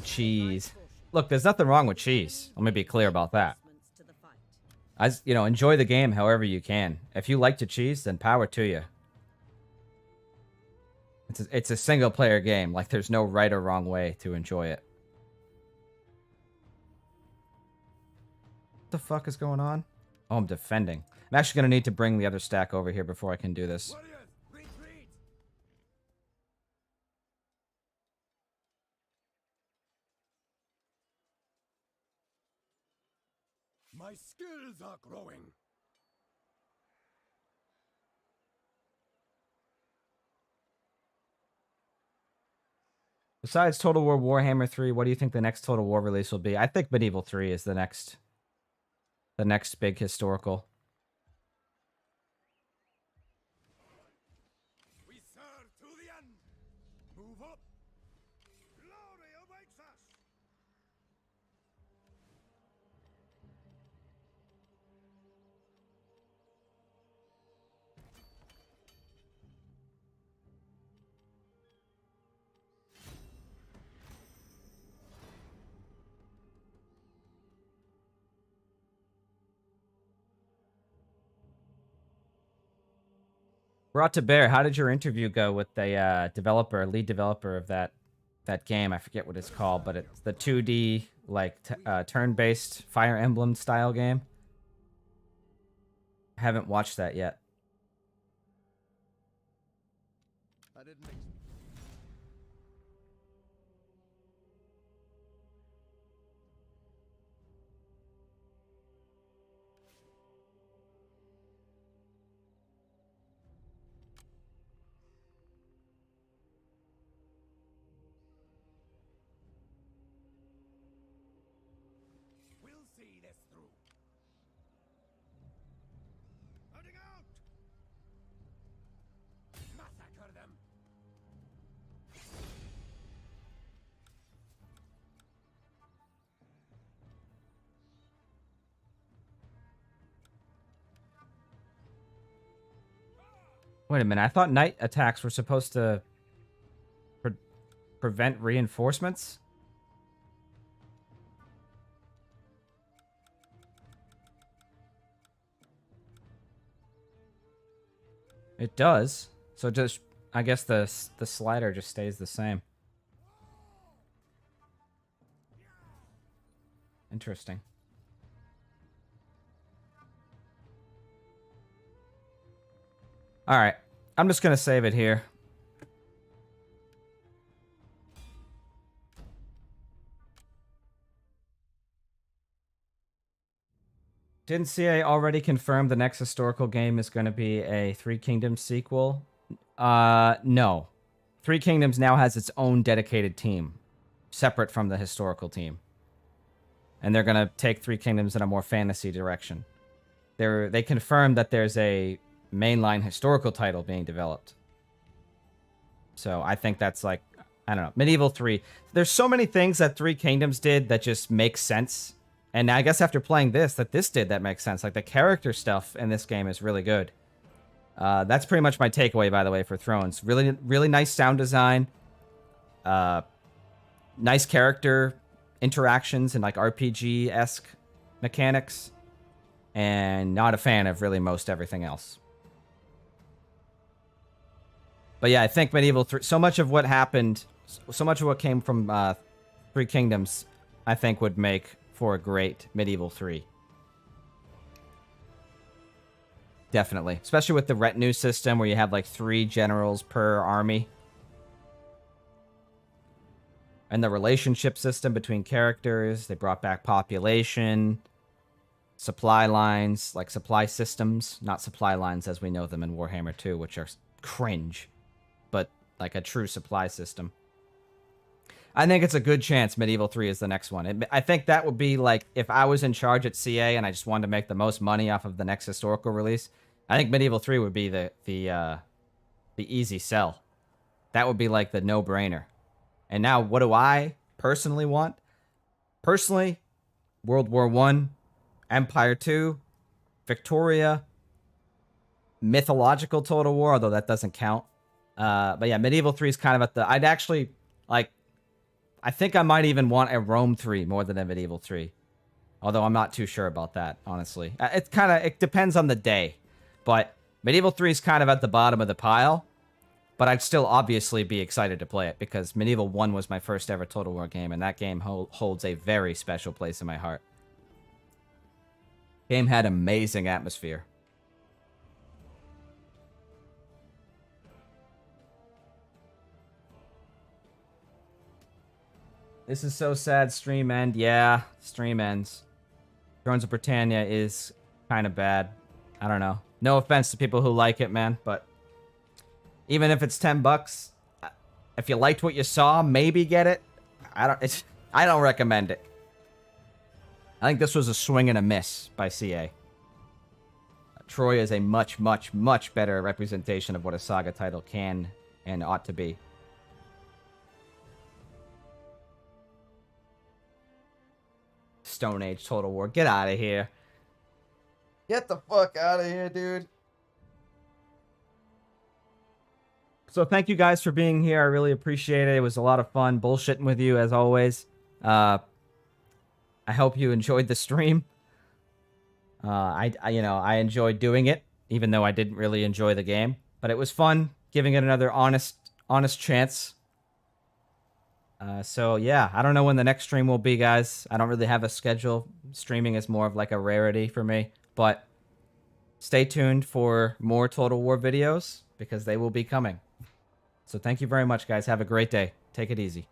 Cheese. Look, there's nothing wrong with cheese. Let me be clear about that. Enjoy the game however you can. If you like to cheese, then power to you. It's a single player game. Like, there's no right or wrong way to enjoy it. What the fuck is going on? Oh, I'm defending. I'm actually going to need to bring the other stack over here before I can do this. My skills are growing. Besides Total War Warhammer 3, what do you think the next Total War release will be? I think Medieval 3 is the next big historical. We serve to the end. Move up. Glory awaits us. Brought to bear, how did your interview go with the lead developer of that game? I forget what it's called, but it's the 2D like turn-based Fire Emblem style game. I haven't watched that yet. I didn't We'll see this through. Heading out. Massacre them. Wait a minute, I thought night attacks were supposed to prevent reinforcements? It does. So just, I guess the slider just stays the same. Interesting. All right. I'm just going to save it here. Didn't CA already confirm the next historical game is going to be a Three Kingdoms sequel? No. Three Kingdoms now has its own dedicated team, separate from the historical team. And they're going to take Three Kingdoms in a more fantasy direction. They confirmed that there's a mainline historical title being developed. So I think that's like, I don't know, Medieval 3. There's so many things that Three Kingdoms did that just make sense. And I guess after playing this, that makes sense. Like the character stuff in this game is really good. That's pretty much my takeaway, by the way, for Thrones. Really, really nice sound design. Nice character interactions and like RPG-esque mechanics. And not a fan of really most everything else. But yeah, I think Medieval 3... So much of what happened... So much of what came from Three Kingdoms, I think, would make for a great Medieval 3. Definitely. Especially with the retinue system where you have like 3 generals per army. And the relationship system between characters. They brought back population. Supply lines. Like supply systems. Not supply lines as we know them in Warhammer 2, which are cringe. But like a true supply system. I think it's a good chance Medieval 3 is the next one. I think that would be like, if I was in charge at CA and I just wanted to make the most money off of the next historical release, I think Medieval 3 would be the easy sell. That would be like the no-brainer. And now, what do I personally want? Personally, World War I, Empire 2, Victoria, mythological Total War, although that doesn't count. But yeah, Medieval 3 is kind of at the... I'd actually, like... I think I might even want a Rome 3 more than a Medieval 3. Although I'm not too sure about that, honestly. It depends on the day. But Medieval 3 is kind of at the bottom of the pile. But I'd still obviously be excited to play it, because Medieval 1 was my first ever Total War game, and that game holds a very special place in my heart. Game had amazing atmosphere. This is so sad, stream end. Yeah, stream ends. Thrones of Britannia is kind of bad. I don't know. No offense to people who like it, man, but even if it's $10, if you liked what you saw, maybe get it. I don't recommend it. I think this was a swing and a miss by CA. Troy is a much, much, much better representation of what a Saga title can and ought to be. Stone Age Total War. Get out of here. Get the fuck out of here, dude. So thank you guys for being here. I really appreciate it. It was a lot of fun bullshitting with you as always. I hope you enjoyed the stream. I enjoyed doing it, even though I didn't really enjoy the game. But it was fun giving it another honest chance. So yeah, I don't know when the next stream will be, guys. I don't really have a schedule. Streaming is more of like a rarity for me. But stay tuned for more Total War videos, because they will be coming. So thank you very much, guys. Have a great day. Take it easy.